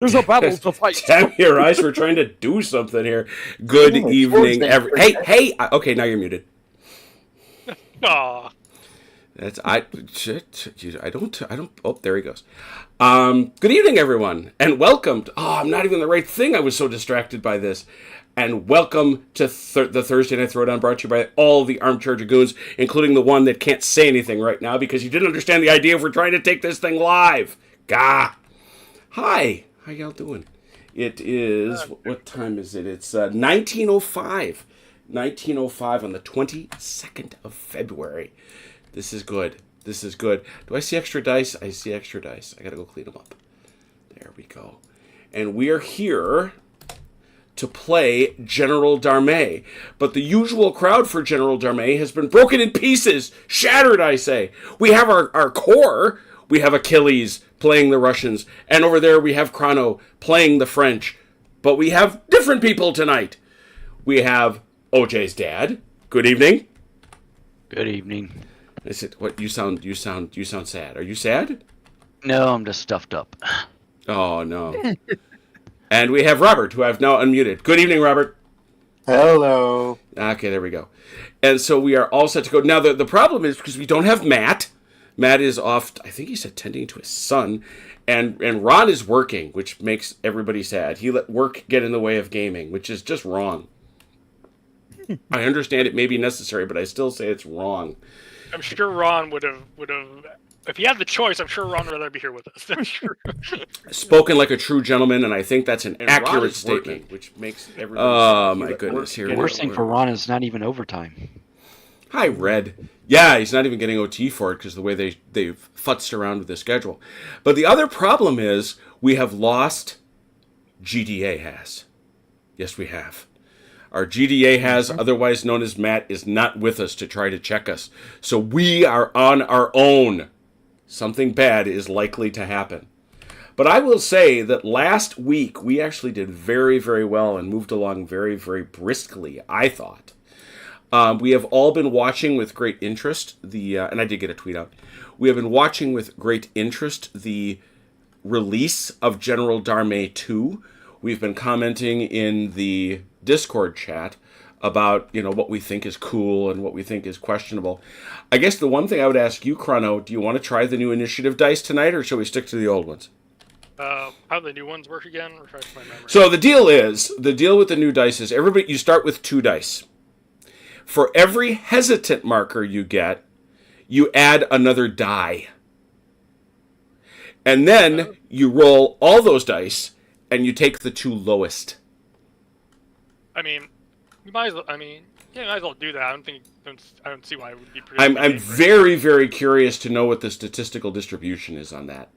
There's a battle to fight. Damn your eyes, we're trying to do something here. Good evening, Hey, okay, now you're muted. Aw. That's I don't. Oh, there he goes. Good evening, everyone, and welcome. I'm not even the right thing. I was so distracted by this. And welcome to the Thursday Night Throwdown, brought to you by all the Armchair Dragoons, including the one that can't say anything right now because you didn't understand the idea if we're trying to take this thing live. Gah. Hi, how y'all doing? It is, what time is it? It's 19:05. 19:05 on the 22nd of February. This is good. This is good. Do I see extra dice? I see extra dice. I gotta go clean them up. There we go. And we are here to play General Darmé. But the usual crowd for General Darmé has been broken in pieces. Shattered, I say. We have our core. We have Achilles playing the Russians. And over there we have Chrono playing the French. But we have different people tonight. We have OJ's dad. Good evening. Good evening. Is it what you sound sad? Are you sad? No, I'm just stuffed up. Oh no. And we have Robert, who I've now unmuted. Good evening, Robert. Hello. Okay, there we go. And so we are all set to go. Now the problem is because we don't have Matt. Matt is off, I think he's attending to his son. And Ron is working, which makes everybody sad. He let work get in the way of gaming, which is just wrong. I understand it may be necessary, but I still say it's wrong. I'm sure Ron would have. If he had the choice, I'm sure Ron would rather be here with us. I'm sure. Spoken like a true gentleman, and I think that's an accurate statement, which makes everybody. Oh my goodness! Here, The worst thing for Ron is not even overtime. Hi, Red. Yeah, he's not even getting OT for it because the way they've futzed around with the schedule. But the other problem is we have lost. GDA has. Yes, we have. Our GDA has, otherwise known as Matt, is not with us to try to check us. So we are on our own. Something bad is likely to happen. But I will say that last week we actually did very, very well and moved along very, very briskly, I thought. We have all been watching with great interest and I did get a tweet out. We have been watching with great interest the release of General Darmé 2. We've been commenting in the Discord chat about, what we think is cool and what we think is questionable. I guess the one thing I would ask you, Chrono, do you want to try the new initiative dice tonight, or shall we stick to the old ones? How do the new ones work again? Refresh my memory. So the deal with the new dice is you start with 2 dice. For every hesitant marker you get, you add another die. And then you roll all those dice, and you take the 2 lowest. I mean, you might as well. might as well do that. I don't see why it would be. I'm very, very curious to know what the statistical distribution is on that.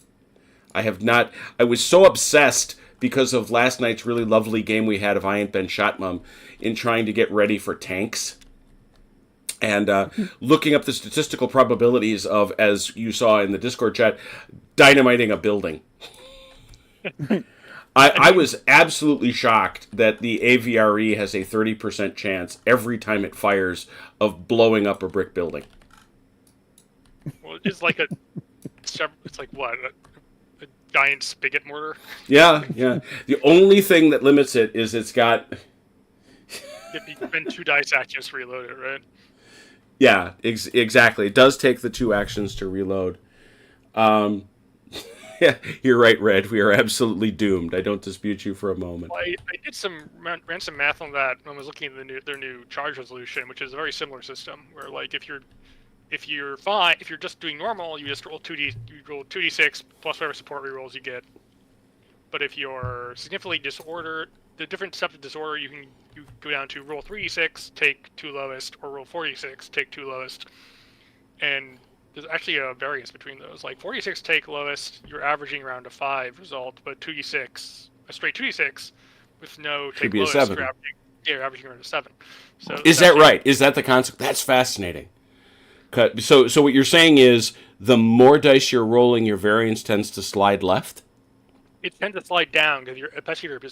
I have not. I was so obsessed because of last night's really lovely game we had of I Ain't Been Shot Mum in trying to get ready for tanks. And looking up the statistical probabilities of, as you saw in the Discord chat, dynamiting a building. I was absolutely shocked that the AVRE has a 30% chance every time it fires of blowing up a brick building. Well, it's like it's like what? A giant spigot mortar? Yeah. The only thing that limits it is it's got... If you spend 2 dice at just reload it, right? Yeah, exactly. It does take the 2 actions to reload. Yeah, you're right, Red. We are absolutely doomed. I don't dispute you for a moment. Well, I ran some math on that when I was looking at their new charge resolution, which is a very similar system. Where like if you're just doing normal, you just roll 2d6 plus whatever support rerolls you get. But if you're significantly disordered, the different steps of disorder you go down to roll 3d6, take 2 lowest, or roll 4d6, take 2 lowest, and there's actually a variance between those. Like 46 take lowest, you're averaging around a 5 result, but 2d6, a straight 2d6 with no take lowest, you're averaging around a 7. So is that right? Is that the concept? That's fascinating. So what you're saying is the more dice you're rolling, your variance tends to slide left? It tends to slide down because especially if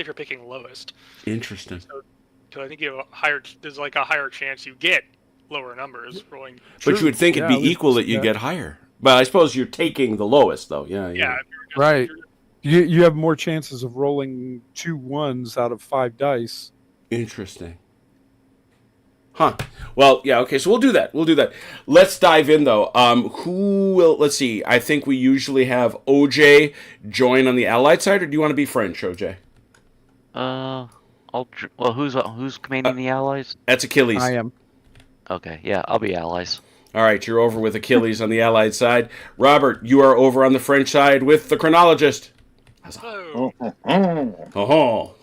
you're picking lowest. Interesting. So I think there's like a higher chance you get lower numbers rolling. But you would think it'd be equal that you get higher. But I suppose you're taking the lowest, though. Yeah. Right. You have more chances of rolling 2 ones out of 5 dice. Interesting. Huh. Well, yeah, okay, so we'll do that. Let's dive in, though. Who will... Let's see. I think we usually have OJ join on the Allied side, or do you want to be French, OJ? Who's commanding the allies? That's Achilles. I am. Okay, yeah, I'll be allies. All right, you're over with Achilles on the Allied side. Robert, you are over on the French side with the chronologist. Hello.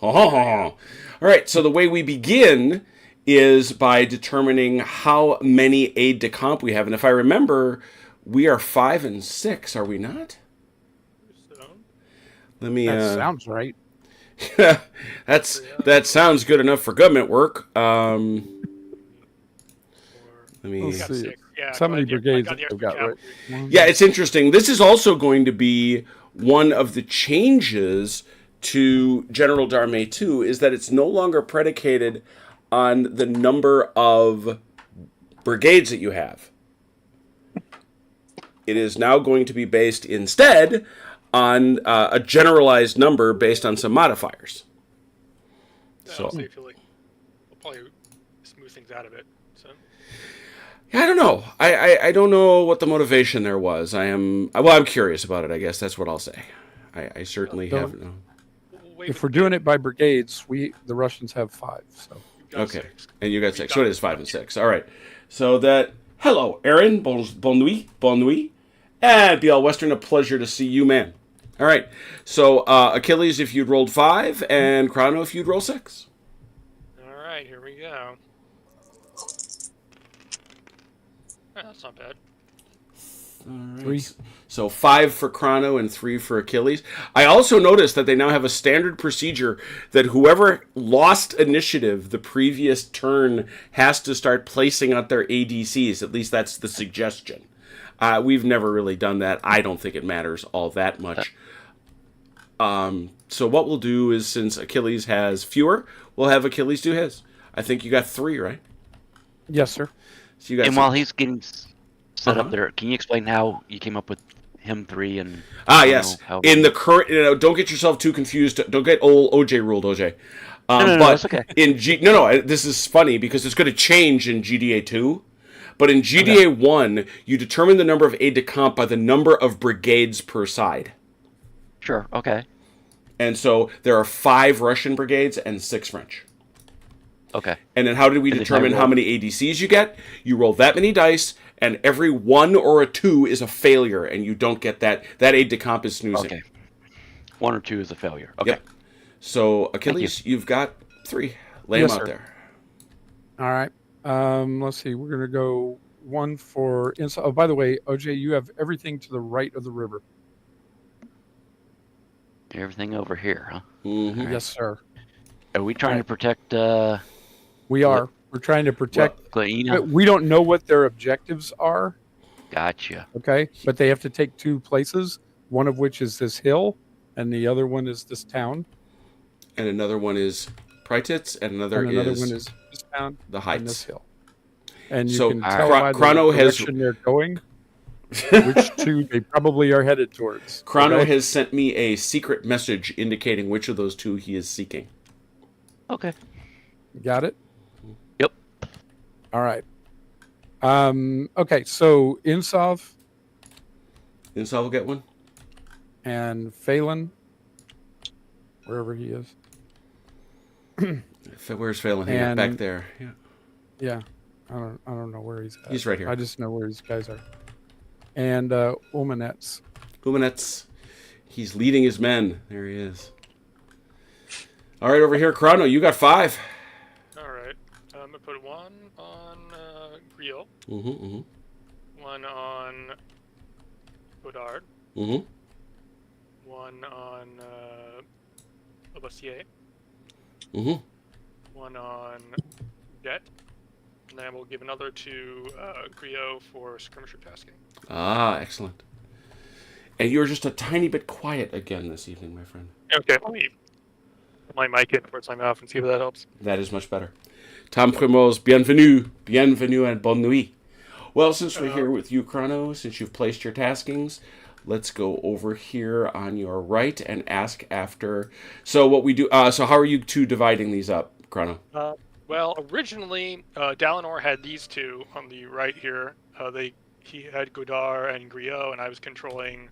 All right, so the way we begin is by determining how many aide-de-camp we have. And if I remember, we are 5 and 6, are we not? So, Let me... That sounds right. that sounds good enough for government work. Let me... Let's got see. 6. Yeah, So many I brigades got the they've extra got, right? cavalry. Yeah, it's interesting. This is also going to be one of the changes to General d'Armée 2 is that it's no longer predicated on the number of brigades that you have. It is now going to be based instead on a generalized number based on some modifiers. So Honestly, I feel like we'll probably smooth things out of it. So. I don't know. I don't know what the motivation there was. I'm curious about it. I guess that's what I'll say. I certainly So- have no. If we're doing it by brigades, the Russians have 5. So Okay, and you got 6. So it is 5 and 6. All right. So that. Hello, Aaron. Bon nuit. Bon nuit. And BL Western, a pleasure to see you, man. All right. So Achilles, if you'd rolled 5, and Chrono, if you'd roll 6. All right, here we go. That's not bad. All right. 3. So 5 for Chrono and 3 for Achilles. I also noticed that they now have a standard procedure that whoever lost initiative the previous turn has to start placing out their ADCs. At least that's the suggestion. We've never really done that. I don't think it matters all that much. So what we'll do is, since Achilles has fewer, we'll have Achilles do his. I think you got 3, right? Yes, sir. So you got And while he's getting set Uh-huh. up there, can you explain how you came up with him 3 and... yes. how- In the current, don't get yourself too confused. Don't get old OJ ruled, OJ. No, But it's okay. in this is funny because it's going to change in GDA 2. But in GDA 1, you determine the number of aide-de-camp by the number of brigades per side. Sure, okay. And so there are 5 Russian brigades and 6 French. Okay. And then how did we And then determine I how roll- many ADCs you get? You roll that many dice, and every 1 or a 2 is a failure, and you don't get that. That aide-de-camp is snoozing. Okay. 1 or 2 is a failure. Okay. Yep. So, Achilles, you've got 3. Lay them Yes, out sir. there. All right. Let's see. We're going to go 1 for inside. Oh, by the way, OJ, you have everything to the right of the river. Everything over here, huh? Mm-hmm. Yes, sir. Are we trying to protect We are. We're trying to protect. Glaina? We don't know what their objectives are. Gotcha. Okay. But they have to take 2 places, one of which is this hill, and the other one is this town. And another one is Prytitz, and another one is this town the and this Heights. hill. And you So, can tell by the Chrono has- direction they're going which 2 they probably are headed towards. Chrono okay? has sent me a secret message indicating which of those 2 he is seeking. Okay. Got it? Yep. All right. Okay, so Insov Insol will get one. and Phelan, wherever he is. Where's Phelan? Hang on, And- back there. Yeah. Yeah, I don't know where he's at. He's right here. I just know where these guys are. And Umanets. Umanets. He's leading his men. There he is. All right, over here, Chrono, you got 5. All right. I'm gonna put 1 on Griot, Mm-hmm, mm-hmm, 1 on Godard, mm-hmm. 1 on Labossiere, Mm-hmm. 1 on Jet, and then we'll give another to Griot for skirmisher tasking. Ah, excellent. And you're just a tiny bit quiet again this evening, my friend. Okay, let me put my mic in towards my mouth and see if that helps. That is much better. Tom Primos, bienvenue. Bienvenue and bonne nuit. Well, since we're here with you, Chrono, since you've placed your taskings, let's go over here on your right and ask after. So what we do. So how are you two dividing these up, Chrono? Well, originally, Dalinor had these two on the right here. He had Godard and Griot, and I was controlling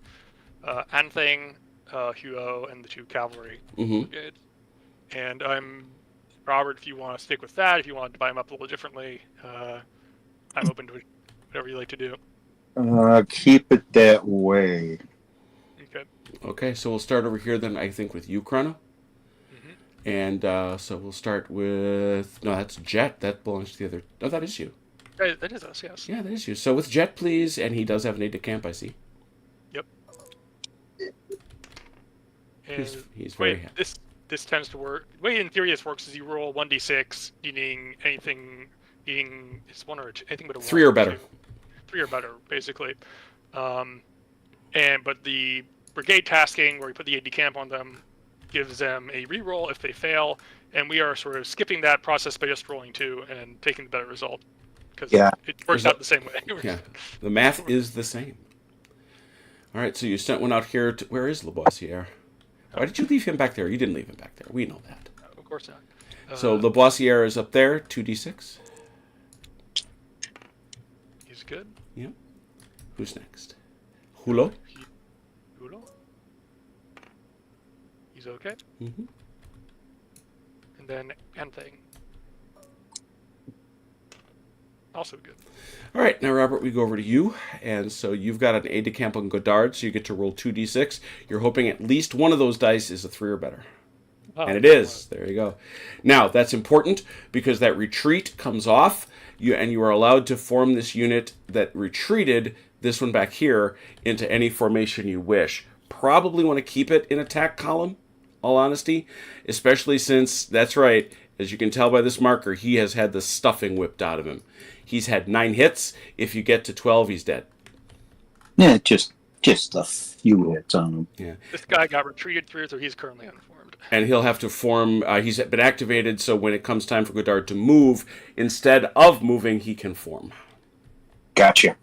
Anthing, Huo, and the 2 cavalry brigades. And Robert, if you want to stick with that, if you want to divide them up a little differently, I'm open to whatever you like to do. Keep it that way. Okay. Okay, so we'll start over here then, I think, with you, Chrono. And so we'll start with... No, that's Jet. That belongs to the other... No, that is you. That is us, yes. Yeah, that is you. So with Jet, please. And he does have an aide-de-camp, I see. Yep. And He's very happy. This tends to work. The way in theory this works is you roll 1d6, needing it's 1 or 2, anything but a 1. 3 or better. 3 or better, basically. But the brigade tasking, where you put the aide-de-camp on them, gives them a reroll if they fail, and we are sort of skipping that process by just rolling 2 and taking the better result, because it works out the same way. Yeah, the math is the same. All right, so you sent one out here. Where is Lavoisier? Why did you leave him back there? You didn't leave him back there. We know that. Of course not. So Lavoisier is up there, 2d6. He's good. Yep. Who's next? Hulo? Hulo. He's okay. Mm-hmm. And then Anthing. Also good. All right, now, Robert, we go over to you. And so you've got an aide-de-camp on Godard, so you get to roll 2d6. You're hoping at least one of those dice is a 3 or better. And it is. There you go. Now, that's important because that retreat comes off, and you are allowed to form this unit that retreated, this one back here, into any formation you wish. Probably want to keep it in attack column, all honesty, especially since, that's right, as you can tell by this marker, he has had the stuffing whipped out of him. He's had 9 hits. If you get to 12, he's dead. Yeah, just a few hits on him. Yeah. This guy got retreated through, so he's currently unformed. And he'll have to form, he's been activated, so when it comes time for Godard to move, instead of moving, he can form. Gotcha.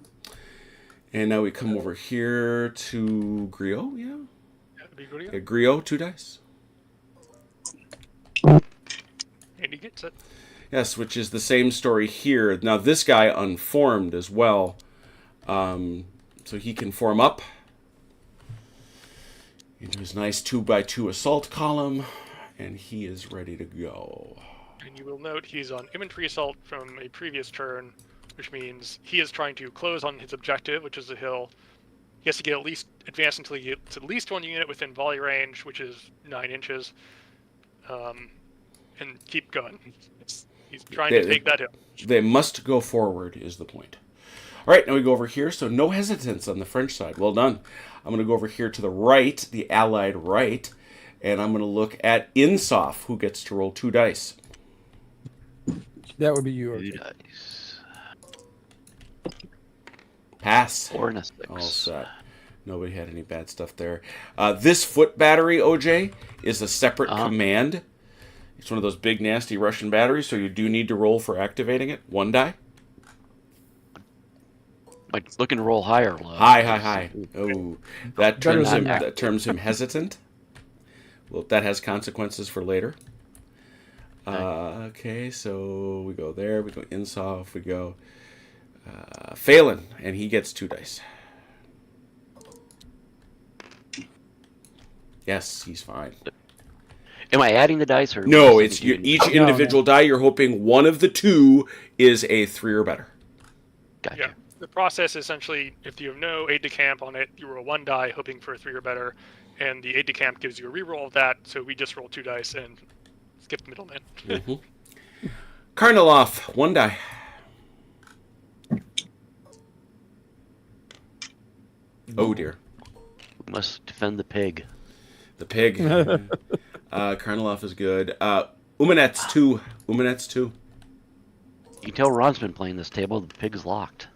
And now we come over here to Griot, yeah? That'd be good. Okay, Griot, 2 dice. And he gets it. Yes, which is the same story here. Now, this guy unformed as well. So he can form up into his nice 2x2 assault column, and he is ready to go. And you will note he's on infantry assault from a previous turn, which means he is trying to close on his objective, which is the hill. He has to get advance until he gets at least 1 unit within volley range, which is 9 inches, and keep going. He's trying to take that hill. They must go forward, is the point. All right, now we go over here. So no hesitance on the French side. Well done. I'm going to go over here to the right, the Allied right, and I'm going to look at Insof, who gets to roll 2 dice. That would be you. 2 Okay. dice. Pass. 4 and a 6. All set. Nobody had any bad stuff there. This foot battery, OJ, is a separate command. It's one of those big, nasty Russian batteries, so you do need to roll for activating it. 1 die. Like looking to roll higher. Low. High. Oh, that Better turns than- him hesitant. Well, that has consequences for later. Okay, so we go there. We go Insof. We go Phelan, and he gets 2 dice. Yes, he's fine. Am I adding the dice or No, it's each individual die. You're hoping one of the 2 is a 3 or better. Gotcha. Yeah. The process is essentially, if you have no aide-de-camp on it, you roll 1 die, hoping for a 3 or better, and the aide-de-camp gives you a reroll of that, so we just roll 2 dice and skip the middleman. Mm-hmm. Karnaloff, 1 die. Oh, dear. We must defend the pig. The pig. Karnaloff is good. Umanet's 2. Umanet's 2. You can tell Ron's been playing this table. The pig's locked.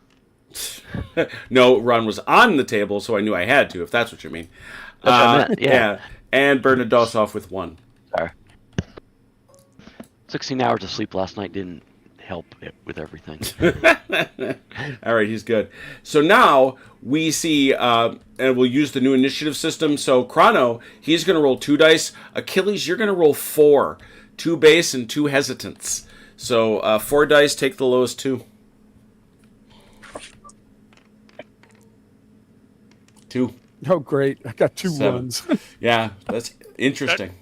No, Ron was on the table, so I knew I had to, if that's what you mean. That's what I meant, yeah. And Bernados off with 1. Sorry. 16 hours of sleep last night didn't help with everything. All right, he's good. So now we see, and we'll use the new initiative system. So Chrono, he's going to roll 2 dice. Achilles, you're going to roll 4. 2 base and 2 hesitants. So 4 dice, take the lowest 2. 2. Oh, great! I got 2 7. ones. Yeah, that's interesting.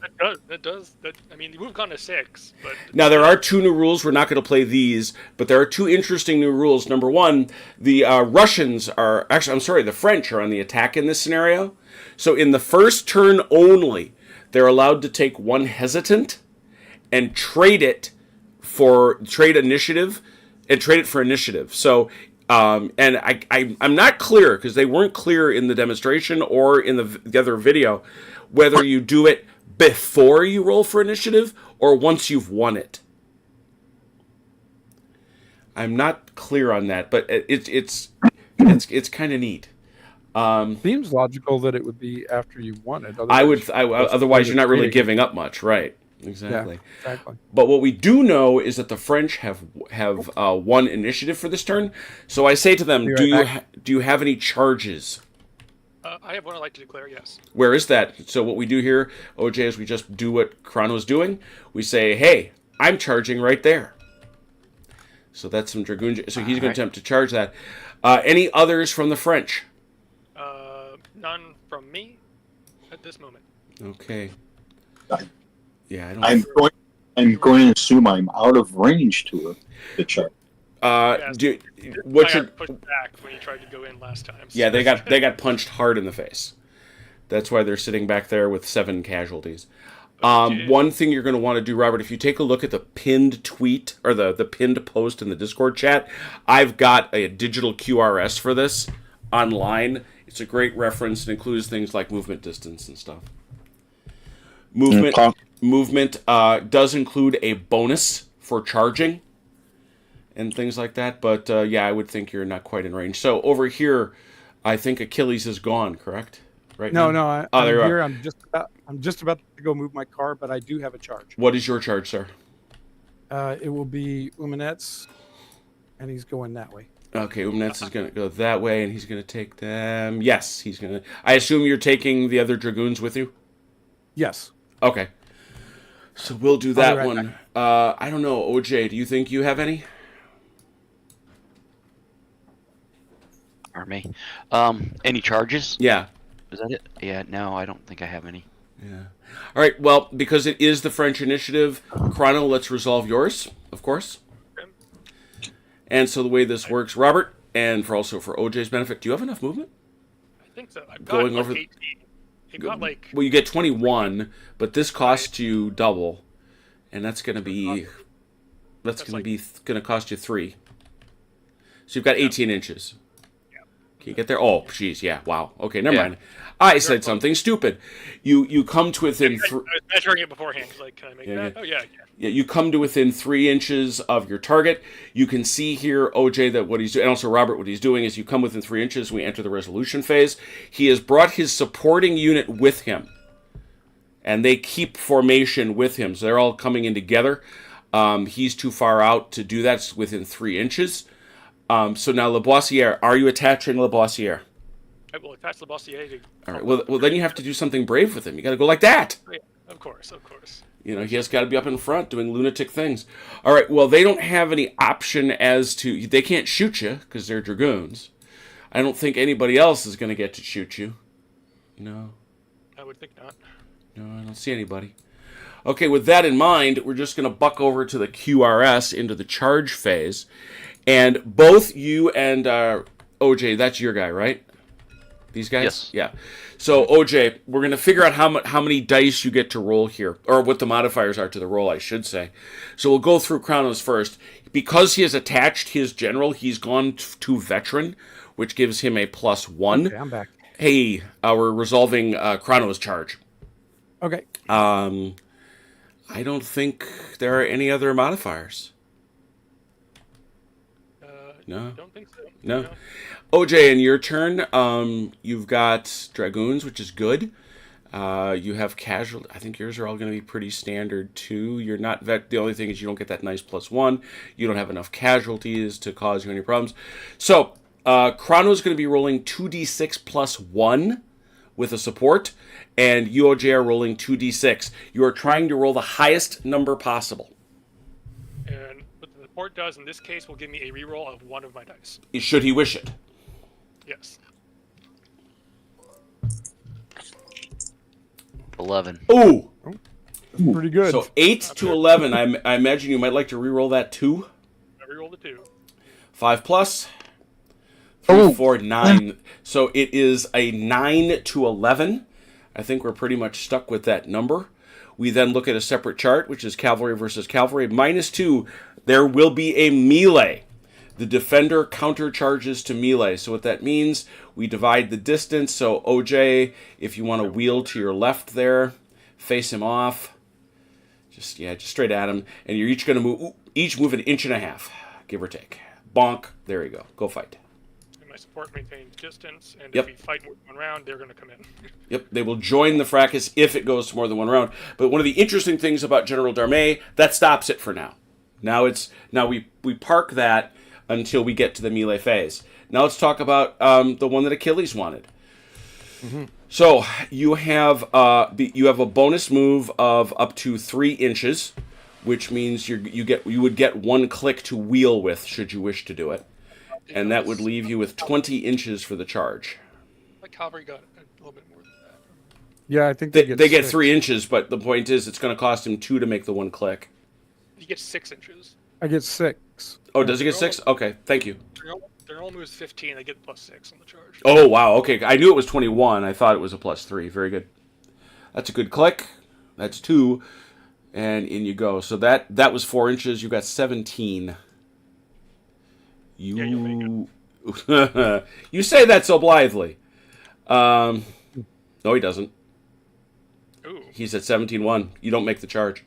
That does. I mean, we've gone to 6, but Now, there are 2 new rules. We're not going to play these, but there are 2 interesting new rules. Number 1, the Russians are... Actually, I'm sorry, the French are on the attack in this scenario. So in the first turn only, they're allowed to take 1 hesitant and trade it for... Trade initiative and trade it for initiative. So... and I'm not clear, because they weren't clear in the demonstration or in the other video, whether you do it before you roll for initiative or once you've won it. I'm not clear on that, but it's kind of neat. Seems logical that it would be after you won it. Otherwise you're not really giving up much, right? Exactly. Yeah, exactly. But what we do know is that the French have won initiative for this turn. So I say to them, do you have any charges? I have one I'd like to declare. Yes. Where is that? So what we do here, OJ, is we just do what Chrono's doing. We say, hey, I'm charging right there. So that's some Dragoon. So he's going to attempt to charge that. Any others from the French? None from me at this moment. Okay. Yeah, I'm going to assume I'm out of range to the chart. What's your pushed back when you tried to go in last time? So. Yeah, they got punched hard in the face. That's why they're sitting back there with 7 casualties. One thing you're going to want to do, Robert, if you take a look at the pinned tweet or the pinned post in the Discord chat, I've got a digital QRS for this online. It's a great reference and includes things like movement distance and stuff. Movement does include a bonus for charging and things like that, but yeah, I would think you're not quite in range. So over here, I think Achilles is gone, correct? Right? No, now? I'm here. I'm just about to go move my car, but I do have a charge. What is your charge, sir? It will be Umanet's, and he's going that way. Okay, Umanet's is going to go that way, and he's going to take them. Yes, he's going to. I assume you're taking the other Dragoons with you? Yes. Okay. So we'll do that right one. I don't know, OJ, do you think you have any? Pardon me. Any charges? Yeah. Is that it? Yeah, no, I don't think I have any. Yeah. All right, well, because it is the French initiative, Chrono, let's resolve yours, of course. And so the way this works, Robert, and also for OJ's benefit, do you have enough movement? I think so. I've got Going like over 18. It got like... Well, you get 21, but this costs you double, and that's going to be... That's going to cost you 3. So you've got 18 inches. Can you get there? Oh, jeez, yeah, wow. Okay, never mind. I said something stupid. You come to within... I was measuring it beforehand. Like, can I make that? Yeah. Oh, yeah. Yeah, you come to within 3 inches of your target. You can see here, OJ, that what he's doing, and also Robert, what he's doing is you come within 3 inches, we enter the resolution phase. He has brought his supporting unit with him, and they keep formation with him, so they're all coming in together. He's too far out to do that. It's within 3 inches. So now, Laboissiere, are you attaching Laboissiere? I will attach Laboissiere to... All right, well, then you have to do something brave with him. You got to go like that. Oh, yeah. Of course, of course. You know, he has got to be up in front doing lunatic things. All right, well, they don't have any option as to... They can't shoot you because they're Dragoons. I don't think anybody else is going to get to shoot you. No. I would think not. No, I don't see anybody. Okay, with that in mind, we're just going to buck over to the QRS into the charge phase. And both you and OJ, that's your guy, right? These guys? Yes. Yeah. So, OJ, we're going to figure out how many dice you get to roll here, or what the modifiers are to the roll, I should say. So we'll go through Chronos first. Because he has attached his general, he's gone to veteran, which gives him a +1. Okay, I'm back. Hey, we're resolving Chronos' charge. Okay. I don't think there are any other modifiers. No. Don't think so. No. OJ, in your turn, you've got Dragoons, which is good. You have casualty. I think yours are all going to be pretty standard too. You're not vet. The only thing is you don't get that nice +1. You don't have enough casualties to cause you any problems. So Chrono's going to be rolling 2d6 +1 with a support, and UOJ are rolling 2d6. You are trying to roll the highest number possible. And what the support does in this case will give me a reroll of one of my dice. Should he wish it. Yes. 11. Ooh! Pretty good. So 8 to 11. I imagine you might like to reroll that too. I rerolled a 2. 5 plus. 3, 4, 9. So it is a 9 to 11. I think we're pretty much stuck with that number. We then look at a separate chart, which is cavalry versus cavalry. -2, there will be a melee. The defender countercharges to melee. So what that means, we divide the distance. So OJ, if you want to wheel to your left there, face him off. Just straight at him. And you're each going to move an inch and a half, give or take. Bonk. There you go. Go fight. And my support maintains distance, and Yep. if we fight more than one round, they're going to come in. Yep, they will join the fracas if it goes to more than one round. But one of the interesting things about General Darmay, that stops it for now. Now we park that until we get to the melee phase. Now let's talk about the one that Achilles wanted. Mm-hmm. So you have a bonus move of up to 3 inches, which means you would get 1 click to wheel with should you wish to do it, and that would leave you with 20 inches for the charge. Like cavalry got a little bit more than that. Yeah, I think They get 6. 3 inches, but the point is it's going to cost him 2 to make the 1 click. He gets 6 inches. I get 6. Oh, does he get 6? Okay, thank you. Their normal move is 15. They get +6 on the charge. Oh, wow, okay. I knew it was 21. I thought it was a +3. Very good. That's a good click. That's 2. And in you go. So that was 4 inches. You got 17. Yeah, you'll make You say that so blithely. No, he doesn't. Ooh. He's at 17-1. You don't make the charge.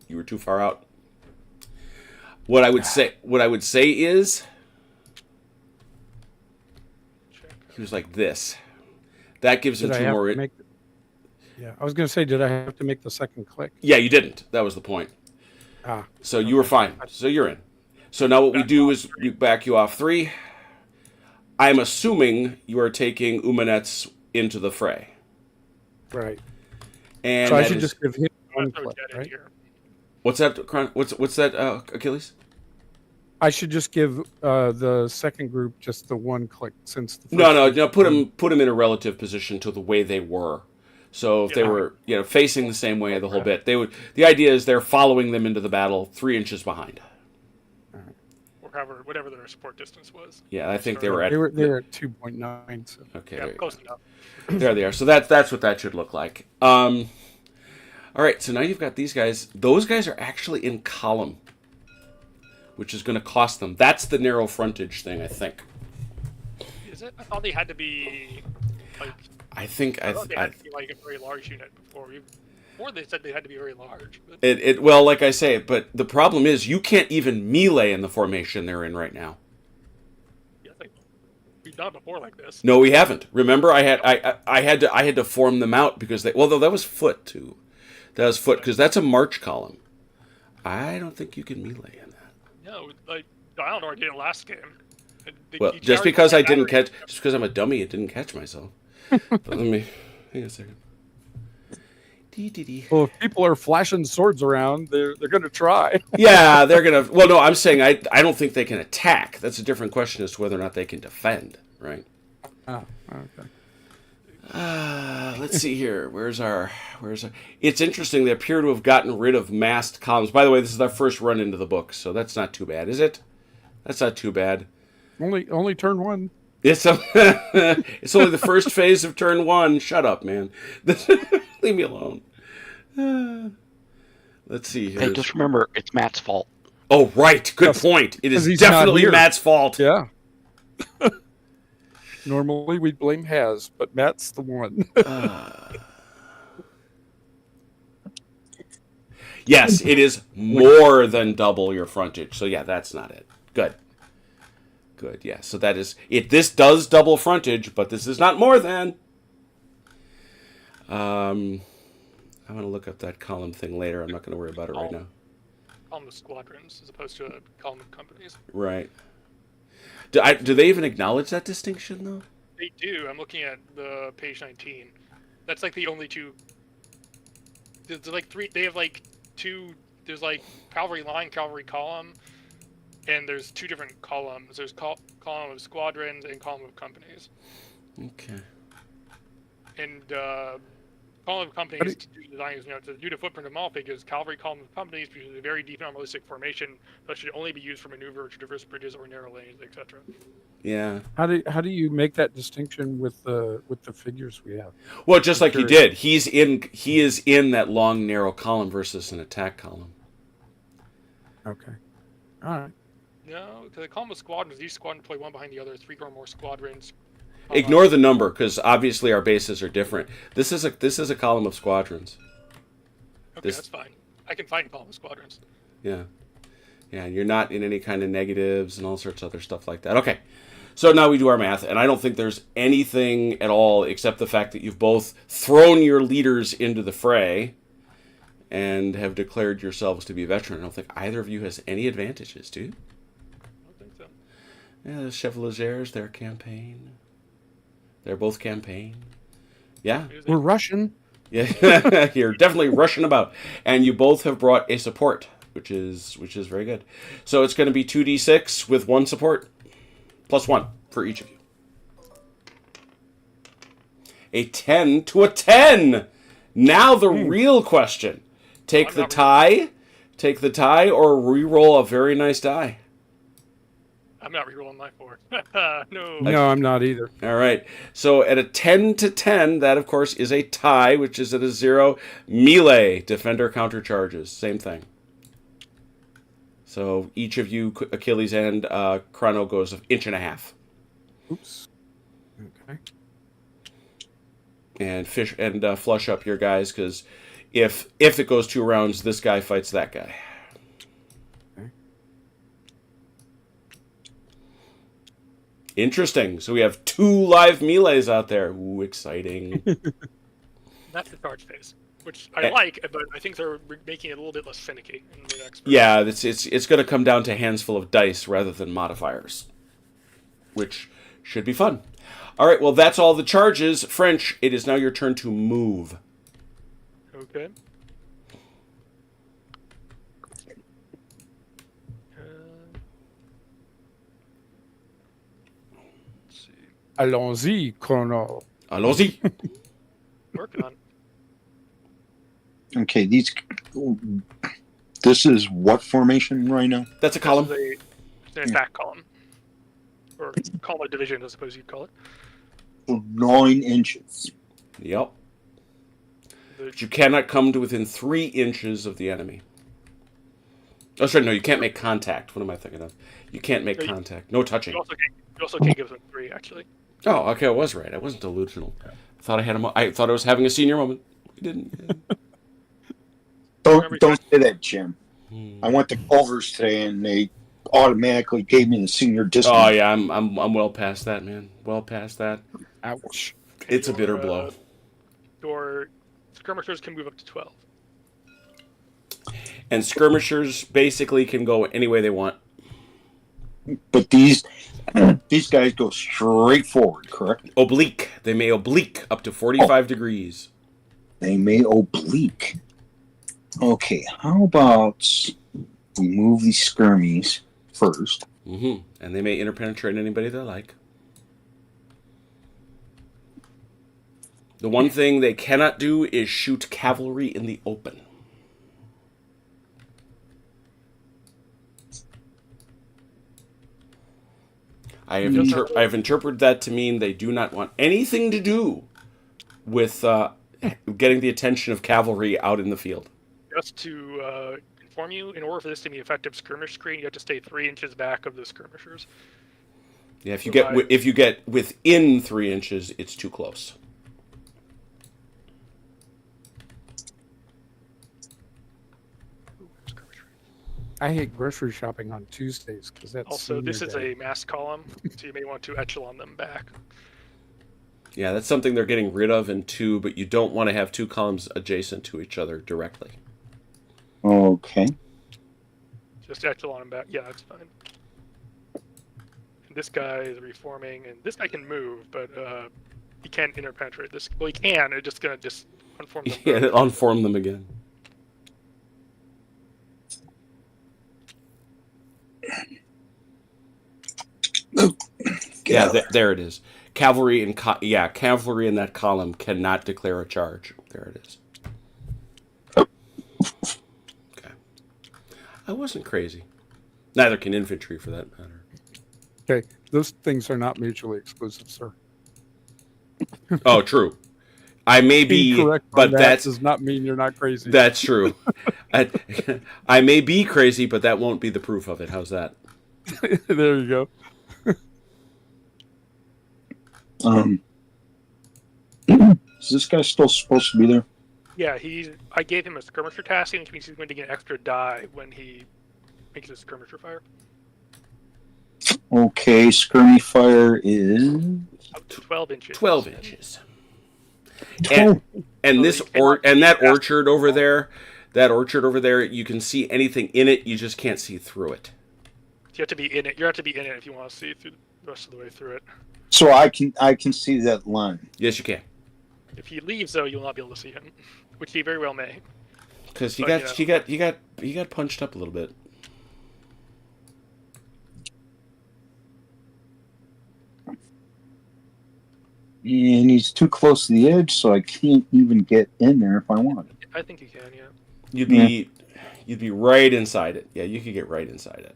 You were too far out. What I would say is he was like this. That gives him Did I 2 have more. to make? Yeah, I was going to say, did I have to make the second click? Yeah, you didn't. That was the point. So you were fine. So you're in. So now what we do is we back you off 3. I'm assuming you are taking Umanets into the fray. Right. And So I that should is- just give him one Throw click, Jet in right? here. What's that? What's that? Achilles? I should just give the second group just the 1 click since the No. first Put them in a relative position to the way they were. So if they Yeah. were, facing the same way the whole bit, they would. The idea is they're following them into the battle 3 inches behind. Or whatever their support distance was. Yeah, I think they were at. They were at 2.9. So. Okay, Yeah, there, you go. close enough. There they are. So that's what that should look like. All right, so now you've got these guys. Those guys are actually in column, which is going to cost them. That's the narrow frontage thing, I think. Is it? I thought they had to be like. I think I thought they had to be like a very large unit before. Before they said they had to be very large. But well, like I say, but the problem is you can't even melee in the formation they're in right now. yeah, we've done it before like this. No, we haven't. Remember, I had to form them out because though that was foot too. That was foot because that's a march column. I don't think you can melee in that. No, like I don't know. I did it last game. Well, just because I'm a dummy, it didn't catch myself. But let me hang on a second. Well, if people are flashing swords around, they're going to try. Yeah, they're gonna. Well, no, I'm saying I don't think they can attack. That's a different question as to whether or not they can defend. Right. Oh, okay. Let's see here. Where's our? It's interesting. They appear to have gotten rid of massed columns. By the way, this is our first run into the book, so that's not too bad, is it? That's not too bad. Only turn 1. It's it's only the first phase of turn 1. Shut up, man. Leave me alone. Let's see here. Hey, just remember, it's Matt's fault. Oh, right. Good Yes, point. It is 'cause he's not definitely here. Matt's fault. Yeah. Normally we'd blame Haz, but Matt's the one. Yes, it is more than double your frontage. So yeah, that's not it. Good. Yeah. So that is it. This does double frontage, but this is not more than. I'm going to look up that column thing later. I'm not going to worry about it right now. Column of squadrons as opposed to a column of companies. Right. Do they even acknowledge that distinction, though? They do. I'm looking at the page 19. That's like the only two. There's like three. They have like two. There's like cavalry line, cavalry column, and there's two different columns. There's column of squadrons and column of companies. Okay. And column of companies designs, to do the footprint of model figures. Cavalry column of companies uses a very deep normalistic formation that should only be used for maneuver to traverse bridges or narrow lanes, etc. Yeah. How do you make that distinction with the figures we have? Well, just like you did. He is in that long, narrow column versus an attack column. Okay. All right. No, because the column of squadrons, each squadron deploy one behind the other, 3 or more squadrons. Ignore the number, because obviously our bases are different. This is a column of squadrons. Okay, that's fine. I can find column of squadrons. Yeah. Yeah, you're not in any kind of negatives and all sorts of other stuff like that. Okay. So now we do our math, and I don't think there's anything at all except the fact that you've both thrown your leaders into the fray and have declared yourselves to be veteran. I don't think either of you has any advantages, do you? I don't think so. Yeah, the Chevaliers, their campaign. They're both campaign. Yeah. We're Russian. Yeah, you're definitely rushing about. And you both have brought a support, which is very good. So it's going to be 2d6 with 1 support. Plus 1 for each of you. A 10 to a 10. Now the real question. Take the tie, or re-roll a very nice die. I'm not rerolling my 4. No. No, I'm not either. All right. So at a 10 to 10, that of course is a tie, which is at a 0. Melee, defender counter charges, same thing. So each of you, Achilles and Chrono, goes 1.5 inches. Oops. Okay. And flush up your guys, because if it goes 2 rounds, this guy fights that guy. Okay. Interesting. So we have 2 live melees out there. Ooh, exciting. That's the charge phase, which I like, but I think they're making it a little bit less finicky in the next version. Yeah, it's going to come down to hands full of dice rather than modifiers, which should be fun. All right, well, that's all the charges. French, it is now your turn to move. Okay. Let's see. Allons-y, Chrono. Allons-y. Working on it. Okay, this is what formation right now? That's a column. It's an attack column. Or column of division, I suppose you'd call it. So 9 inches. Yep. But you cannot come to within 3 inches of the enemy. Oh, sorry, no, you can't make contact. What am I thinking of? You can't make contact. No touching. You also can't give them 3, actually. Oh, okay, I was right. I wasn't delusional. I thought I thought I was having a senior moment. I didn't. Don't say that, Jim. I went to Culver's today, and they automatically gave me the senior discount. Oh yeah, I'm well past that, man. Well past that. Ouch. It's a bitter blow. Your skirmishers can move up to 12. And skirmishers basically can go any way they want. But these guys go straight forward, correct? Oblique. They may oblique up to 45 degrees. They may oblique. Okay, how about we move these skirmies first? Mm-hmm. And they may interpenetrate anybody they like. The one thing they cannot do is shoot cavalry in the open. I have interpreted that to mean they do not want anything to do with getting the attention of cavalry out in the field. Just to inform you, in order for this to be effective skirmish screen, you have to stay 3 inches back of the skirmishers. Yeah, if you get within 3 inches, it's too close. I hate grocery shopping on Tuesdays because that's Also, this is day. a mass column, so you may want to echelon them back. Yeah, that's something they're getting rid of in 2, but you don't want to have 2 columns adjacent to each other directly. Okay. Just echelon him back. Yeah, that's fine. And this guy is reforming, and this guy can move, but he can't interpenetrate this. Well, he can. It's just gonna unform them. Yeah, unform them again. Yeah, there it is. Cavalry and cavalry in that column cannot declare a charge. There it is. Okay. I wasn't crazy. Neither can infantry, for that matter. Okay, those things are not mutually exclusive, sir. Oh, true. I may be, Incorrect, but that does not mean you're not crazy. That's true. I may be crazy, but that won't be the proof of it. How's that? There you go. Is this guy still supposed to be there? Yeah, I gave him a skirmisher task, which means he's going to get an extra die when he makes a skirmisher fire. Okay, skirmy fire is 12 inches. 12 inches. And that orchard over there, you can see anything in it, you just can't see through it. You have to be in it. You have to be in it if you want to see through the rest of the way through it. So I can see that line. Yes, you can. If he leaves, though, you'll not be able to see him, which he very well may. Because he got punched up a little bit. And he's too close to the edge, so I can't even get in there if I want. I think you can, yeah. You'd be right inside it. Yeah, you could get right inside it.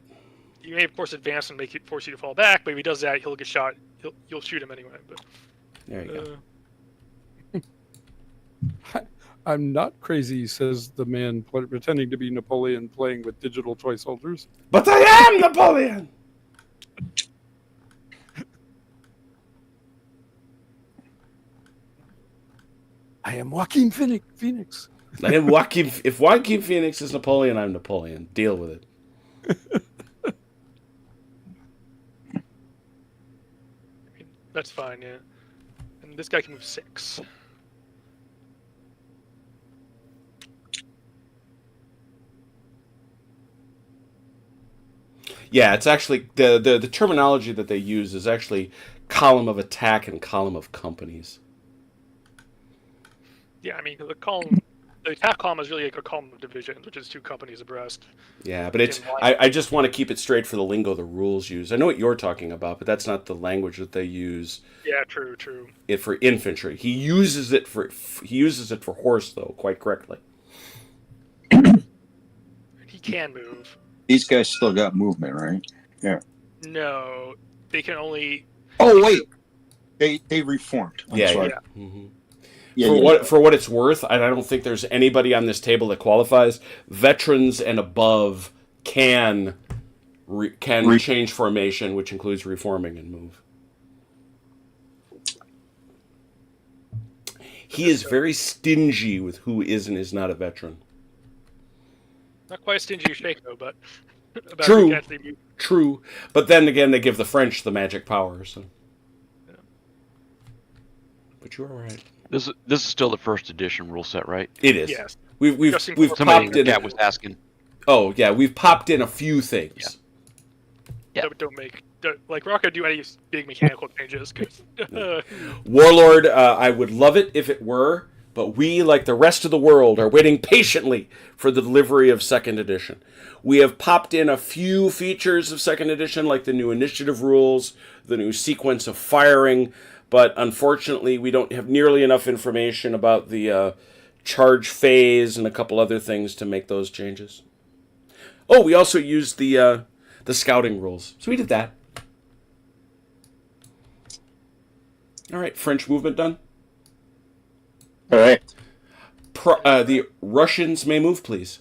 You may, of course, advance and force you to fall back, but if he does that, he'll get shot. You'll shoot him anyway. But there you go. I'm not crazy, says the man pretending to be Napoleon playing with digital toy soldiers. But I am Napoleon! I am Joaquin Phoenix. I am Joaquin. If Joaquin Phoenix is Napoleon, I'm Napoleon. Deal with it. That's fine, yeah. And this guy can move 6. Yeah, it's actually the terminology that they use is actually column of attack and column of companies. Yeah, I mean the attack column is really like a column of divisions, which is 2 companies abreast. Yeah, but I just want to keep it straight for the lingo the rules use. I know what you're talking about, but that's not the language that they use. Yeah, true. It for infantry. He uses it for horse though, quite correctly. He can move. These guys still got movement, right? Yeah. No, they can only. Oh wait, they reformed. I'm yeah. sorry. Yeah. Mm-hmm. For what it's worth, I don't think there's anybody on this table that qualifies. Veterans and above can change formation, which includes reforming and move. He is very stingy with who is and is not a veteran. Not quite as stingy as Shaco, but True. But then again, they give the French the magic power. So, yeah. But you're all right. This is still the first edition rule set, right? It is. Yes. We've somebody popped in in. the chat was asking. Oh yeah, we've popped in a few things. Yeah. Don't Rocco do any big mechanical changes. Warlord, I would love it if it were, but we, like the rest of the world, are waiting patiently for the delivery of 2nd edition. We have popped in a few features of 2nd edition, like the new initiative rules, the new sequence of firing, but unfortunately we don't have nearly enough information about the charge phase and a couple other things to make those changes. Oh, we also used the scouting rules, so we did that. All right, French movement done? All right. The Russians may move, please.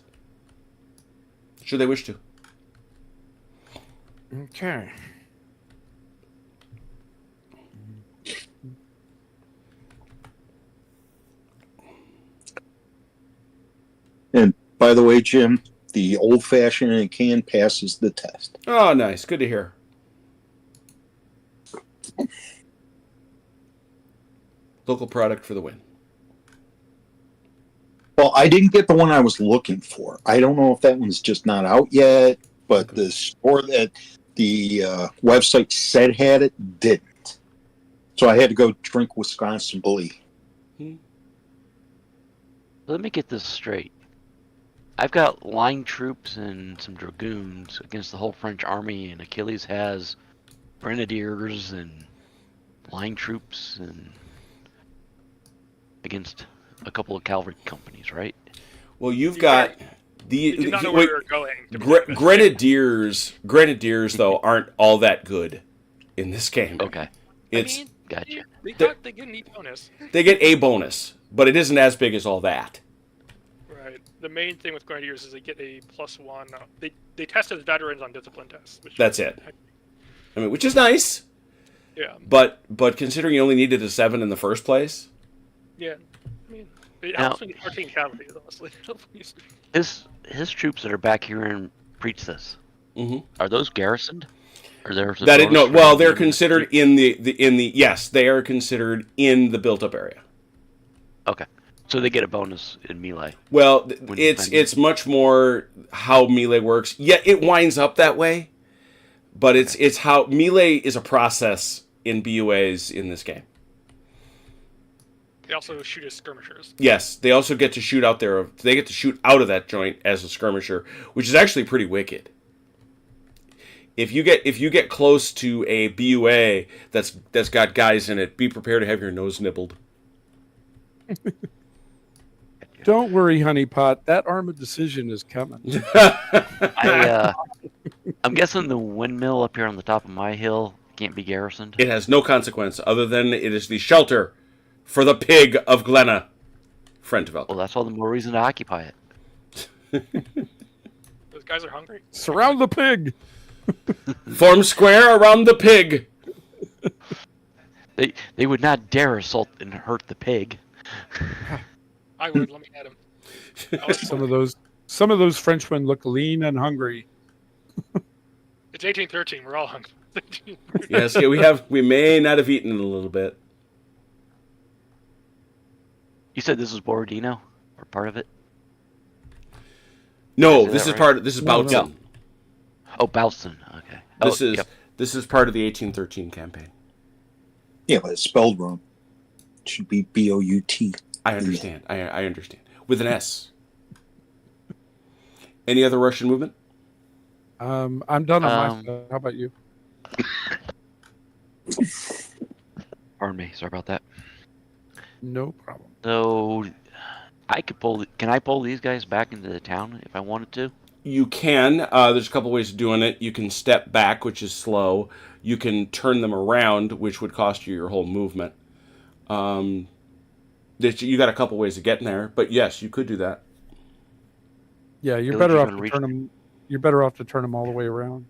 Should they wish to. Okay. And by the way, Jim, the old-fashioned and can passes the test. Oh, nice. Good to hear. Local product for the win. Well, I didn't get the one I was looking for. I don't know if that one's just not out yet, but the store that the website said had it didn't. So I had to go drink Wisconsin Blee. Let me get this straight. I've got line troops and some dragoons against the whole French army, and Achilles has grenadiers and line troops and against a couple of cavalry companies, right? Well, you've got You did not know where we were going. Grenadiers though aren't all that good in this game. Okay. It's Gotcha. They get a neat bonus. they get a bonus, but it isn't as big as all that. Right. The main thing with Grenadiers is they get a +1. They test as veterans on discipline tests. That's it. I mean, which is nice. Yeah. But considering you only needed a 7 in the first place. Yeah. I mean, it Now- helps when you 14 cavalry, honestly. His troops that are back here in Priestess, Mhm. are those garrisoned? Or there's a That it, bonus no, for well, them they're being considered in the yes, they are considered in the built up area. Okay. So they get a bonus in melee. Well, When you it's much more how melee works. Yeah, it winds up that way, but it's how melee is a process in BUAs in this game. They also shoot as skirmishers. Yes, they also get to shoot out there. They get to shoot out of that joint as a skirmisher, which is actually pretty wicked. If you get close to a BUA that's got guys in it, be prepared to have your nose nibbled. Don't worry, honeypot. That arm of decision is coming. I'm guessing the windmill up here on the top of my hill can't be garrisoned. It has no consequence other than it is the shelter for the pig of Glenna. Friend developed. Well, that's all the more reason to occupy it. Those guys are hungry. Surround the pig. Form square around the pig. They would not dare assault and hurt the pig. I would. Let me at him. Some of those Frenchmen look lean and hungry. It's 1813. We're all hungry. Yes, yeah, we may not have eaten in a little bit. You said this is Borodino, or part of it? No, Is this that is right? this is No, Bautzen. no. Oh, Bautzen. Okay. This is part of the 1813 campaign. Yeah, but it's spelled wrong. It should be B-O-U-T. I understand. I understand. With an S. Any other Russian movement? I'm done on my stuff. How about you? Pardon me. Sorry about that. No problem. So, I could pull. Can I pull these guys back into the town if I wanted to? You can. There's a couple ways of doing it. You can step back, which is slow. You can turn them around, which would cost you your whole movement. You got a couple ways of getting there, but yes, you could do that. Yeah, you're It better looks off like to reach- turn them. You're better off to turn them all the way around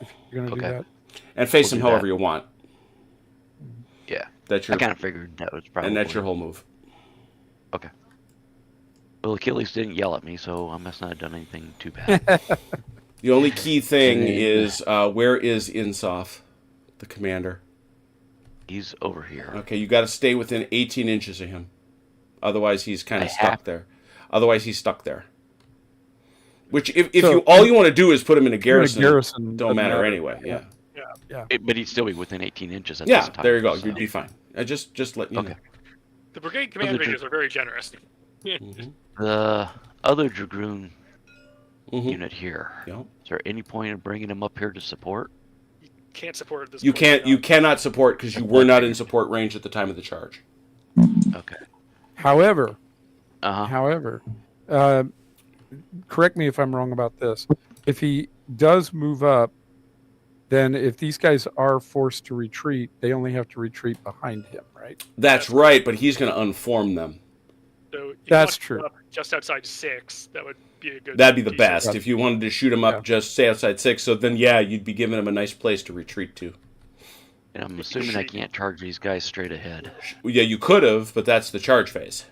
if you're going to do Okay. that. And face We'll them do however that. you want. Yeah. That's your I kind of figured that was probably. and that's your whole move. Well, Achilles didn't yell at me, so I must not have done anything too bad. The only key thing And then- is where is Insof, the commander? He's over here. Okay, you got to stay within 18 inches of him. Otherwise, he's kind I of stuck have- there. Otherwise, he's stuck there. Which, if So- you all you want to do is put him in a garrison, Garrison don't doesn't matter anyway. Yeah, But he'd still be within 18 inches at yeah. this time. There you go. so- You'd be fine. I just let you Okay. know. The brigade command Other ranges are very generous. Mhm. The other dragoon Mhm. unit here. Yeah. Is there any point in bringing him up here to support? Can't support it this You point, can't. no. You cannot support because you were not in support range at the time of the charge. Okay. However, Uh huh. However, correct me if I'm wrong about this. If he does move up, then if these guys are forced to retreat, they only have to retreat behind him, right? That's right, but he's going to unform them. So if you That's want to true. go up just outside 6, that would be a good. That'd be the decent- best if you wanted to shoot him up. Yeah. Just say outside 6. So then, yeah, you'd be giving him a nice place to retreat to. And I'm assuming I can't charge these guys straight ahead. Yeah, you could have, but that's the charge phase.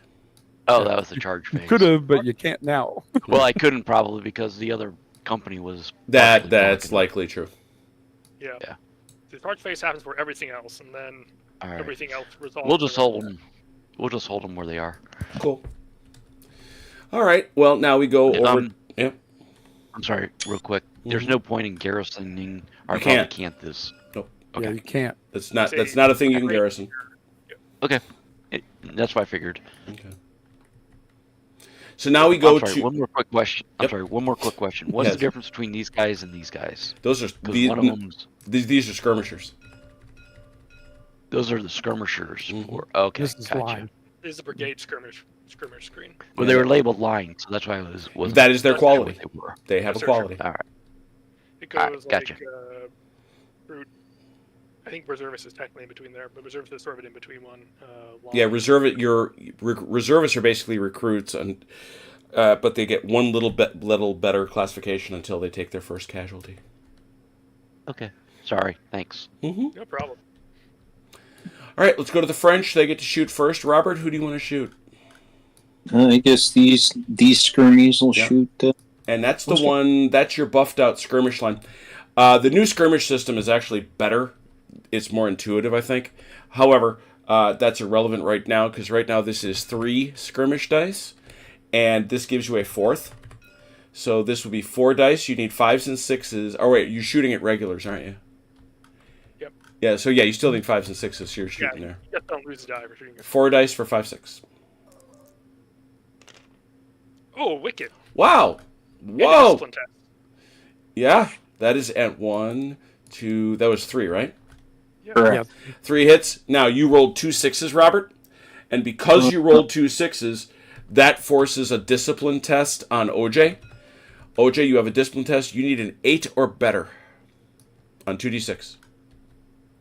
Oh, that was the charge phase. Could have, but you can't now. Well, I couldn't probably because the other company was. That's partially blocking. likely true. Yeah. Yeah. The charge phase happens for everything else, and then All right. everything else resolves. We'll just hold them. we'll just hold them where they are. Cool. All right. Well, now we go over. Yep. I'm sorry, real quick. There's no point in garrisoning. Or You I probably can't. can't this. Nope. Okay. Yeah, you can't. That's not a thing you can garrison. Okay. That's what I figured. Okay. So now we go I'm sorry, to one more quick question. Yep. One more quick question. What's Yes. the difference between these guys and these guys? those are Because one of them's these are skirmishers. those are the skirmishers. Mhm. Okay, This is gotcha. line. This is a brigade skirmish screen. Well, they were labeled line, so that's why I was. That is their That's quality. They were. They have a Yes, sir. quality. All right. It Alright, goes gotcha. like brute. I think reservist is technically in between there, but reservist is sort of in between one. Yeah, line. reservists are basically recruits, and but they get one little better classification until they take their first casualty. Okay. Sorry. Thanks. Mm-hmm. No problem. All right, let's go to the French. They get to shoot first. Robert, who do you want to shoot? I guess these skirmies will Yeah. shoot. And that's the one. That's your buffed out skirmish line. The new skirmish system is actually better. It's more intuitive, I think. However, that's irrelevant right now because right now this is 3 skirmish dice, and this gives you a 4th. So this would be 4 dice. You need 5s and 6s. Oh wait, you're shooting at regulars, aren't you? Yep. Yeah. So yeah, you still need 5s and 6s. So you're shooting there. You just don't lose the die for shooting it. 4 dice for 5, 6. Oh, wicked. Wow. And a Whoa. discipline test. Yeah, that is at 1, 2. That was 3, right? Yeah. Correct. 3 hits. Now you rolled 2 6s, Robert, and because you rolled 2 6s, that forces a discipline test on OJ. OJ, you have a discipline test. You need an 8 or better on 2d6.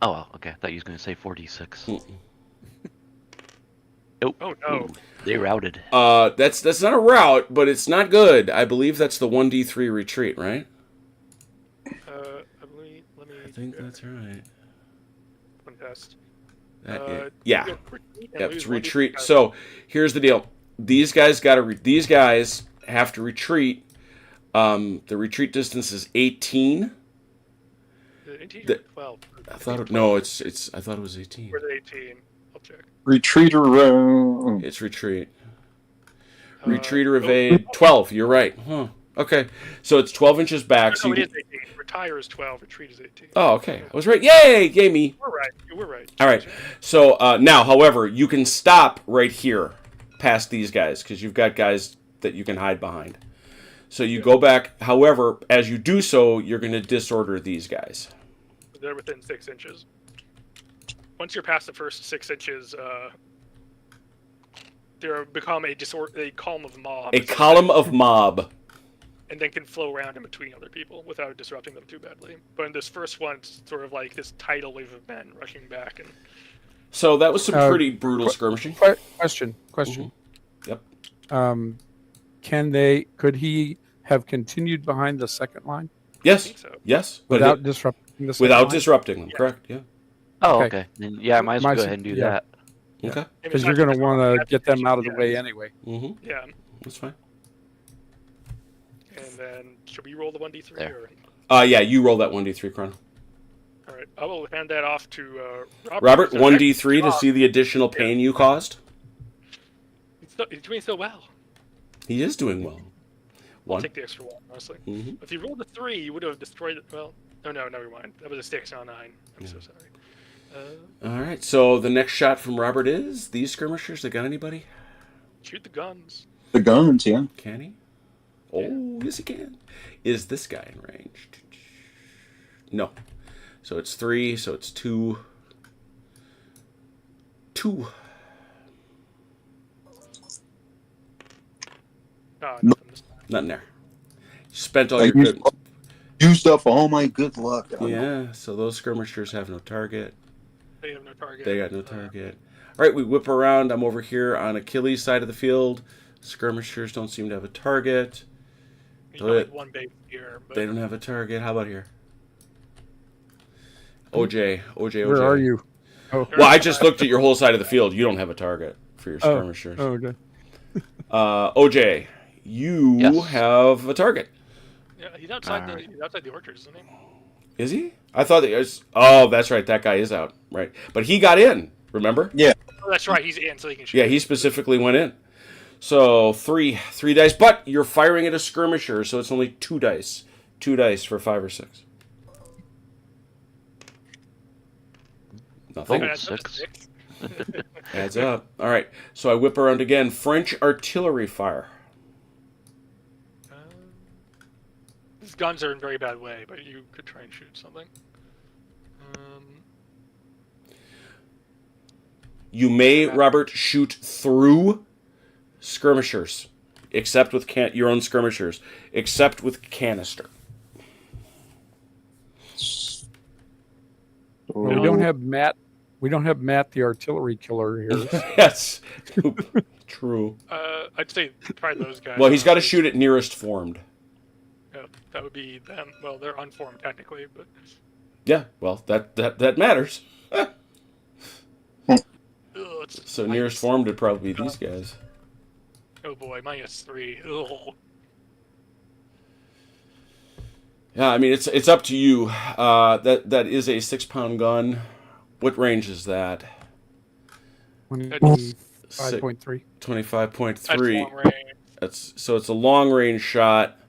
Oh, well, okay. I thought you was going to say 46. Mm. Nope. Oh, no. Ooh, they routed. That's not a rout, but it's not good. I believe that's the 1d3 retreat, right? I believe. Let me. I think that's right. One test. Yeah. you retreat and Yeah, lose it's 1d6 retreat. So here's the deal: these guys these guys have to retreat. The retreat distance is 18. Is it 18 or the- 12? I thought I thought it was 18. Or is it 18? I'll check. Retreater. It's retreat. Uh, Retreat or evade 12. You're right. Huh. Okay. So it's 12 inches back. So No, it you is 18. Retire is 12. Retreat is 18. Oh, okay. I was right. Yay! Yay me. We're right. We're right. All right. So now, however, you can stop right here past these guys because you've got guys that you can hide behind. So you go back. However, as you do so, you're going to disorder these guys. They're within 6 inches. Once you're past the first 6 inches, they become a column of mob. A column of mob. And then can flow around in between other people without disrupting them too badly. But in this first one, it's sort of like this tidal wave of men rushing back. And So that was some pretty brutal skirmishing. Question. Yep. Could he have continued behind the second line Yes. think so. Yes. without disrupting the second without line? disrupting them. Yeah. Correct. Yeah. Oh, Okay. okay. Then yeah, I might as well go ahead and do Yeah. that. Okay. Because you're going to want to get them out of the way anyway. Mm-hmm. Yeah. That's fine. And then, should we roll the 1d3? There. Or... Yeah. You roll that 1d3, Chrono. All right. I will hand that off to Robert, So 1d3 to excellent see the additional pain you caused. job. He's doing so well. He is doing well. I'll 1. take the extra 1, honestly. Mm-hmm. If you rolled a 3, you would have destroyed it. Well, oh no, never mind. That was a 6, not a 9. I'm so sorry. All right. So the next shot from Robert is these skirmishers. They got anybody? Shoot the guns. The guns, yeah. Can he? Oh, yes, he can. Is this guy in range? No. So it's 3. So it's 2. 2. No. Nothing there. Spent all I your used, good. used up all my good luck. Yeah. So those skirmishers have no target. They have no target. They got no target. All right, we whip around. I'm over here on Achilles' side of the field. Skirmishers don't seem to have a target. He's got like one base here. But... They don't have a target. How about here? OJ. Where are you? Oh, Well, I just looked at your whole side of the field. You don't have a target for your skirmishers. okay. OJ, you Yes. have a target. Yeah, he's outside Alright. he's outside the orchard, isn't he? Is he? I thought that was. Oh, that's right. That guy is out. Right. But he got in. Remember? Yeah. Oh, that's right. He's in, so he can shoot. Yeah, he specifically went in. So three dice, but you're firing at a skirmisher, so it's only 2 dice. 2 dice for 5 or 6. Nothing. Oh, Adds up to 6. Adds up. All right. So I whip around again. French artillery fire. His guns are in very bad way, but you could try and shoot something. You may, Robert, shoot through skirmishers, except with your own skirmishers, except with canister. Well, we don't have Matt. We don't have Matt, the artillery killer here. Yes, true. I'd say try those guys. Well, he's got to shoot at nearest formed. Yeah, that would be them. Well, they're unformed technically, but Yeah, well, that matters. it's So nearest formed would probably be these guys. Oh boy, -3. Ugh. Yeah, I mean it's up to you. That is a 6-pound gun. What range is that? 25.3. 25.3. That's long range. So it's a long range shot.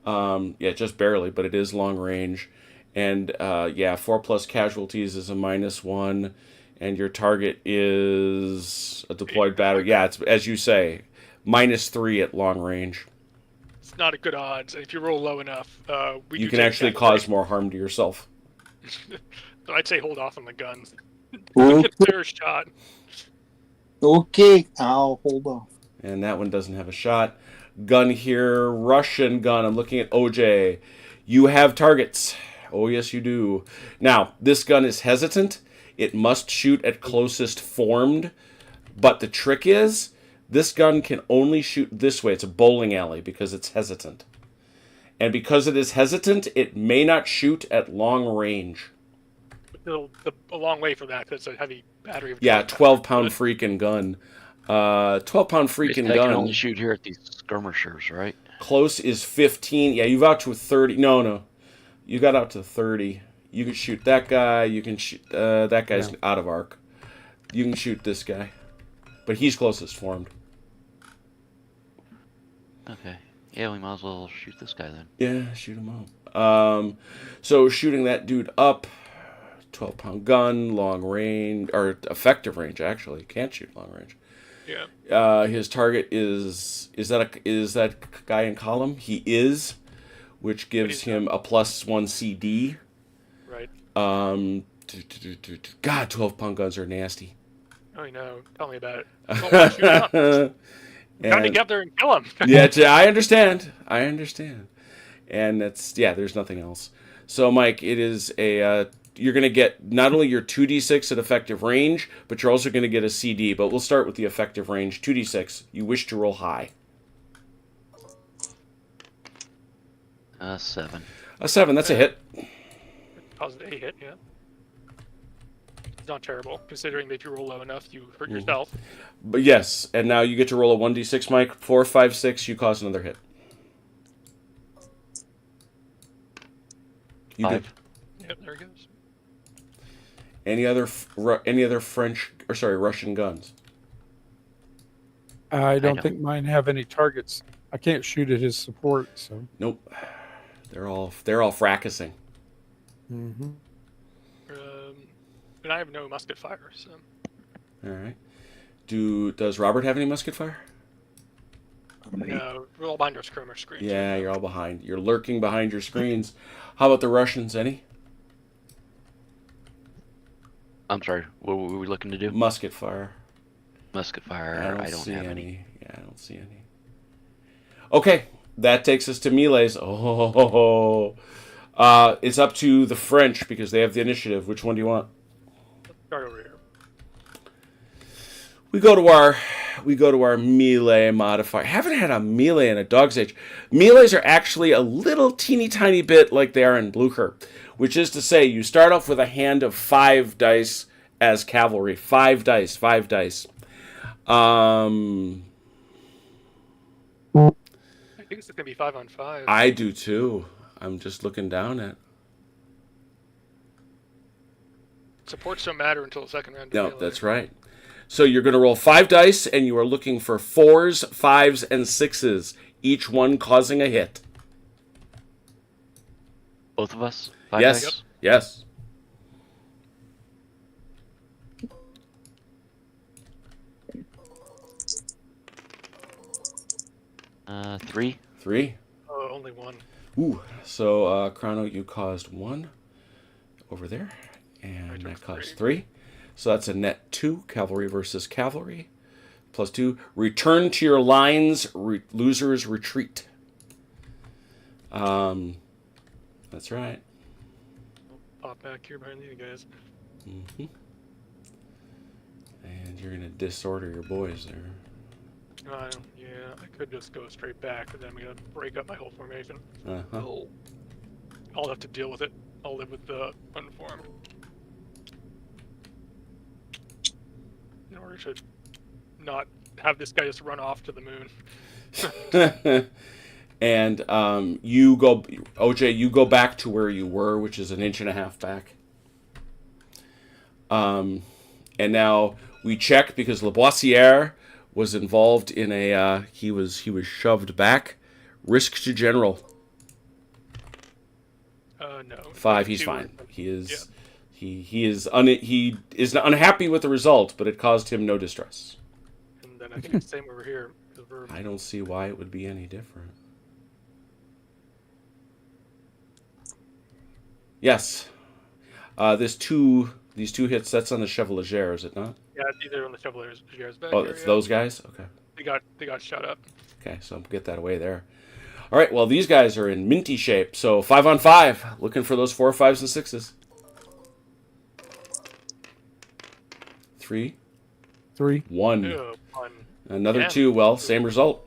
Yeah, just barely, but it is long range. And 4+ casualties is a -1, and your target is a deployed battery. Yeah, it's as you say, -3 at long range. It's not a good odds. If you roll low enough, You can actually cause more harm to yourself. So I'd say hold off on the guns. Okay. Get the first shot. Okay, I'll hold off. And that one doesn't have a shot. Gun here, Russian gun. I'm looking at OJ. You have targets. Oh, yes, you do. Now, this gun is hesitant. It must shoot at closest formed. But the trick is, this gun can only shoot this way. It's a bowling alley because it's hesitant. And because it is hesitant, it may not shoot at long range. A long way from that because it's a heavy battery. Of 12-pound freaking gun. 12-pound freaking They gun. can only shoot here at these skirmishers, right? Close is 15. Yeah, you've out to 30. No. You got out to 30. You can shoot that guy. You can shoot... that guy's out of arc. You can shoot this guy. But he's closest formed. Okay. Yeah, we might as well shoot this guy then. Yeah, shoot him up. So shooting that dude up... 12-pound gun, long range... Or effective range, actually. Can't shoot long range. Yeah. His target is that guy in column? He is, which gives him a +1 CD. Right. God, 12-pound guns are nasty. Oh, no. Tell me about it. I don't want to shoot him up. Time to get up there and kill him. Yeah, I understand. And there's nothing else. So, Mike, it is a... you're going to get not only your 2d6 at effective range, but you're also going to get a CD. But we'll start with the effective range. 2d6. You wish to roll high. 7. A 7. That's a hit. Positive A hit, yeah. It's not terrible, considering that if you roll low enough, you hurt yourself. But yes, and now you get to roll a 1d6, Mike. 4, 5, 6. You cause another hit. You 5. did. Yep, there it goes. Any other Russian guns? I don't don't. think mine have any targets. I can't shoot at his support, so. Nope. They're all fracasing. Mm-hmm. And I have no musket fire, so. All right. Does Robert have any musket fire? No, we're all behind our skirmish screens. Yeah, you're all behind. You're lurking behind your screens. How about the Russians? Any? I'm sorry, what were we looking to do? Musket fire. Musket fire, I don't see have any. Yeah, I don't see any. Okay, that takes us to melees. It's up to the French because they have the initiative. Which one do you want? Start over here. We go to our melee modifier. Haven't had a melee in a dog's age. Melees are actually a little teeny tiny bit like they are in Blucher, which is to say you start off with a hand of 5 dice as cavalry. 5 dice. I think it's gonna be 5-on-5. I do too. I'm just looking down at. Supports don't matter until the second round. No, that's right. So you're going to roll 5 dice, and you are looking for 4s, 5s, and 6s, each one causing a hit. Both of us? 5 Yes. dice? Yes. Three. 3. Oh, only one. Ooh. So, Chrono, you caused 1 over there, and took that caused 3. 3. So that's a net 2, cavalry versus cavalry. Plus 2. Return to your lines, losers retreat. That's right. Pop back here behind you guys. And you're going to disorder your boys there. Yeah, I could just go straight back, but then I'm gonna break up my whole formation. Uh-huh. I'll have to deal with it. I'll live with the unformed. In order to not have this guy just run off to the moon. And you go, OJ, you go back to where you were, which is 1.5 inches back. And now we check because Lavoisier was involved in a he was shoved back. Risk to general. No. 5. He's 2. fine. He is. Yeah. He is unhappy with the result, but it caused him no distress. And then I think it's the same over here. 'Cause we're... I don't see why it would be any different. Yes. These two hits, that's on the Chevalier, is it not? Yeah, it's either on the Chevalier's back. Oh, here, it's yeah. those guys? Okay. They got shot up. Okay, so get that away there. All right, well, these guys are in minty shape. So 5 on 5, looking for those 4, 5s, and 6s. 3, 3. 1. Ew, fun. Another Yeah. 2. Well, same result.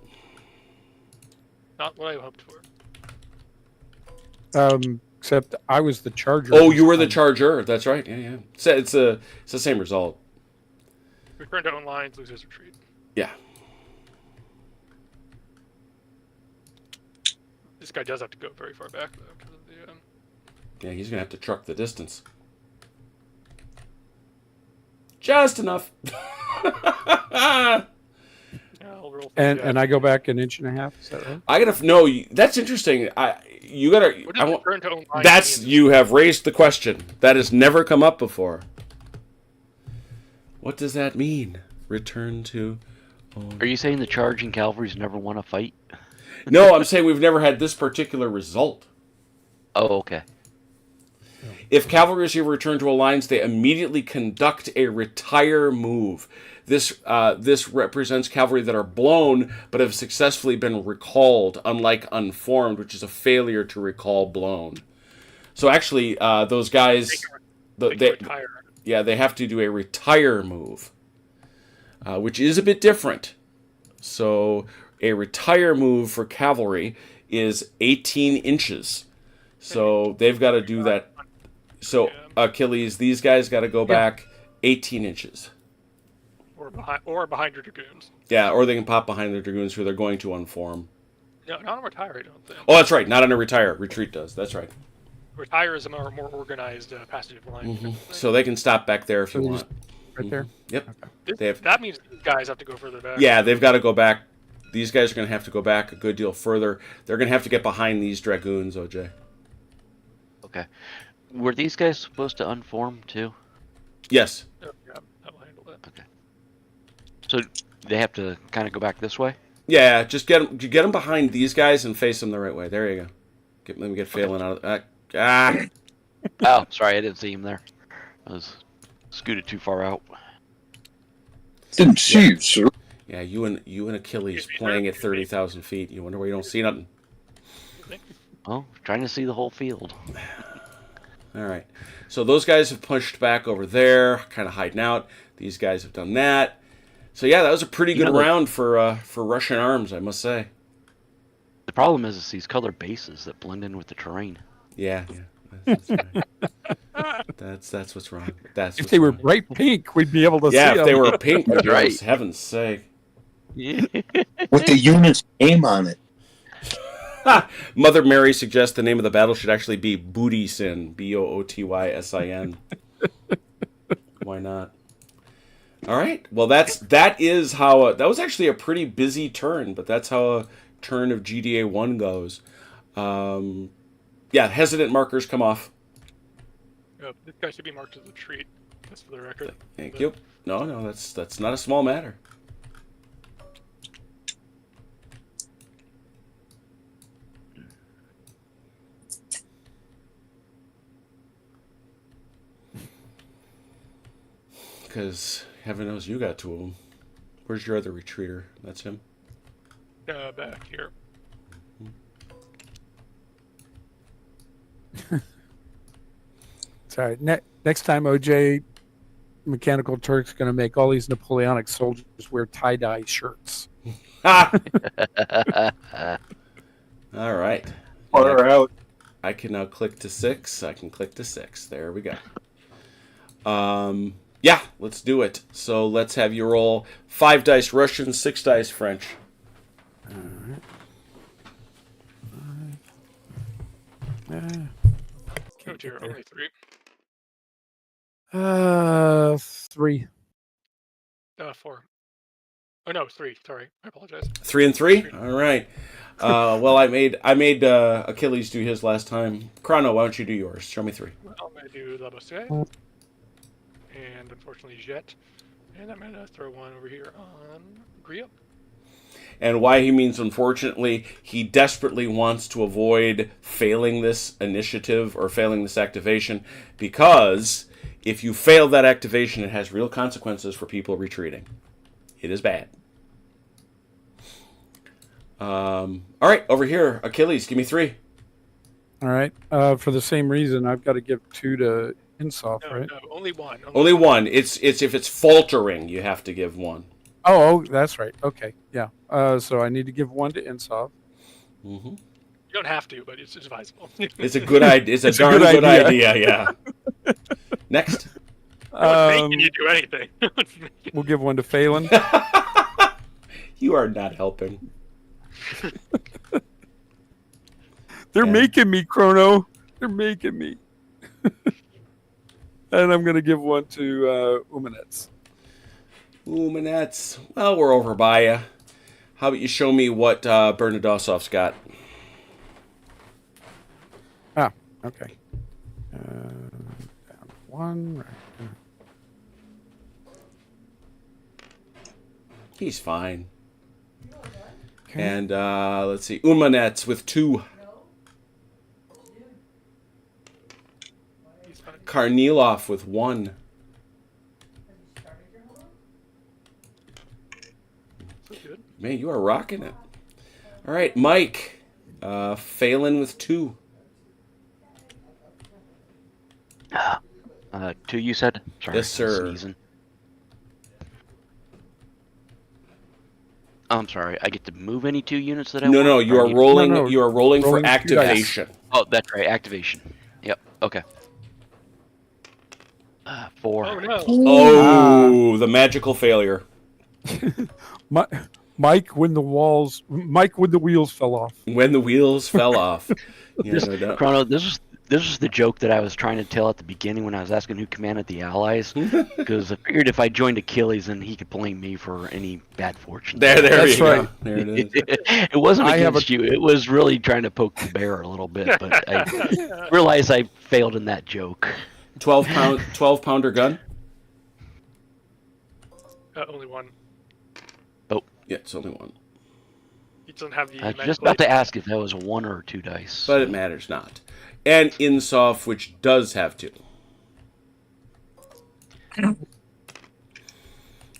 Not what I hoped for. Except I was the charger. Oh, this you were the time. charger. That's right. Yeah. It's the same result. Return to own lines, losers retreat. Yeah. This guy does have to go very far back though, because of the. Yeah, he's gonna have to truck the distance. Just enough. Yeah, I'll roll. And I go back 1.5 inches. Is that right? I gotta know. That's interesting. You gotta. What does return to own lines That's mean? you have raised the question. That has never come up before. What does that mean? Return to. Are you saying the charging cavalry's never won a fight? No, I'm saying we've never had this particular result. Oh, okay. If cavalry receive a return to a lines, they immediately conduct a retire move. This represents cavalry that are blown but have successfully been recalled, unlike unformed, which is a failure to recall blown. So actually, those guys, They can retire. they have to do a retire move, which is a bit different. So a retire move for cavalry is 18 inches. So they've got to do that. So Achilles, these guys got to go back 18 inches. Or behind your dragoons. Yeah, or they can pop behind their dragoons who they're going to unform. No, not on retire. I don't think. Oh, that's right. Not on a retire. Retreat does. That's right. Retire is a more organized passage of line. So they can stop back there if you So they want. Right there. Yep. This- They have- that means these guys have to go further back. Yeah, they've got to go back. These guys are going to have to go back a good deal further. They're going to have to get behind these dragoons, OJ. Okay. Were these guys supposed to unform too? Yes. Yeah, that'll handle that. So they have to kind of go back this way? Yeah, just get them behind these guys and face them the right way. There you go. Let me get Phelan out of Oh, sorry, I didn't see him there. I was scooted too far out. Didn't see you, sir. Yeah, you and Achilles playing at 30,000 feet. You wonder why you don't see nothing. Well, trying to see the whole field. All right. So those guys have pushed back over there, kind of hiding out. These guys have done that. So yeah, that was a pretty good round for Russian arms, I must say. The problem is it's these colored bases that blend in with the terrain. Yeah. That's right. That's what's wrong. That's If what's they were wrong. bright pink, we'd be able to see Yeah, if they them. were pink, That's right. for heaven's sake. With the unit's name on it. Mother Mary suggests the name of the battle should actually be Bootysin, Bootyysin. Why not? All right. Well, that is how that was actually a pretty busy turn, but that's how a turn of GDA 1 goes. Yeah, hesitant markers come off. This guy should be marked as a treat, just for the record. Thank you. No, that's not a small matter. Because heaven knows you got two of them. Where's your other retreater? That's him. Back here. Sorry. Next time, OJ Mechanical Turk's going to make all these Napoleonic soldiers wear tie-dye shirts. All right. Far out. I can now click to 6. I can click to 6. There we go. Yeah, let's do it. So let's have you roll 5 dice Russian, 6 dice French. All right. Oh dear, only 3. 3. 4. Oh no, 3. Sorry, I apologize. 3 and 3. All right. Well, I made Achilles do his last time. Chrono, why don't you do yours? Show me 3. Well, I'm gonna do La Bosse, and unfortunately Jet, and I'm gonna throw one over here on Grio. And why he means unfortunately, he desperately wants to avoid failing this initiative or failing this activation, because if you fail that activation, it has real consequences for people retreating. It is bad. All right, over here, Achilles, give me 3. All right. For the same reason, I've got to give 2 to Insoft, right? No, only 1. Only 1. It's if it's faltering, you have to give 1. Oh, that's right. Okay. Yeah. So I need to give 1 to Insoft. Mm-hmm. You don't have to, but it's advisable. It's a good idea. It's a It's a darn good good idea. idea. Yeah. Next. Making you do anything. We'll give 1 to Phelan. You are not helping. They're Yeah. making me, Chrono. They're making me. And I'm going to give 1 to Umanets. Ooh, Manets. Well, we're over by you. How about you show me what Bernadosov's got? Ah, okay. Down 1. Right. He's fine. Okay. And let's see. Umanets with 2. He's fine. Karnilov with 1. So good. Man, you are rocking it. All right, Mike. Phelan with 2. 2 you said? Sorry, Yes, sir. Sneezing. I'm sorry. I get to move any 2 units that I want? No, you Or are I need- rolling. No, You are rolling for rolling 2 dice. activation. Oh, that's right. Activation. Yep. Okay. 4. Oh no. Oh, the magical failure. Mike, when the wheels fell off. When the wheels fell off. Yeah, This, no doubt. Chrono, this is the joke that I was trying to tell at the beginning when I was asking who commanded the Allies, because I figured if I joined Achilles, then he could blame me for any bad fortune. There That's you right. go. There it is. It wasn't I have against you. It was really trying to poke the bear a little bit, but I realized I failed in that joke. 12 pounder gun. Only 1. Yeah, it's only 1. He doesn't have the. I was magic just about blade. to ask if that was 1 or 2 dice. But it matters not. And Insoft, which does have 2.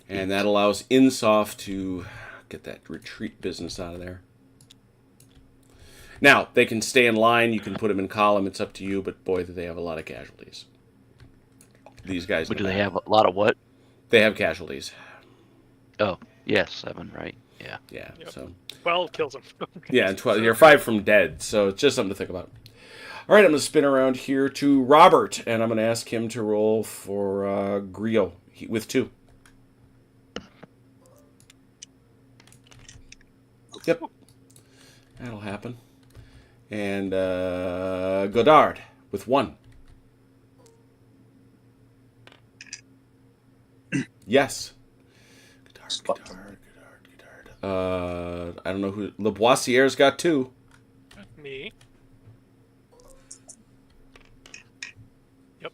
And that allows Insoft to get that retreat business out of there. Now, they can stay in line. You can put them in column. It's up to you. But boy, do they have a lot of casualties. These guys. But in do the they back. have a lot of what? They have casualties. Oh, yes, 7, right? Yeah. Yeah. Yep. So 12 kills him. yeah, and 12. You're 5 from dead. So it's just something to think about. All right, I'm going to spin around here to Robert, and I'm going to ask him to roll for Grio with 2. Yep. That'll happen. And Godard with 1. Yes. I don't know who. Lavoisier's got 2. Me. Yep.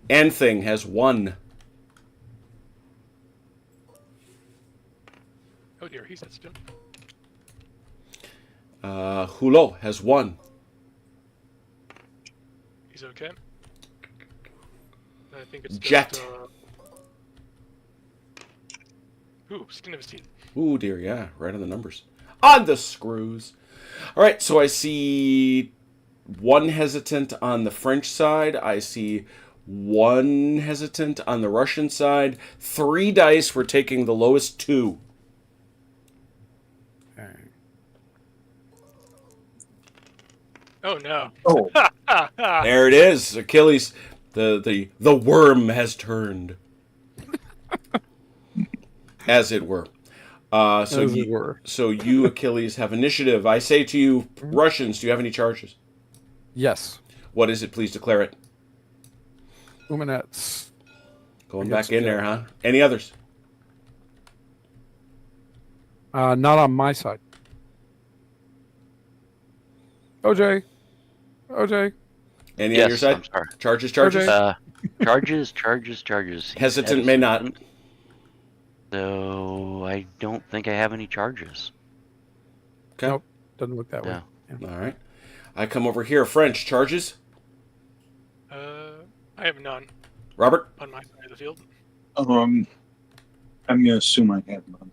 Anything has 1. Oh dear, he's still. Hulot has 1. He's okay. I think it's Jet. Just, ooh, skin of his teeth. Ooh, dear, yeah. Right on the numbers. On the screws. All right, so I see 1 hesitant on the French side. I see 1 hesitant on the Russian side. 3 dice for taking the lowest 2. Okay. Oh no. Oh, There it is. Achilles, the worm has turned. As it were. As it were. So you, Achilles, have initiative. I say to you, Russians, do you have any charges? Yes. What is it? Please declare it. Umanets. Going Against back in Jet. there, huh? Any others? Not on my side. OJ. Any on Yes, your side? I'm sorry. Charges. Charges. Hesitant may not. So I don't think I have any charges. Okay. Nope. Doesn't look that way. No. All right. I come over here. French charges. I have none Robert. on my side of the field. I'm gonna assume I have none.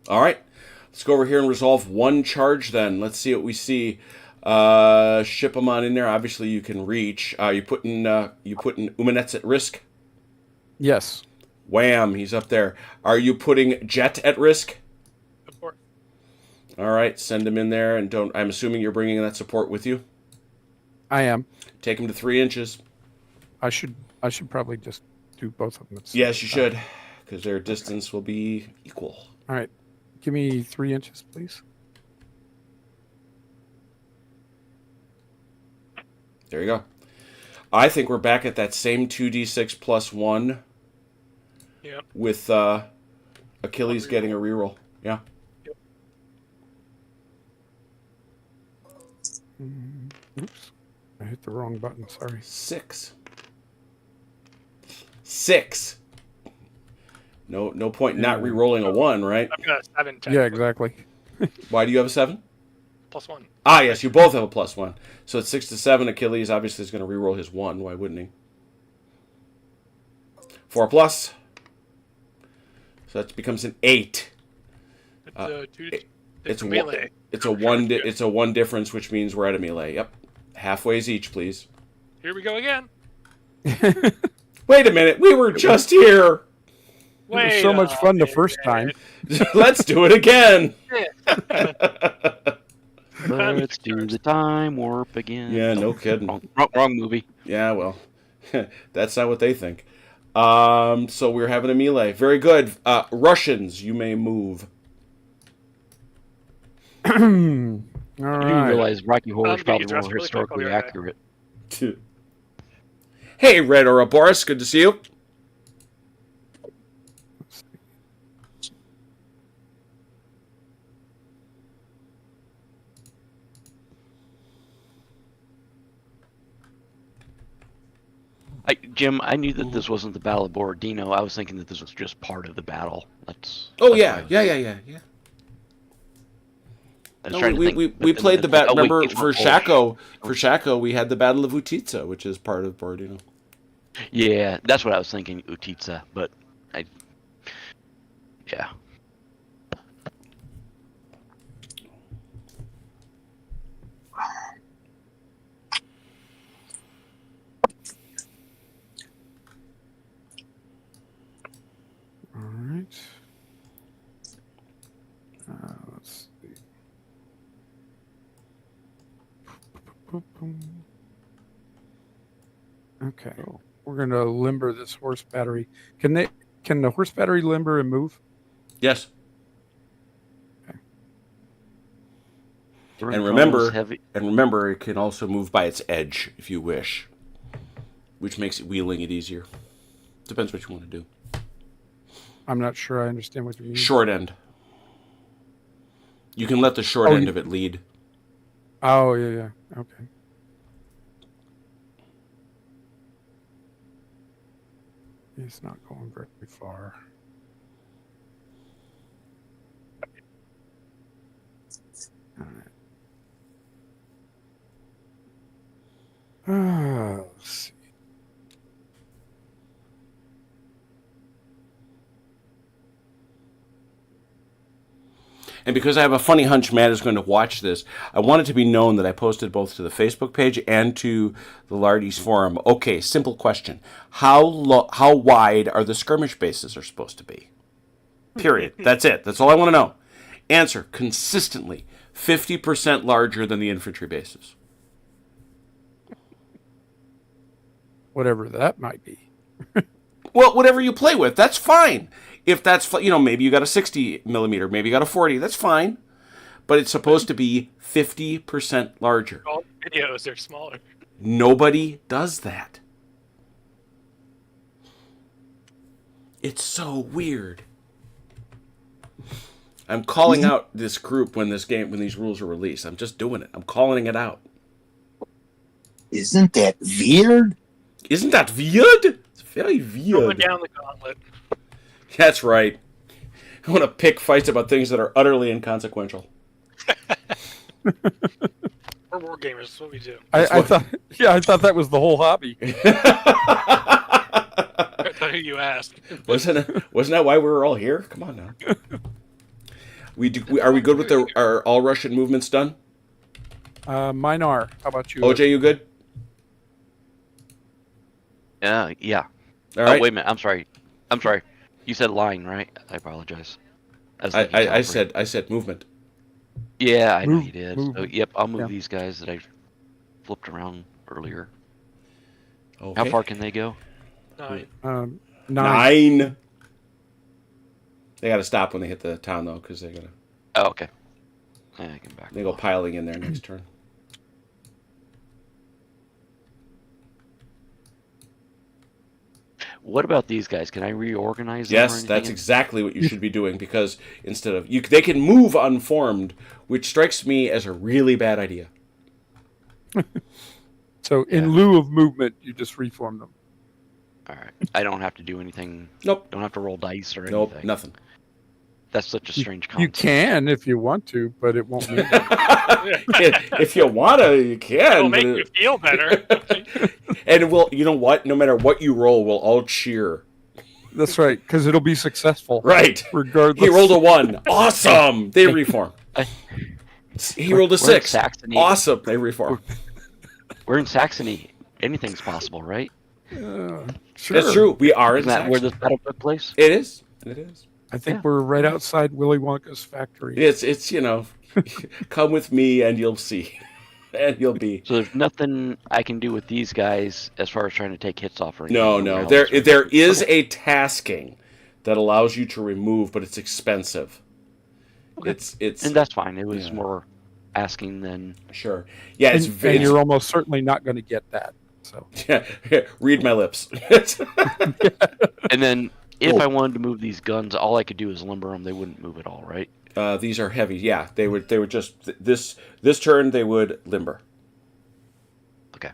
All right. Let's go over here and resolve 1 charge then. Let's see what we see. Ship them on in there. Obviously, you can reach. You putting Umanets at risk? Yes. Wham! He's up there. Are you putting Jet at risk? Of course. All right. Send him in there, and don't. I'm assuming you're bringing that support with you. I am. Take him to 3 inches. I should probably just do both of them. At the Yes, same you time. should, because their distance will be equal. All right. Give me 3 inches, please. There you go. I think we're back at that same 2d6 plus 1 Yep. with Achilles getting a reroll. Yeah. Oops. I hit the wrong button. Sorry. 6. No point not re-rolling a 1, right? I've got a 7. Yeah, exactly. Why do you have a 7? +1. Ah, yes, you both have a +1. So it's 6 to 7. Achilles obviously is going to re-roll his 1. Why wouldn't he? 4 plus. So that becomes an 8. It's a melee. It's a 1 difference, which means we're at a melee. Yep. Halfways each, please. Here we go again. Wait a minute. We were just here. It was so much fun the first time. Let's do it again. Let's do the time warp again. Yeah, no kidding. Wrong movie. Yeah, well, that's not what they think. So we're having a melee. Very good. Russians, you may move. All I didn't right. realize Rocky Horror is I'm gonna probably get more dressed really quick, I'll historically be right back. accurate. Hey, Red Ouroboros, good to see you. Jim, I knew that this wasn't the Battle of Borodino. I was thinking that this was just part of the battle. That's Oh, that's yeah. why I was- Yeah. I was No, trying to think, we but played then the it's like, battle. oh, wait, Remember, these for were Polish. Shako, we had the Battle of Utitsa, which is part of Borodino. Yeah, that's what I was thinking, Utitsa, but yeah. All right. Let's see. Okay. We're going to limber this horse battery. Can the horse battery limber and move? Yes. Burn And funnels, heavy. remember, it can also move by its edge if you wish, which makes it wheeling it easier. Depends what you want to do. I'm not sure I understand what you mean. Short end. You can let the short end of it lead. Oh, yeah. Okay. He's not going very far. All right. Let's see. And because I have a funny hunch Matt is going to watch this, I want it to be known that I posted both to the Facebook page and to the Lardy's forum. Okay, simple question. How wide are the skirmish bases are supposed to be? Period. That's it. That's all I want to know. Answer, consistently, 50% larger than the infantry bases. Whatever that might be. Well, whatever you play with, that's fine. If that's, maybe you got a 60 millimeter, maybe you got a 40, that's fine. But it's supposed to be 50% larger. All videos are smaller. Nobody does that. It's so weird. I'm calling out this group when these rules are released. I'm just doing it. I'm calling it out. Isn't that weird? Isn't that weird? It's very Going weird. down the gauntlet. That's right. I want to pick fights about things that are utterly inconsequential. We're war gamers. That's what we do. I thought that was the whole hobby. That's who you asked. Wasn't that why we were all here? Come on now. Are we good with our all Russian movements done? Mine are. How about you? OJ, you good? Yeah. All right. Oh, wait a minute. I'm sorry. You said line, right? I apologize. I said movement. Yeah, I know Move- you did. move. So, yep, I'll move Yeah. these guys that I flipped around earlier. Okay. How far can they go? 9. 9. They got to stop when they hit the town though, because they gotta. Oh, okay. Yeah, I can back. They go piling in there next turn. What about these guys? Can I reorganize them? or Yes, anything? that's exactly what you should be doing, because instead of they can move unformed, which strikes me as a really bad idea. So in Yeah. lieu of movement, you just reform them. All right. I don't have to do anything. Nope. Don't have to roll dice or anything. Nope. Nothing. That's such a strange You concept. can if you want to, but it won't mean that. If you wanna, you can. It'll but make you feel better. and we'll, you know what? No matter what you roll, we'll all cheer. That's right, because it'll be successful. Right. Regardless. He rolled a 1. Awesome. They reform. He rolled a We're in 6. Saxony. Awesome. They reform. We're in Saxony. Anything's possible, right? Sure. That's true. We are in Isn't that where Saxony. this battle took place? It is. It is. I think Yeah. we're right outside Willy Wonka's factory. It's come with me and you'll see. And you'll be. So there's nothing I can do with these guys as far as trying to take hits off or anything. No. else, There right? is a tasking that allows you to remove, but it's expensive. Okay. It's And that's fine. It was yeah. more asking than. sure. Yeah, it's and you're almost certainly not going to get that. So yeah, read my lips. And then if Oh. I wanted to move these guns, all I could do is limber them. They wouldn't move at all, right? These are heavy. Yeah, they would just this turn they would limber. Okay.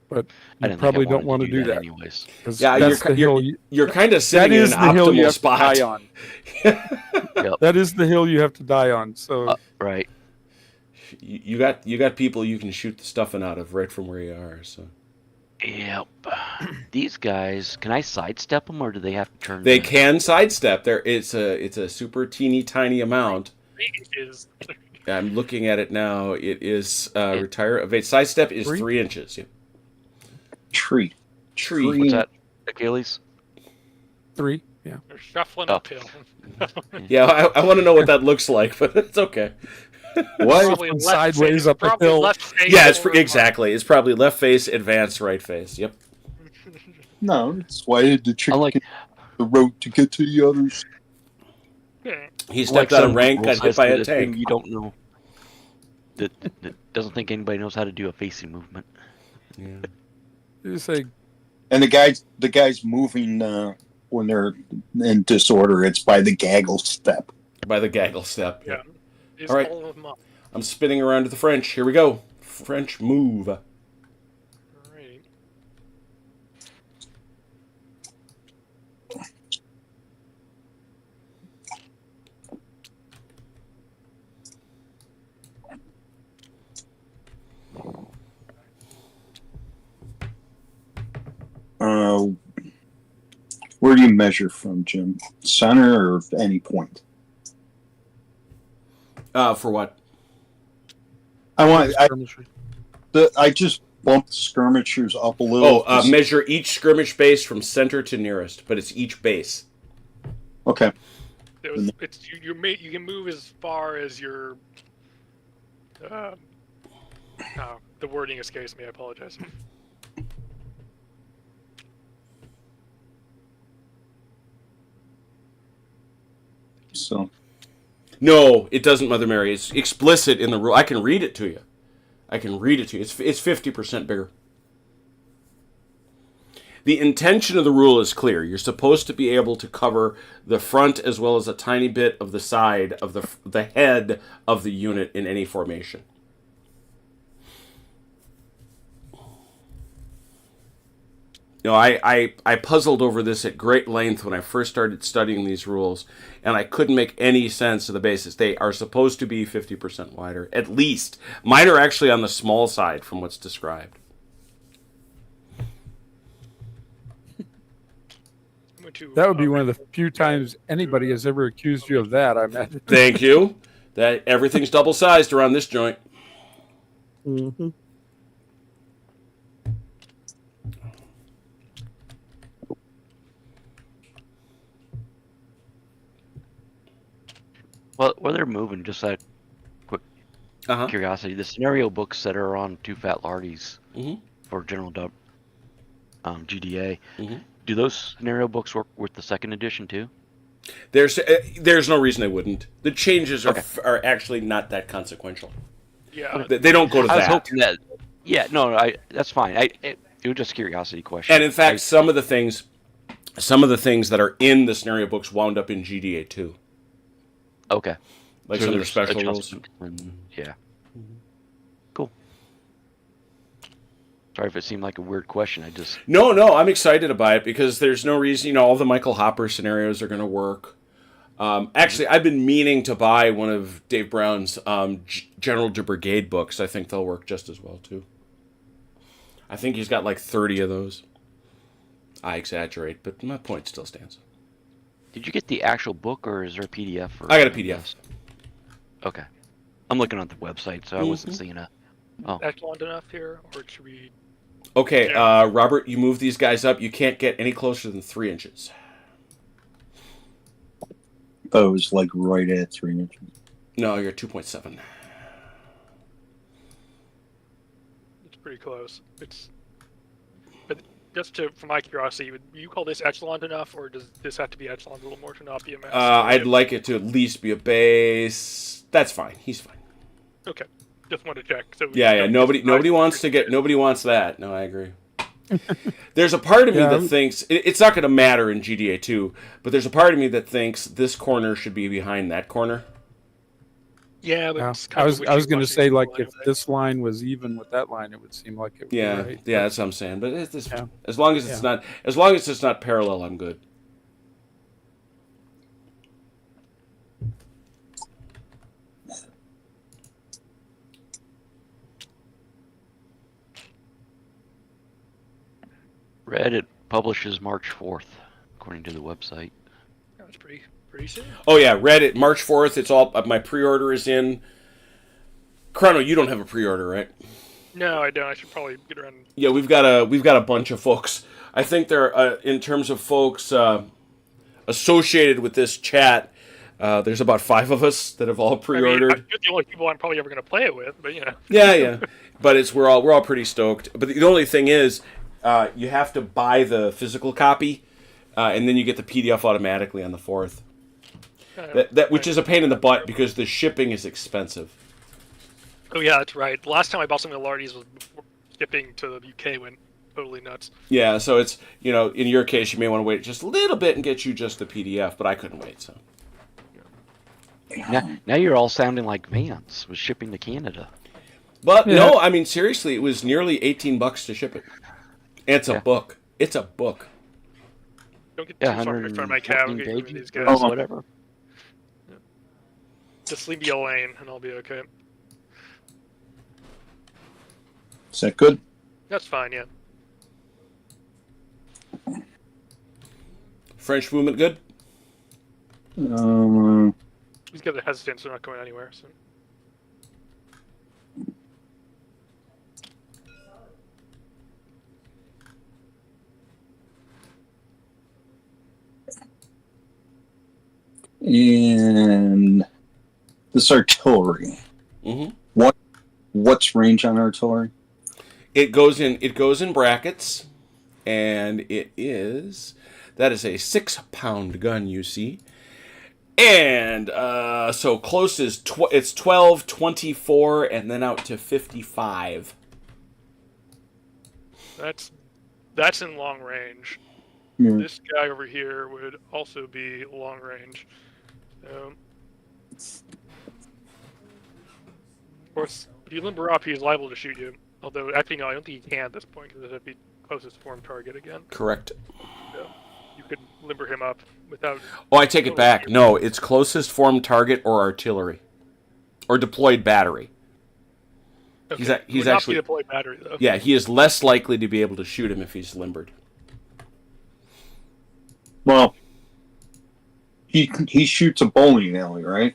but I you didn't probably think I don't wanted want to do that. anyways. 'cause Yeah, that's the hill. you're kind of That sitting in is an the hill you optimal have spot. to die on. Yep. That is the hill you have to die on. So Right. You got people you can shoot the stuffing out of right from where you are. So Yep. These guys, can I sidestep them or do they have to turn? they the- can sidestep. It's a super teeny tiny amount. 3 inches. I'm looking at it now. It is retire evade sidestep is 3? 3 inches. Yeah. Tree. Tree. What's that? Achilles? 3. Yeah. They're shuffling Oh. uphill. Yeah, I want to know what that looks like, but it's okay. What? Probably Going left sideways face, up a probably hill. left face Yeah, it's over exactly. It's probably left face, advance, right face. Yep. No, that's why I had to check Unlike the road to get to the others. Yeah. He stepped out of rank, got hit by a tank. You don't know. That doesn't think anybody knows how to do a facing movement. Yeah. You say And the guys moving when they're in disorder, it's by the gaggle step. By the gaggle step. Yeah. Is All right. all of them up. I'm spinning around to the French. Here we go. French move. Alright. Where do you measure from, Jim? Center or any point? For what? I just bumped the skirmishers up a little. Measure each skirmish base from center to nearest, but it's each base. Okay. You can move as far as your. The wording escapes me. I apologize. So. No, it doesn't, Mother Mary. It's explicit in the rule. I can read it to you. It's 50% bigger. The intention of the rule is clear. You're supposed to be able to cover the front as well as a tiny bit of the side of the head of the unit in any formation. You know, I puzzled over this at great length when I first started studying these rules, and I couldn't make any sense of the basis. They are supposed to be 50% wider, at least. Mine are actually on the small side from what's described. That would be one of the few times anybody has ever accused you of that, I imagine. Thank you. That everything's double-sized around this joint. Mm-hmm. Well, while they're moving, just that quick curiosity, the scenario books that are on Two Fat Lardies for General Dub GDA, do those scenario books work with the second edition too? There's no reason they wouldn't. The changes are actually not that consequential. Yeah, they don't go to that. I was hoping that. Yeah, no, that's fine. It was just a curiosity question. And in fact, some of the things that are in the scenario books wound up in GDA too. Okay. Like some of the special rules. Yeah. Cool. Sorry if it seemed like a weird question. No, I'm excited about it because there's no reason, all the Michael Hopper scenarios are going to work. Actually, I've been meaning to buy one of Dave Brown's General de Brigade books. I think they'll work just as well, too. I think he's got like 30 of those. I exaggerate, but my point still stands. Did you get the actual book, or is there a PDF? I got a PDF. Okay. I'm looking at the website, so I wasn't seeing a... Oh. Excellent enough here, or should we... Okay, Robert, you move these guys up. You can't get any closer than 3 inches. Thought it was like right at 3 inches. No, you're 2.7. It's pretty close. But just for my curiosity, would you call this echelon enough, or does this have to be echelon a little more to not be a mess? I'd like it to at least be a base. That's fine. He's fine. Okay, just wanted to check. So yeah. Nobody wants that. No, I agree. There's a part of me that thinks it's not going to matter in GDA 2, but there's a part of me that thinks this corner should be behind that corner. Yeah, but I was going to say, like, if this line was even with that line, it would seem like it would be right. Yeah, that's what I'm saying. But as long as it's not parallel, I'm good. Read it publishes March 4th, according to the website. That's pretty soon. Oh yeah, Reddit March 4th. It's all my pre-order is in. Chrono, you don't have a pre-order, right? No, I don't. I should probably get around. Yeah, we've got a bunch of folks. I think they're in terms of folks associated with this chat. There's about 5 of us that have all pre-ordered. I mean, you're the only people I'm probably ever going to play it with, but Yeah. But we're all pretty stoked. But the only thing is, you have to buy the physical copy, and then you get the PDF automatically on the 4th. Which is a pain in the butt because the shipping is expensive. Oh yeah, that's right. The last time I bought some of the Lardies was before shipping to the UK went totally nuts. Yeah, so it's, in your case, you may want to wait just a little bit and get you just the PDF, but I couldn't wait, so. Now you're all sounding like Vance with shipping to Canada. But Yeah. no, I mean, seriously, it was nearly $18 to ship it. It's a Yeah. book. It's a book. Don't get Yeah, too far in front of my cab. 114 Get rid of pages, these guys. whatever. Just leave me a lane, and I'll be okay. Is that good? That's fine. Yeah. French movement good? He's got a hesitant, so they're not going anywhere. So. And this artillery. Mm-hmm. What's range on artillery? It goes in brackets, and that is a 6-pound gun, you see. And so close is it's 12, 24, and then out to 55. That's in long range. Yeah. This guy over here would also be long range. Of course, if you limber up, he's liable to shoot you. Although, actually, no, I don't think he can at this point because that'd be closest form target again. Correct. So you could limber him up without. Oh, I take it back. No, it's closest form target or artillery, or deployed battery. Okay. He's Would not actually be deployed battery though. Yeah, he is less likely to be able to shoot him if he's limbered. Well, he shoots a bowling alley, right?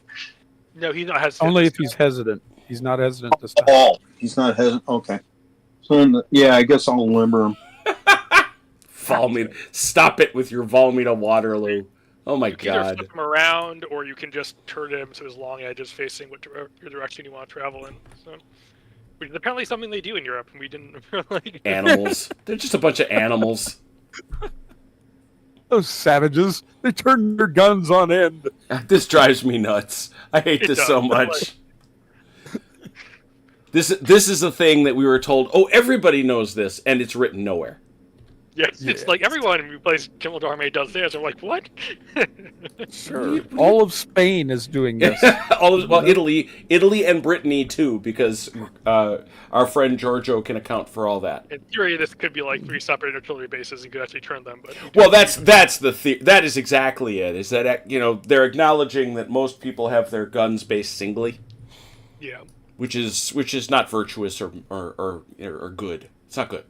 No, he's not hesitant. Only if he's hesitant. He's not hesitant this time. Oh, he's not hesitant. Okay. So then, I guess I'll limber him. Valmina, stop it with your Valmina Waterloo. Oh my You can either god. flip him around, or you can just turn him so his long edge is facing your direction you want to travel in. So, which is apparently something they do in Europe, and we didn't like. Animals. They're just a bunch of animals. Those savages, they turn their guns on end. This drives me nuts. I hate It this does, so but, much. This is a thing that we were told, oh, everybody knows this, and it's written nowhere. Yes, it's like everyone who plays Kimmel Darme does theirs. I'm like, what? Sure. All of Spain is doing this. Italy and Brittany too, because our friend Giorgio can account for all that. In theory, this could be like 3 separate artillery bases, and could actually turn them. But Well, that is exactly it. Is that they're acknowledging that most people have their guns based singly, yeah, which is not virtuous or good. It's not good.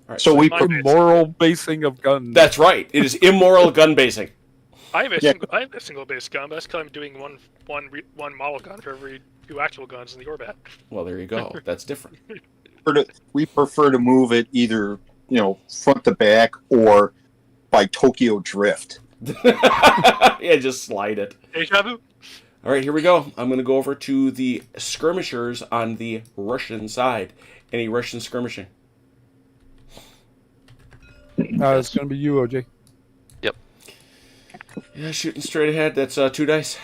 All right, So we my put base- Moral basing of guns. that's right. It is immoral gun basing. I have a Yeah. single base gun, but that's because I'm doing one model gun for every 2 actual guns in the Orbat. Well, there you go. That's different. we prefer to move it either front to back or by Tokyo Drift. Yeah, just slide it. Deja vu. All right, here we go. I'm going to go over to the skirmishers on the Russian side. Any Russian skirmishing? It's going to be you, OJ. Yeah, shooting straight ahead. That's 2 dice.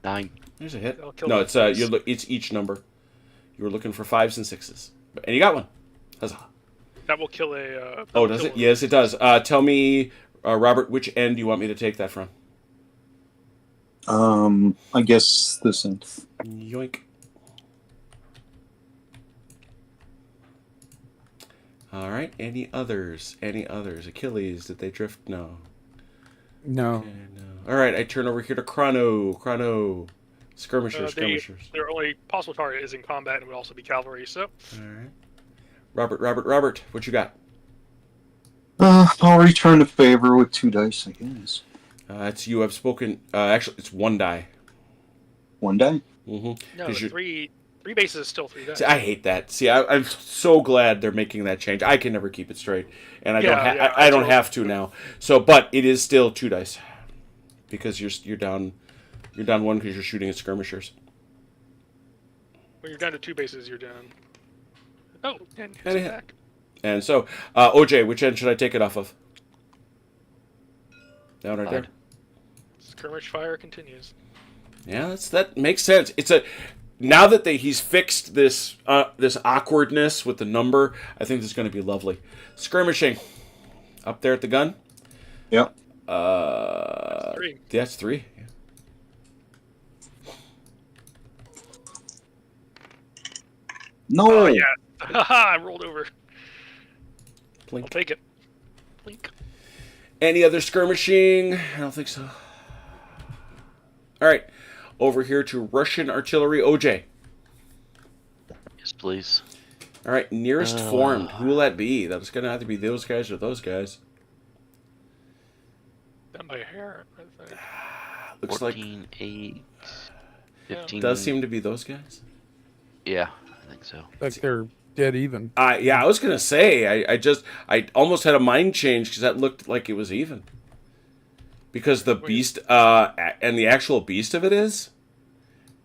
Nine. There's a hit. I'll kill No, them it's twice. it's each number. You were looking for 5s and 6s, and you got one. Huzzah! That will kill a. Oh, does it? Yes, it does. Tell me, Robert, which end do you want me to take that from? I guess this end. Yoink. All right. Any others? Any others? Achilles? Did they drift? No. No. Okay, no. All right. I turn over here to Chrono. Skirmishers. Their only possible target is in combat and would also be cavalry. So All right. Robert. What you got? I'll return the favor with 2 dice, I guess. It's you. I've spoken. Actually, it's 1 die. 1 die? Mm-hmm. no, three bases is still 3 dice. See, I hate that. See, I'm so glad they're making that change. I can never keep it straight, and I don't have to now. So, but it is still 2 dice because you're down 1 because you're shooting at skirmishers. When you're down to 2 bases, you're down. Oh, and And he's a hit. back. And so, OJ, which end should I take it off of? Down right there. Fine. Skirmish fire continues. Yeah, that makes sense. now that he's fixed this this awkwardness with the number, I think this is going to be lovely. Skirmishing up there at the gun. Yep. That's 3. That's 3. Yeah. No. Oh yeah. Haha, I rolled over. I'll Plink. take it. Blink. Any other skirmishing? I don't think so. All right, over here to Russian artillery. OJ. Yes, please. All right, nearest formed. Who will that be? That's going to have to be those guys or those guys. Done by hair. I think. Looks 14, 8, 15. like does seem to be those guys. Yeah, I think so. Like they're dead even. Yeah, I was going to say I almost had a mind change because that looked like it was even. Because the beast and the actual beast of it is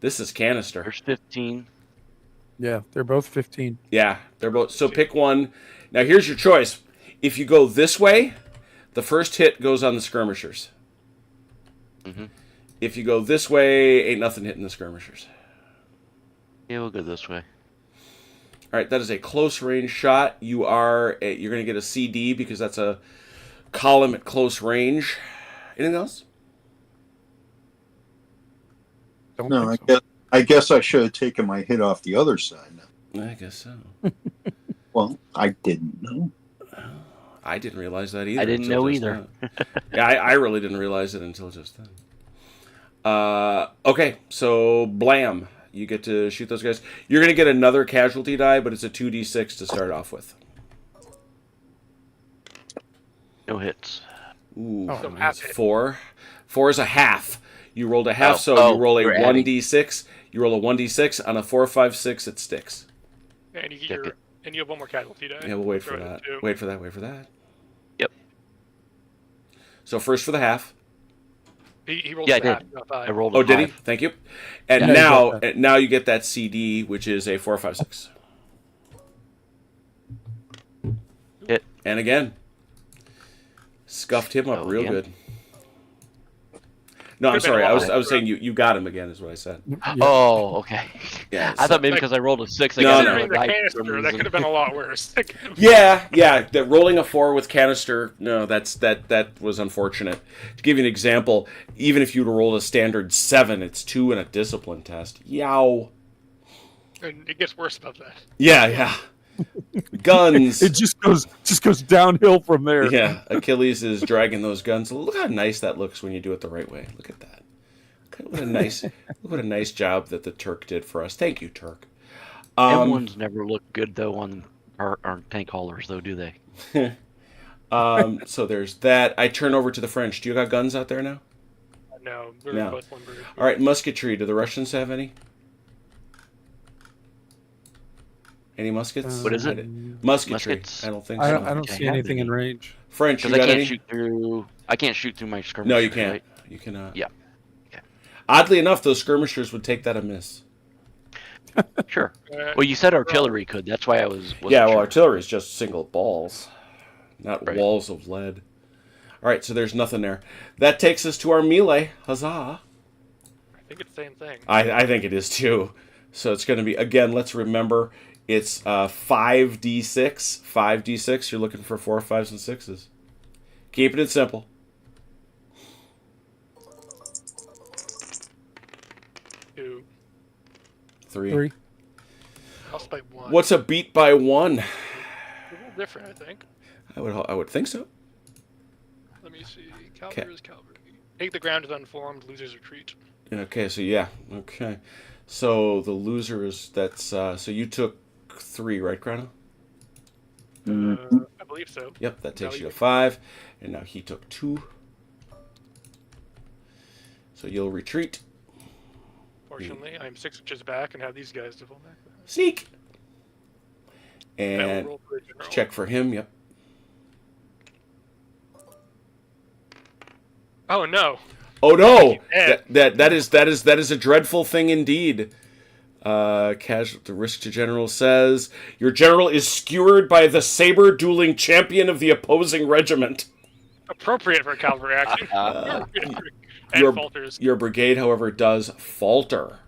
this is canister. There's 15. Yeah, they're both 15. Yeah, they're both. So pick one. Now here's your choice. If you go this way, the first hit goes on the skirmishers. Mm-hmm. If you go this way, ain't nothing hitting the skirmishers. Yeah, we'll go this way. All right, that is a close range shot. You're going to get a CD because that's a column at close range. Anything else? Don't No, think so. I guess I should have taken my hit off the other side. I guess so. Well, I didn't know. I didn't realize that either. I didn't until know just either. then. Yeah, I really didn't realize it until just then. Okay, so blam. You get to shoot those guys. You're going to get another casualty die, but it's a 2d6 to start off with. No hits. Ooh, Oh, So that's half hit. 4. 4 is a half. You rolled a half, Oh, so you roll a you're adding. 1d6. You roll a 1d6. On a 4, 5, 6, it sticks. And you get Check it. and you have one more casualty die. Yeah, we'll wait Throw for it in that. too. Wait for that, wait for that. Yep. So first for the half. He rolled Yeah, I a half, did. not 5. I rolled Oh, a did he? 5. Thank you. And Yeah, now, you got that. now you get that CD, which is a 4, 5, 6. Hit. And again, scuffed him up Oh, real again? good. No, I'm Could've been sorry. a I lot was more. saying you got him again, is what I said. Yeah. Oh, okay. Yeah, I so- thought maybe because I rolled a 6, I No, got no. another Considering the die for some canister, that reason. could have been a lot worse. Yeah. That rolling a 4 with canister. No, that was unfortunate. To give you an example, even if you'd rolled a standard 7, it's 2 in a discipline test. Yow. And it gets worse about that. Yeah. Guns. It just goes downhill from there. Yeah, Achilles is dragging those guns. Look how nice that looks when you do it the right way. Look at that. What a nice job that the Turk did for us. Thank you, Turk. M1s never look good, though, on our tank haulers, though, do they? So there's that. I turn over to the French. Do you got guns out there now? No, we're No. both one bird. All right, musketry. Do the Russians have any? Any muskets? What is it? Musketry. Muskets? I don't think I so. don't, I don't Okay, see have anything any. in range. French, you Because got I any? can't shoot through my skirmish. No, you can't. Right? You cannot. Yeah. Okay. Oddly enough, those skirmishers would take that amiss. Sure. Uh, Well, you said artillery could. That's why I wasn't Yeah, well, sure. artillery is just single balls, not Right. walls of lead. All right, so there's nothing there. That takes us to our melee. Huzzah! I think it's the same thing. I think it is too. So it's going to be, again, let's remember, it's 5d6. 5d6, you're looking for 4, 5s, and 6s. Keeping it simple. 2. 3. 3. I'll spike 1. What's a beat by 1? A little different, I think. I would think so. Let me see. Cavalry is cavalry. Take the ground is unformed. Losers retreat. Okay, so yeah. Okay. So the loser is, that's, so you took 3, right, Chrono? I believe so. Yep, that takes No, you you- to 5. And now he took 2. So you'll retreat. Fortunately, I'm 6 inches back and have these guys to fall back. Sneak. I will And roll for a general. check for him, yep. Oh no! Oh no! Ed. That is a dreadful thing indeed. The risk to general says your general is skewered by the saber dueling champion of the opposing regiment. Appropriate for a cavalry action. And your- falters. Your brigade, however, does falter,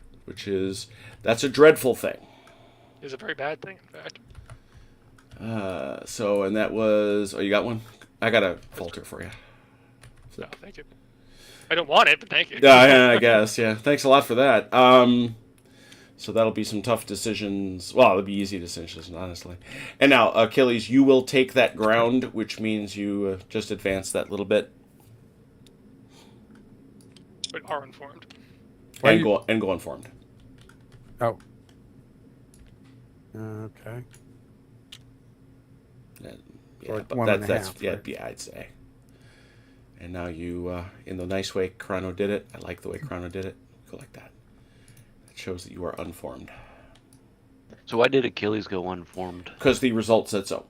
that's a dreadful thing. It's a very bad thing, in fact. And that was, you got one? I got a falter for you. No, thank you. I don't want it, but thank you. Yeah, I guess. Yeah, thanks a lot for that. So that'll be some tough decisions. Well, it'll be easy decisions, honestly. And now, Achilles, you will take that ground, which means you just advance that little bit But are informed. and go informed. Oh. Okay. Yeah, Like but one and a half, yeah, right? yeah, I'd say. And now you, in the nice way Chrono did it. I like the way Chrono did it. Go like that. That shows that you are unformed. So why did Achilles go unformed? Because the result said so.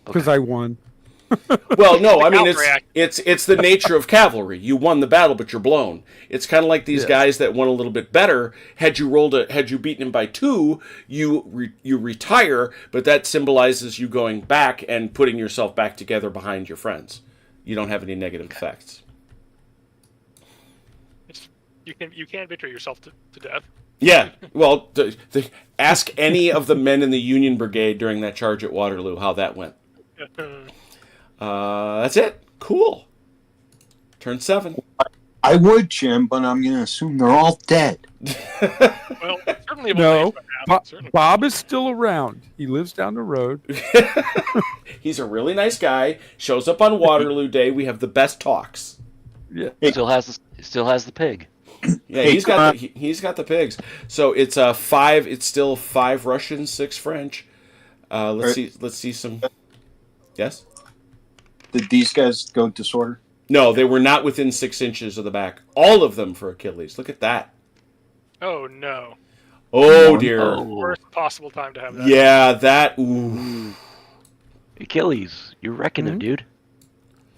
Because I won. Well, no, I mean Cavalry act. it's the nature of cavalry. You won the battle, but you're blown. It's kind of like these Yes. guys that won a little bit better. Had you beaten him by 2, you retire, but that symbolizes you going back and putting yourself back together behind your friends. You don't have any negative effects. You can victory yourself to death. Yeah, well, ask any of the men in the Union Brigade during that charge at Waterloo how that went. That's it. Cool. Turn 7. I would, Jim, but I'm going to assume they're all dead. Well, certainly it No, won't happen, certainly. Bob is still around. He lives down the road. He's a really nice guy. Shows up on Waterloo Day. We have the best talks. Yeah. Still has the pig. Yeah, Hey, he's got the pigs. So it's 5. It's still 5 Russian, 6 French. Let's see some. Yes. Did these guys go disorder? No, they were not within 6 inches of the back. All of them for Achilles. Look at that. Oh no! Oh dear. Worst possible time to have that. Yeah, that. Ooh. Achilles, you're wrecking him, dude.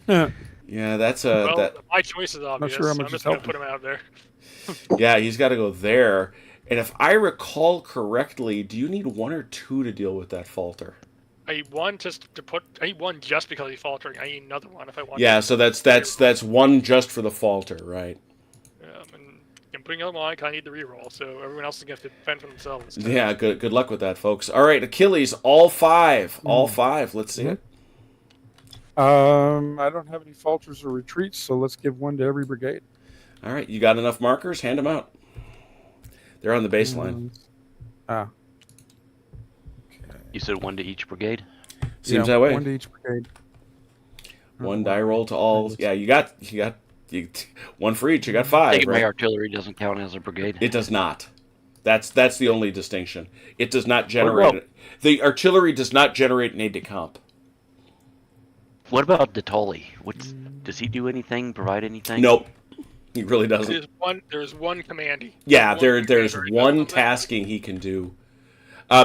Yeah, that's a Well, that. my choice is obvious. sure how so much I'm it's just gonna helping. put him out there. Yeah, he's got to go there. And if I recall correctly, do you need 1 or 2 to deal with that falter? I need one just because he's faltering. I need another one if I want. Yeah, so that's 1 just for the falter, right? And putting on one, I need the reroll, so everyone else is gonna have to defend for themselves. Yeah, good luck with that, folks. All right, Achilles, all 5. All 5. Let's see it. I don't have any falters or retreats, so let's give 1 to every brigade. All right, you got enough markers? Hand them out. They're on the baseline. Okay. You said 1 to each brigade? Seems that way. 1 to each brigade. 1 die roll to all. Yeah, you got 1 for each. You got 5, Take it my right? artillery doesn't count as a brigade. It does not. That's the only distinction. It does not generate. The artillery does not generate an aide de camp. What about Detoli? Does he do anything? Provide anything? Nope. He really doesn't. There's one commandy. Yeah, there's one tasking he can do.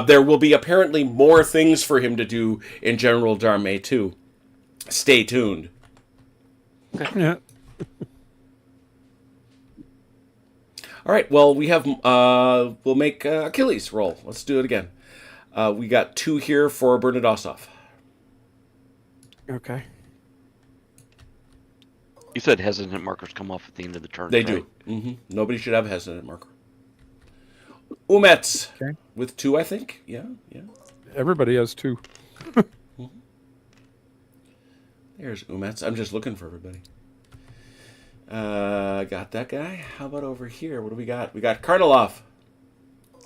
There will be apparently more things for him to do in General d'Armée too. Stay tuned. Yeah. All right. Well, we have. We'll make Achilles roll. Let's do it again. We got 2 here for Bernadosov. Okay. You said hesitant markers come off at the end of the turn. They right? do. Nobody should have a hesitant marker. Umets with 2, I think. Yeah. Everybody has 2. There's Umets. I'm just looking for everybody. Got that guy. How about over here? What do we got? We got Karnilov,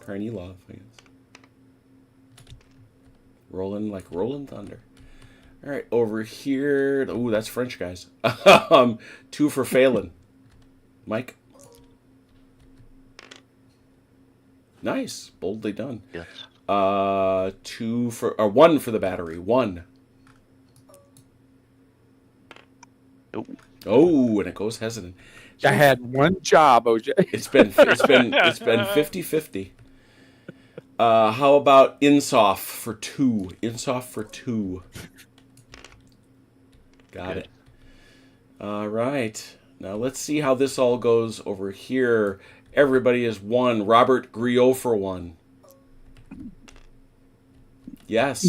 I guess. Rolling thunder. All right, over here. Ooh, that's French guys. 2 for Phelan. Mike. Nice, boldly done. Yes. 1 for the battery. 1. Oh, and it goes hesitant. I had 1 job, OJ. It's been 50-50. How about Insoff for 2? Insoff for 2. Got it. All right. Now let's see how this all goes over here. Everybody is 1. Robert Griot for 1. Yes.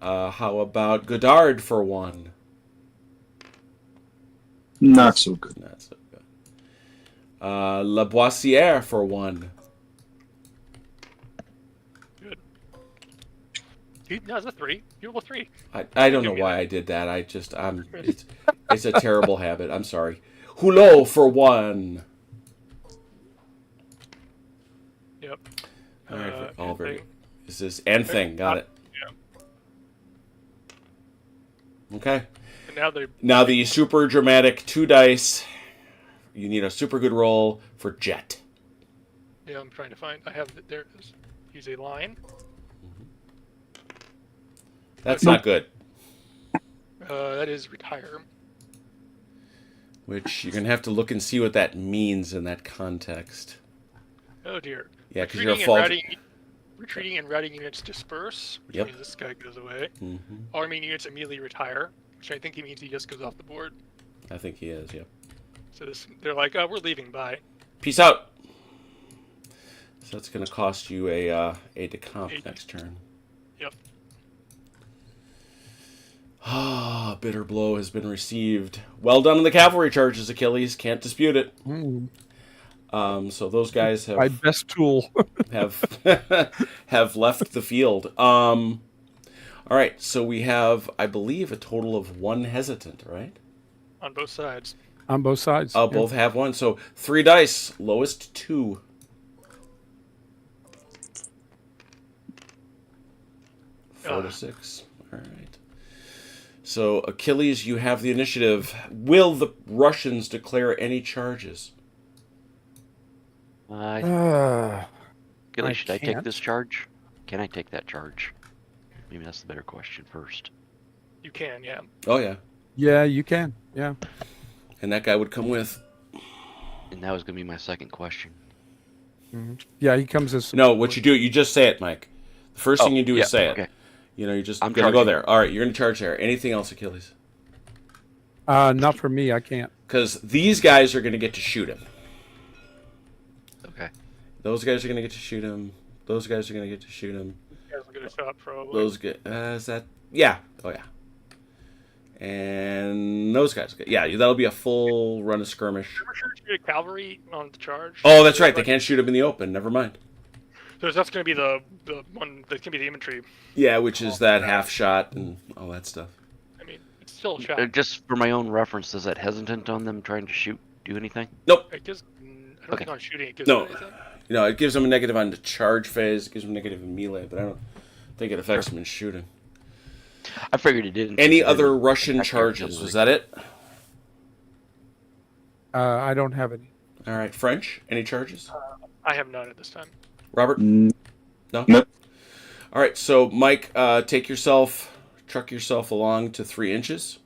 How about Godard for 1? Not so good. Not so good. Lavoisier for 1. Good. No, it's a 3. You roll a 3. I don't know why I did that. It's a terrible habit. I'm sorry. Hulot for 1. Yep. All right, all and very. thing. This is and thing. Got it. Yeah. Okay. And now they. Now the super dramatic 2 dice. You need a super good roll for jet. Yeah, I'm trying to find. I have there. It is. Use a line. That's not good. That is retire. Which you're gonna have to look and see what that means in that context. Oh dear. Yeah, because you're a Retreating and routing units disperse, which Yep. means this guy goes away. Mm-hmm. Army units immediately retire, which I think he means he just goes off the board. I think he is. Yep. So they're like, oh, we're leaving. Bye. Peace out. So that's gonna cost you a de camp Eight. next turn. Yep. Ah, bitter blow has been received. Well done on the cavalry charges, Achilles. Can't dispute it. So those guys My best tool. have have left the field. All right, so we have, I believe, a total of 1 hesitant, right? On both sides. On both sides. Oh, both have 1. So 3 dice, lowest 2. Four to 6. All right. So Achilles, you have the initiative. Will the Russians declare any charges? Gilly, I should I take can't. this charge? Can I take that charge? Maybe that's the better question first. You can, yeah. Oh yeah, Yeah, you can. Yeah. and that guy would come with. And that was going to be my second question. Yeah, he comes as No, what you do, you just say it, Mike. The first thing you do yeah, is say it. okay. You know, you're just I'm gonna go charging. there. All right, you're gonna charge there. Anything else, Achilles? Not for me. I can't. Because these guys are gonna get to shoot him. Okay. Those guys are gonna get to shoot him. Those guys are gonna get to shoot him. You guys will get a shot, probably. Those guys, is that? Yeah. Oh yeah. And those guys. Yeah, that'll be a full run of skirmish. Remember shoot a cavalry on the charge? Oh, that's right. They can't shoot him in the open. Never mind. So that's going to be the one that's going to be the infantry. Yeah, which is that half shot and all that stuff. I mean, it's still a shot. Just for my own reference, does that hesitant on them trying to shoot do anything? Nope. It gives. I don't Okay. think on shooting it gives No. anything. You know, it gives them a negative on the charge phase. It gives them a negative in melee, but I don't think it affects them in shooting. I figured it didn't. Any It other didn't Russian affect their charges? artillery. Was that it? I don't have any. All right. French? Any charges? I have none at this time. Robert? Mm, No? Nope. All right. So, Mike, truck yourself along to 3 inches.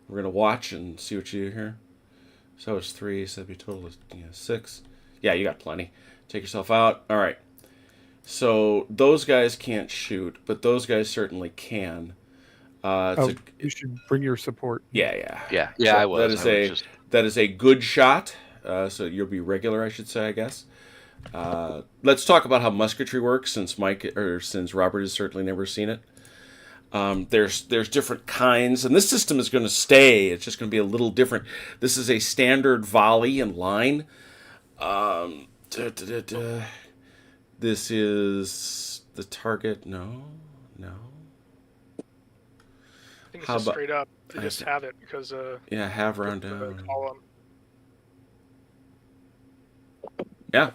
We're going to watch and see what you do here. So it's 3, so that'd be a total of 6. Yeah, you got plenty. Take yourself out. All right. So those guys can't shoot, but those guys certainly can. You should bring your support. Yeah. Yeah, So I was. That is a good shot. So you'll be regular, I should say, I guess. Let's talk about how musketry works, since Robert has certainly never seen it. There's different kinds, and this system is going to stay. It's just going to be a little different. This is a standard volley and line. This is the target. No. I think it's How just about- straight up. They just have it because Yeah, have round the down. column. Yeah.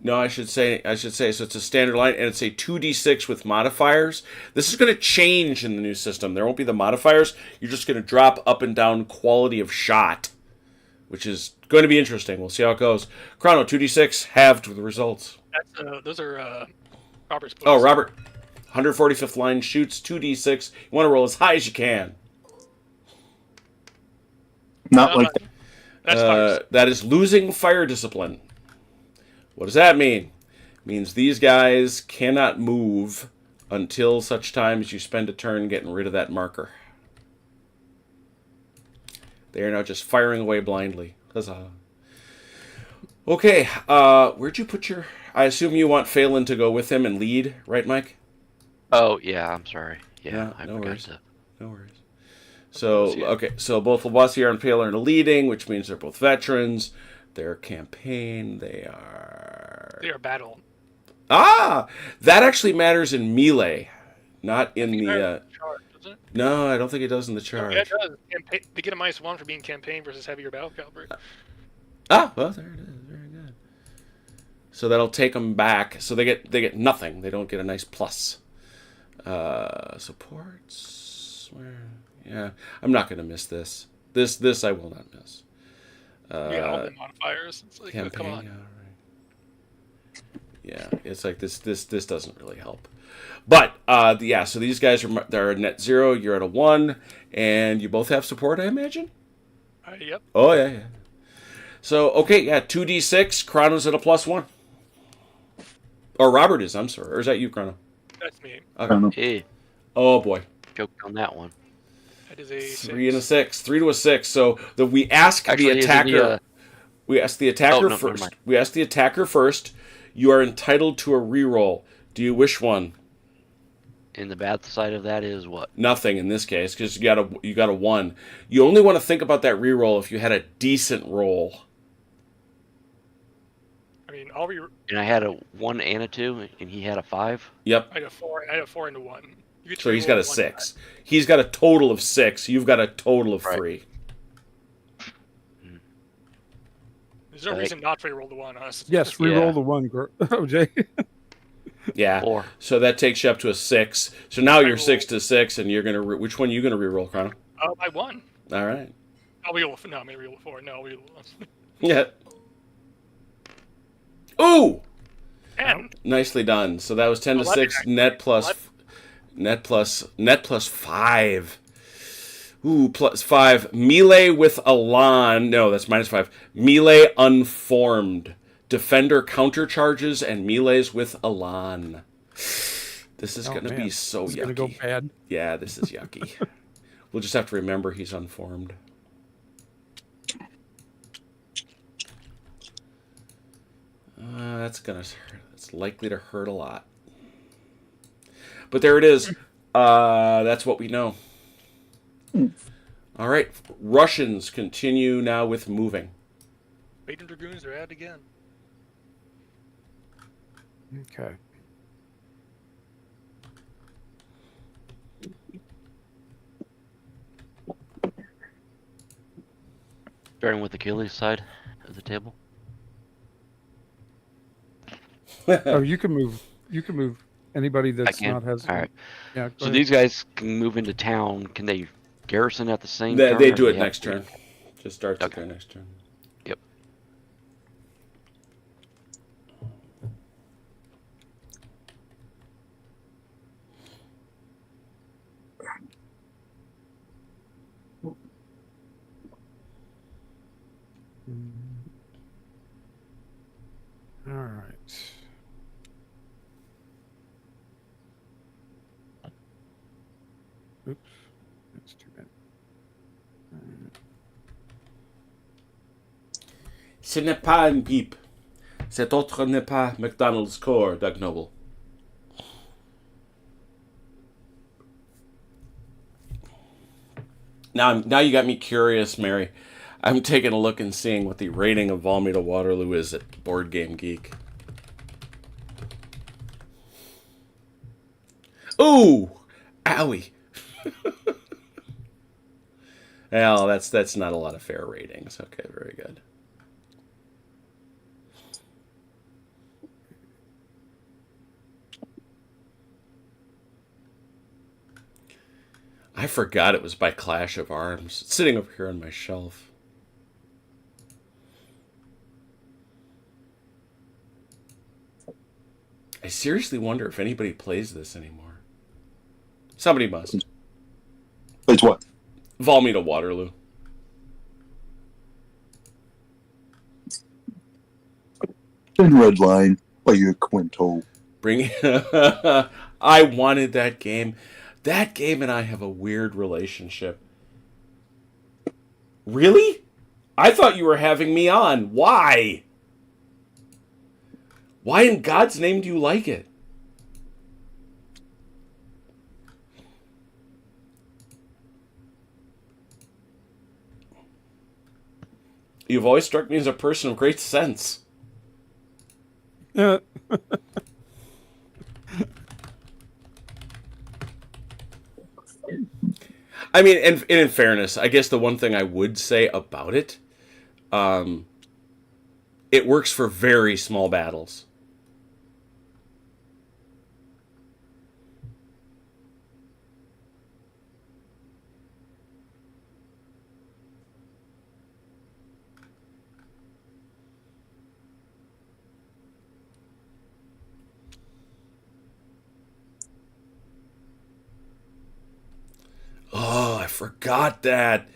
No, I should say. So it's a standard line, and it's a 2d6 with modifiers. This is going to change in the new system. There won't be the modifiers. You're just going to drop up and down quality of shot, which is going to be interesting. We'll see how it goes. Chrono 2d6 halved with the results. That's those are Robert's. Oh, books. Robert, 145th line shoots 2d6. You want to roll as high as you can. not like that. That's fire. That is losing fire discipline. What does that mean? It means these guys cannot move until such time as you spend a turn getting rid of that marker. They are now just firing away blindly. Huzzah. Okay, where'd you put your... I assume you want Phelan to go with him and lead, right, Mike? Oh yeah, I'm sorry. Yeah, Yeah, I no forgot worries. to. No worries. So, okay, so both Lavoisier and Phelan are leading, which means they're both veterans. Their campaign, they are... They are battle. Ah! That actually matters in melee, not in the... Charge, doesn't it? No, I don't think it does in the Oh, charge. yeah, it does. They get a -1 for being campaign versus heavier battle caliber. Ah, well, there it is. Very good. So that'll take them back. So they get nothing. They don't get a nice plus. Supports. Yeah, I'm not going to miss this. This I will not miss. You got all the modifiers. It's like, Campaign. come on. All right. Yeah, it's like this doesn't really help. But yeah, so these guys they're at net 0. You're at a 1, and you both have support, I imagine. Yep. Oh yeah. So okay, yeah, 2d6. Chrono's at a +1. Or Robert is. I'm sorry. Or is that you, Chrono? That's me. Okay. Hey, Oh boy. joked on that one. That is a 3 and a 6. 3 to a 6. So we ask Actually, the isn't attacker. We ask the attacker Oh, no, never first. mind. We ask the attacker first. You are entitled to a reroll. Do you wish one? And the bad side of that is what? Nothing in this case because you got a 1. You only want to think about that reroll if you had a decent roll. I mean, And I had a 1 and a 2, and he had a 5. Yep. I had a 4 and a 1. You get to So he's got a reroll one 6. He's got a total of 6. You've got a total of Right. 3. time. There's no reason not to reroll the 1, honestly. Yes, reroll the 1, OJ. Yeah. 4. So that takes you up to a 6. So now you're roll- 6 to 6, and you're gonna. Which one are you gonna reroll, Chrono? I won. All right. I'll reroll. No, I'm gonna reroll 4. No, I'll reroll 1. Yeah. Ooh! And Nicely done. So that was 10 to 11, 6. actually. Net plus 5. Ooh, plus 5. Melee with Elan. No, that's -5. Melee unformed. Defender counter charges and melees with Elan. This is going to be so It's yucky. going to go bad. Yeah, this is yucky. We'll just have to remember he's unformed. That's likely to hurt a lot. But there it is. That's what we know. All right. Russians continue now with moving. Maiden Dragoons are at it again. Okay. Starting with Achilles' side of the table. Oh, you can move. You can move anybody that's can? not hesitant. All right. Yeah. go So ahead. these guys can move into town. Can they garrison at the same They, turn? they or do it have next to- turn. Just starts with Okay. their next turn. Yep. All right. Oops. That's too bad. Ce n'est pas une pipe. Cet autre n'est pas McDonald's core, Doug Noble. Now you got me curious, Mary. I'm taking a look and seeing what the rating of Valmy Waterloo is at Board Game Geek. Ooh! Owie! Well, that's not a lot of fair ratings. Okay, very good. I forgot it was by Clash of Arms. It's sitting over here on my shelf. I seriously wonder if anybody plays this anymore. Somebody must. It's what? Valmy Waterloo. In Red Line by your Quinto. Bring. I wanted that game. That game and I have a weird relationship. Really? I thought you were having me on. Why? Why in God's name do you like it? You've always struck me as a person of great sense. Yeah. I mean, and in fairness, I guess the one thing I would say about it, it works for very small battles. Oh, I forgot that.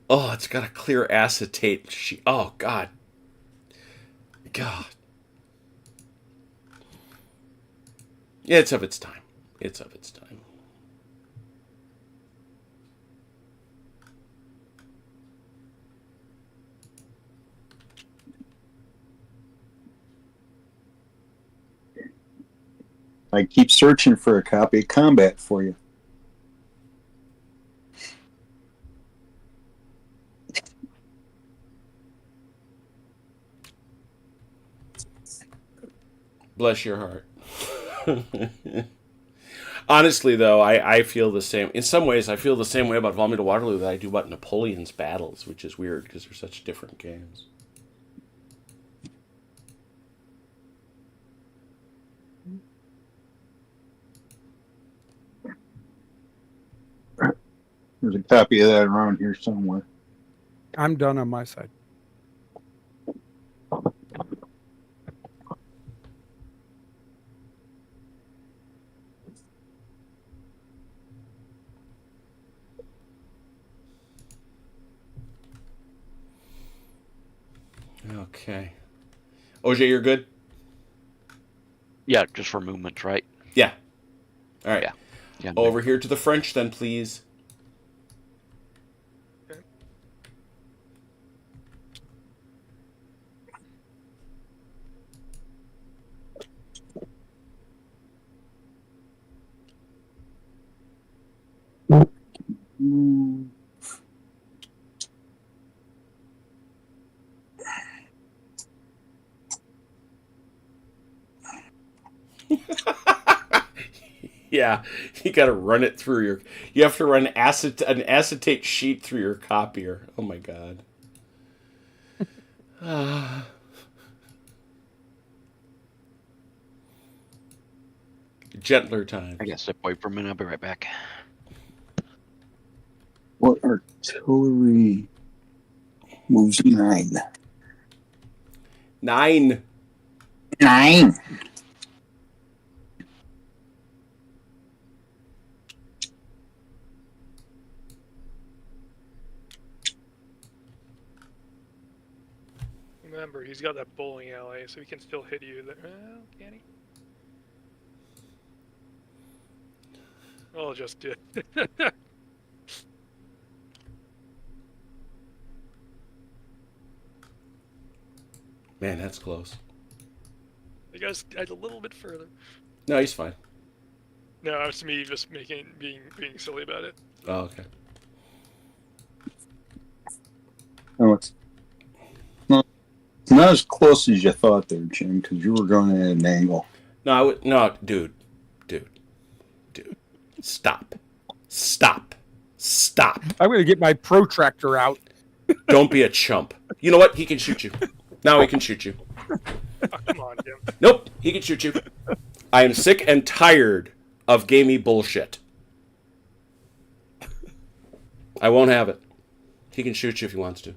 Oh, it's got a clear acetate sheet. Oh, God. God. Yeah, it's of its time. It's of its time. I keep searching for a copy of Combat for you. Bless your heart. Honestly, though, I feel the same. In some ways, I feel the same way about Valmy to Waterloo that I do about Napoleon's battles, which is weird because they're such different games. There's a copy of that around here somewhere. I'm done on my side. Okay. OJ, you're good? Yeah, just for movements, right? Yeah. All right. Yeah. Yeah. Over here to the French, then, please. Okay. Mm. Yeah, you got to run it through your. You have to run an acetate sheet through your copier. Oh my god. Gentler time. I gotta step away for a minute. I'll be right back. What artillery moves 9? 9. 9. Remember, he's got that bowling alley, so he can still hit you there. Well, can he? I'll just do it. Man, that's close. You guys died a little bit further. No, he's fine. No, it's me just being silly about it. Oh, okay. Oh, it's not as close as you thought there, Jim, because you were going at an angle. No, dude. Stop. I'm going to get my protractor out. Don't be a chump. You know what? He can shoot you. Now he can shoot you. Oh, come on, Jim. Nope, he can shoot you. I am sick and tired of gamey bullshit. I won't have it. He can shoot you if he wants to.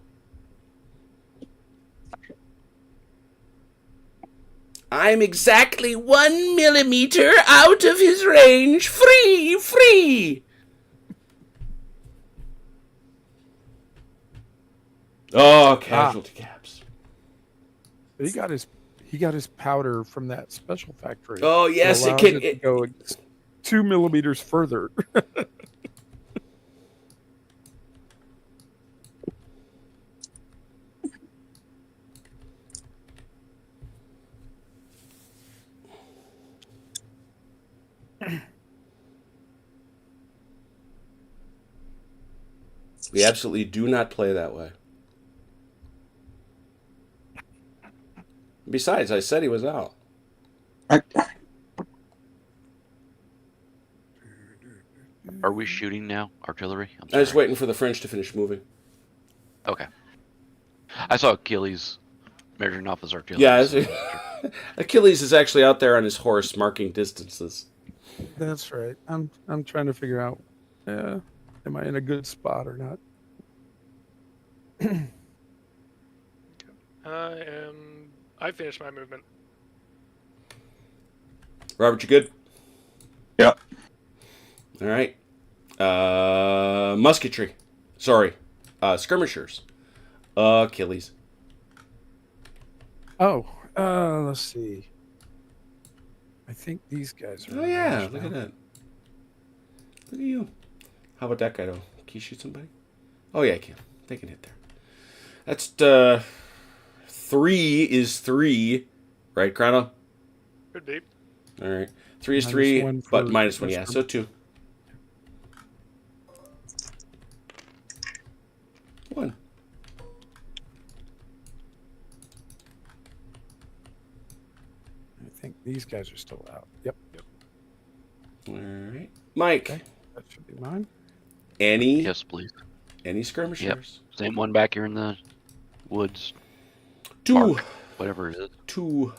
I'm exactly 1 millimeter out of his range. Free! Oh, casualty caps. He got his powder from that special factory. Oh, yes, That it can. allows to go 2 millimeters further. We absolutely do not play that way. Besides, I said he was out. Are we shooting now? Artillery? I'm I was sorry. waiting for the French to finish moving. Okay. I saw Achilles measuring off his artillery. Yeah, so- Achilles is actually out there on his horse marking distances. That's right. I'm trying to figure out, am I in a good spot or not? I finished my movement. Robert, you good? Yeah. All right. Musketry. Sorry. Skirmishers. Achilles. Oh, let's see. I think these guys are. Oh, yeah. arranged Look now. at that. Look at you. How about that guy, though? Can you shoot somebody? Oh, yeah, I can. They can hit there. That's 3 is 3. Right, Chrono? Could be. All right. 3 is Minus 3, one but for minus 1, this yeah. one. So 2. 1. I think these guys are still out. Yep. All right. Mike, Okay. That should be mine. any Yes, please. skirmishers? Same one back here in the woods, 2. park, whatever it is. 2.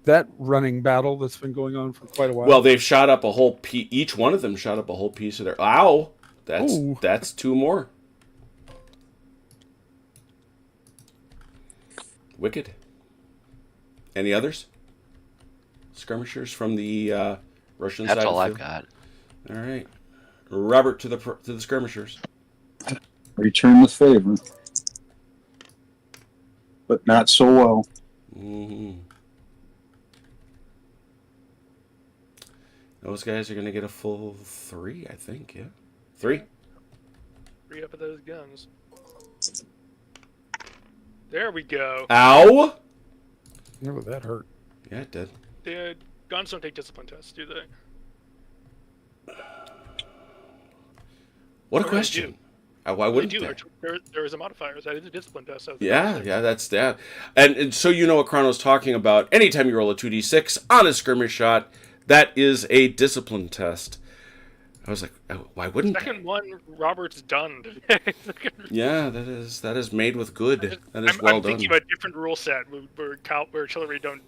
That running battle that's been going on for quite a while. Well, they've shot up a whole piece. Each one of them shot up a whole piece of their. Ow! Ooh. That's 2 more. Wicked. Any others? Skirmishers from the Russian That's side. all of I've the got. field? All right, Robert to the skirmishers. Return the favor. But not so well. hmm Those guys are going to get a full 3, I think. Yeah, 3. 3 up of those guns. There we go. Ow! Oh, that hurt. Yeah, it did. The guns don't take discipline tests, do they? What a Or they question. do. Why They wouldn't do. they? There is a modifier. That is a discipline test. So Yeah, that's that. And so you know what Chrono's talking about. Anytime you roll a 2d6 on a skirmish shot, that is a discipline test. I was like, oh, why wouldn't they? Second one, Robert's done. Yeah, that is made with good. That is I'm well done. thinking of a different rule set where artillery don't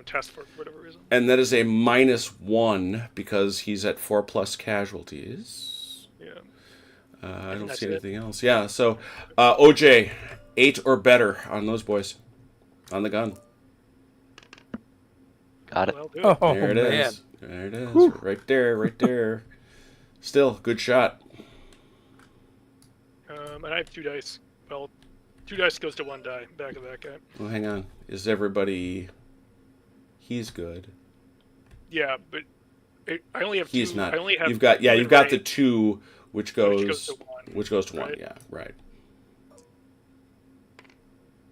test for whatever reason. And that is a -1 because he's at 4+ casualties. Yeah. I don't that's see it. anything else. Yeah, so OJ, 8 or better on those boys. On the gun. Got it. Well, do it. Oh, There it man. is. There it is. Right there, right there. Still, good shot. And I have 2 dice. Well, 2 dice goes to 1 die. Back of that guy. Well, hang on. Is everybody... He's good. Yeah, but I only have 2. He's not. I only have You've got two in you've got the range, 2 which goes to 1. which goes to 1. right? Yeah, right.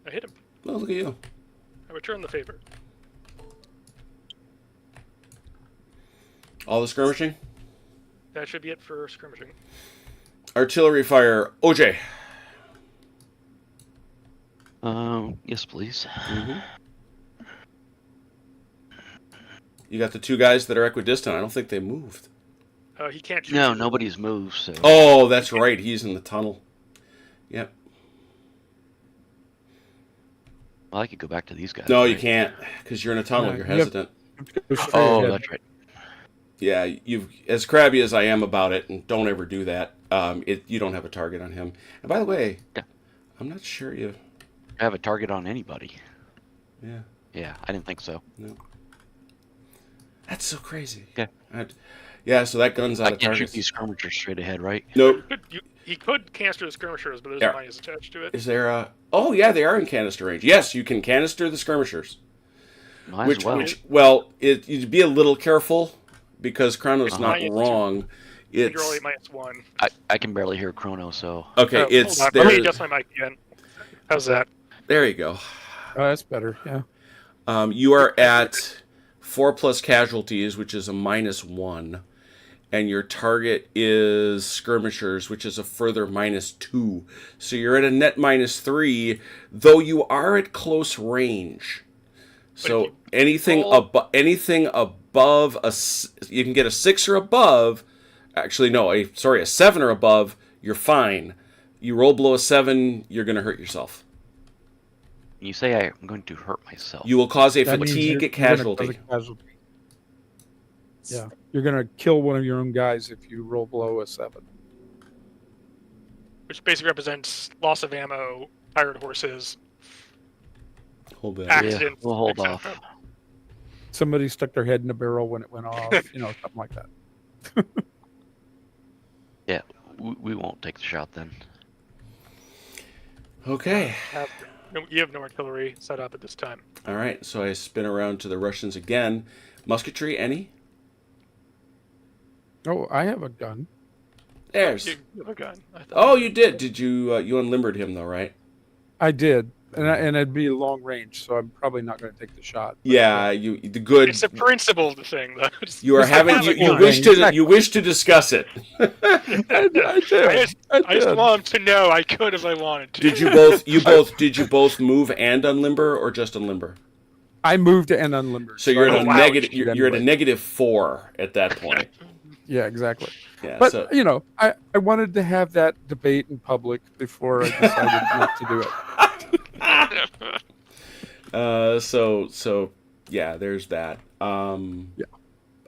I hit him. Well, look at you. I return the favor. All the skirmishing. That should be it for skirmishing. Artillery fire. OJ. Yes, please. You got the 2 guys that are equidistant. I don't think they moved. He can't shoot. No, you. nobody's moved, so. Oh, that's right. He's in the tunnel. Yep. Well, I could go back to these guys. No, you right? can't because you're in a tunnel. Yeah, You're you have- hesitant. Go straight Oh, ahead. that's right. Yeah, you've as crabby as I am about it, and don't ever do that. You don't have a target on him. And by the way, Yeah. I'm not sure you. I have a target on anybody. Yeah, Yeah, I didn't think so. no. That's so crazy. Okay. Yeah, so that gun's out I of can't shoot targets. these skirmishers straight ahead, right? Nope. He could canister the skirmishers, but there's Yeah. a minus attached to it. Is there a? Oh yeah, they are in canister range. Yes, you can canister the skirmishers. Might as well. You'd be a little careful because Chrono's not Minus two. wrong. You're It's only -1. I can barely hear Chrono, so. okay. Oh, It's hold on. Let me there. adjust my mic again. How's that? There you go. Oh, that's better. Yeah. You are at 4+ casualties, which is a -1, and your target is skirmishers, which is a further -2. So you're at a net -3, though you are at close range. So anything above you can get a 6 or above. Actually, no, a 7 or above. You're fine. You roll below a 7, you're going to hurt yourself. You say I'm going to hurt myself. You will cause a That means fatigue you're casualty. gonna cause a casualty. Yeah, you're gonna kill one of your own guys if you roll below a 7. Which basically represents loss of ammo, tired horses, Hold back. accidents. We'll hold etc. off. Somebody stuck their head in a barrel when it went off. Something like that. Yeah, we won't take the shot then. Okay. You have no artillery set up at this time. All right. So I spin around to the Russians again. Musketry, any? Oh, I have a gun. There's. You have a gun. I thought. Oh, you did. Did you? You unlimbered him though, right? I did, and it'd be long range, so I'm probably not going to take the shot. But, Yeah. The good. It's a principle thing, though. You are having. You wish to. You wish to discuss it. I did. I just want to know I could if I wanted to. Did you both? Did you both move and unlimber, or just unlimber? I moved and unlimbered. So you're at a wow. negative. You're at a -4 at that point. Yeah, exactly. Yeah. But So I wanted to have that debate in public before I decided not to do it. So yeah, there's that. Yeah.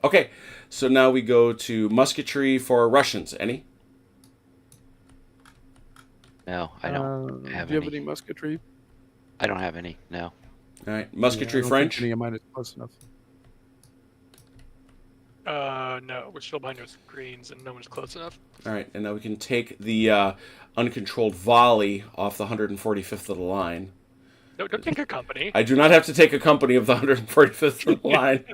Okay, so now we go to musketry for Russians. Any? No, I don't have Do you any. have any musketry? I don't have any. No. All right, Yeah, musketry I don't French. think any of mine is close enough. No, we're still behind those greens and no one's close enough. All right, and now we can take the uncontrolled volley off the 145th of the line. No, don't take a company. I do not have to take a company of the 145th of the line.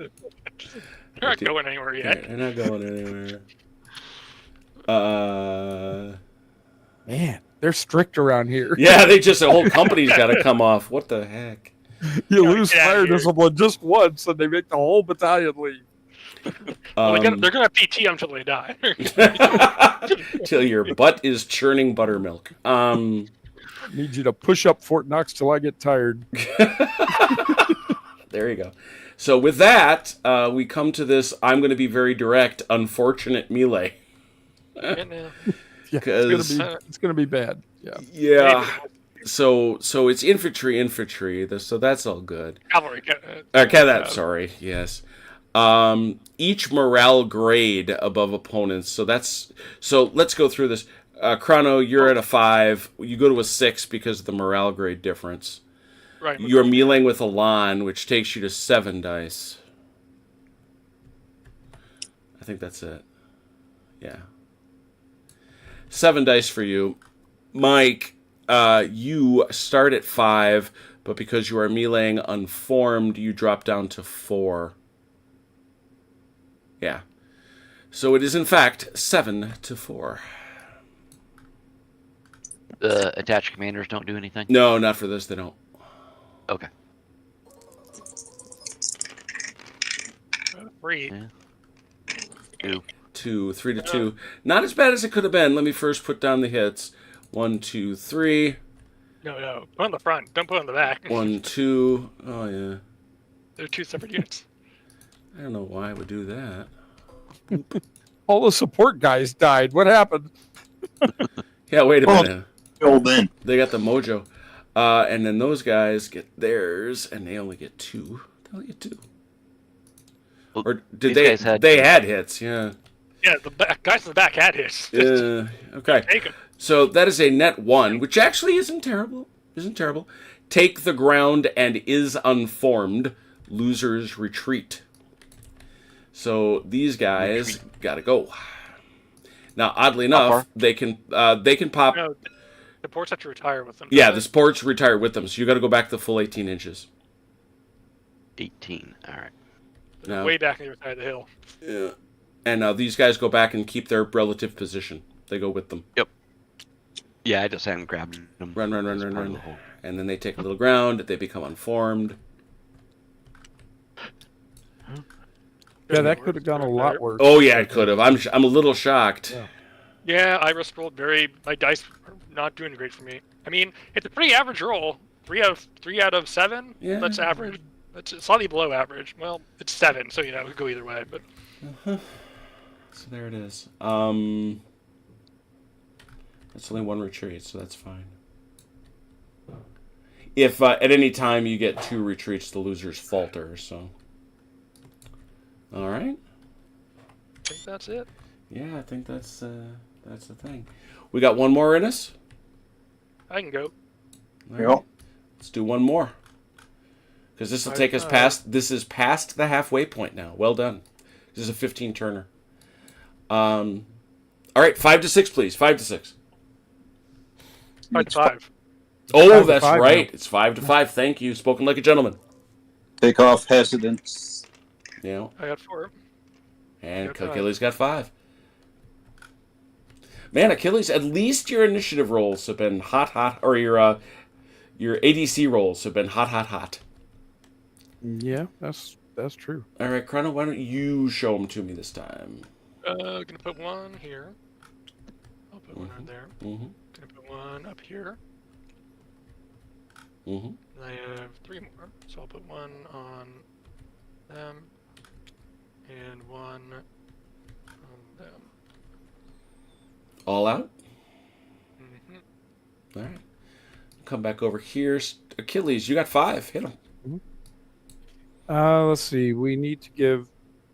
You're not going anywhere yet. They're not going anywhere. Man, they're strict around here. Yeah, the whole company's got to come off. What the heck? You Yeah, lose get outta fire here. discipline just once, and they make the whole battalion leave. Well, they're gonna PT until they die. Till your butt is churning buttermilk. Need you to push up Fort Knox till I get tired. There you go. So with that, we come to this, I'm going to be very direct, unfortunate melee. Yeah, no. Yeah, 'Cause- it's gonna be bad. Yeah. Yeah. So it's infantry. So that's all good. Cavalry. Sorry. Yes. Each morale grade above opponents. So let's go through this. Chrono, you're at a 5. You go to a 6 because of the morale grade difference. Right. You're meleeing with Elan, which takes you to 7 dice. I think that's it. Yeah. 7 dice for you. Mike, you start at 5, but because you are meleeing unformed, you drop down to 4. Yeah. So it is, in fact, 7-4. The attached commanders don't do anything? No, not for this, they don't. Okay. 3. Yeah. 2, 3 to 2. Not as bad as it could have been. Let me first put down the hits. 1, 2, 3. No. Put on the front. Don't put on the back. 1, 2. Oh, yeah. They're 2 separate units. I don't know why I would do that. All the support guys died. What happened? Yeah, wait a Oh. minute. Filled in. They got the mojo. And then those guys get theirs, and they only get 2. They only get 2. Well, Or did these they? guys had- They had hits, yeah. Yeah, the guys in the back had hits. Okay. Take them. So that is a net 1, which actually isn't terrible. Take the ground and is unformed. Losers retreat. So these guys gotta go. Now, oddly enough, far? they can pop. No, the ports have to retire with them. Yeah, the sports retire with them, so you got to go back the full 18 inches. 18. All right. Now, Way back in the side of the hill. yeah. And now these guys go back and keep their relative position. They go with them. Yeah, I just haven't grabbed them. Run, as part of run. the whole- And then they take a little ground. They become unformed. Yeah, that could have gone a lot worse. Oh yeah, it could have. I'm a little shocked. Yeah. Yeah, I risk rolled my dice are not doing great for me. I mean, it's a pretty average roll. 3 out of 7. Yeah. That's average. That's slightly below average. Well, it's 7, so it could go either way. But So there it is. That's only 1 retreat, so that's fine. If at any time you get 2 retreats, the losers falter. So, all right. I think that's it. Yeah, I think that's the thing. We got one more in us. I can go. All Yep. right. Let's do one more. Because this will take us past. This is past the halfway point now. Well done. This is a 15 turner. All right, 5 to 6, please. 5 to 6. 5 to 5. Oh, 5 to that's 5 right. now. It's 5 to 5. Thank you. Spoken like a gentleman. Take off hesitance. Yeah. I got 4. And Got 5. Achilles got 5. Man, Achilles, at least your initiative rolls have been hot, or your ADC rolls have been hot. Yeah, that's true. All right, Chrono, why don't you show them to me this time? Gonna put 1 here. I'll put 1 right there. Mm-hmm. Gonna put 1 up here. Mm-hmm. And I have 3 more, so I'll put 1 on them and 1 on them. All out? Mm-hmm. All right. Come back over here. Achilles, you got 5. Hit him. Let's see. We need to give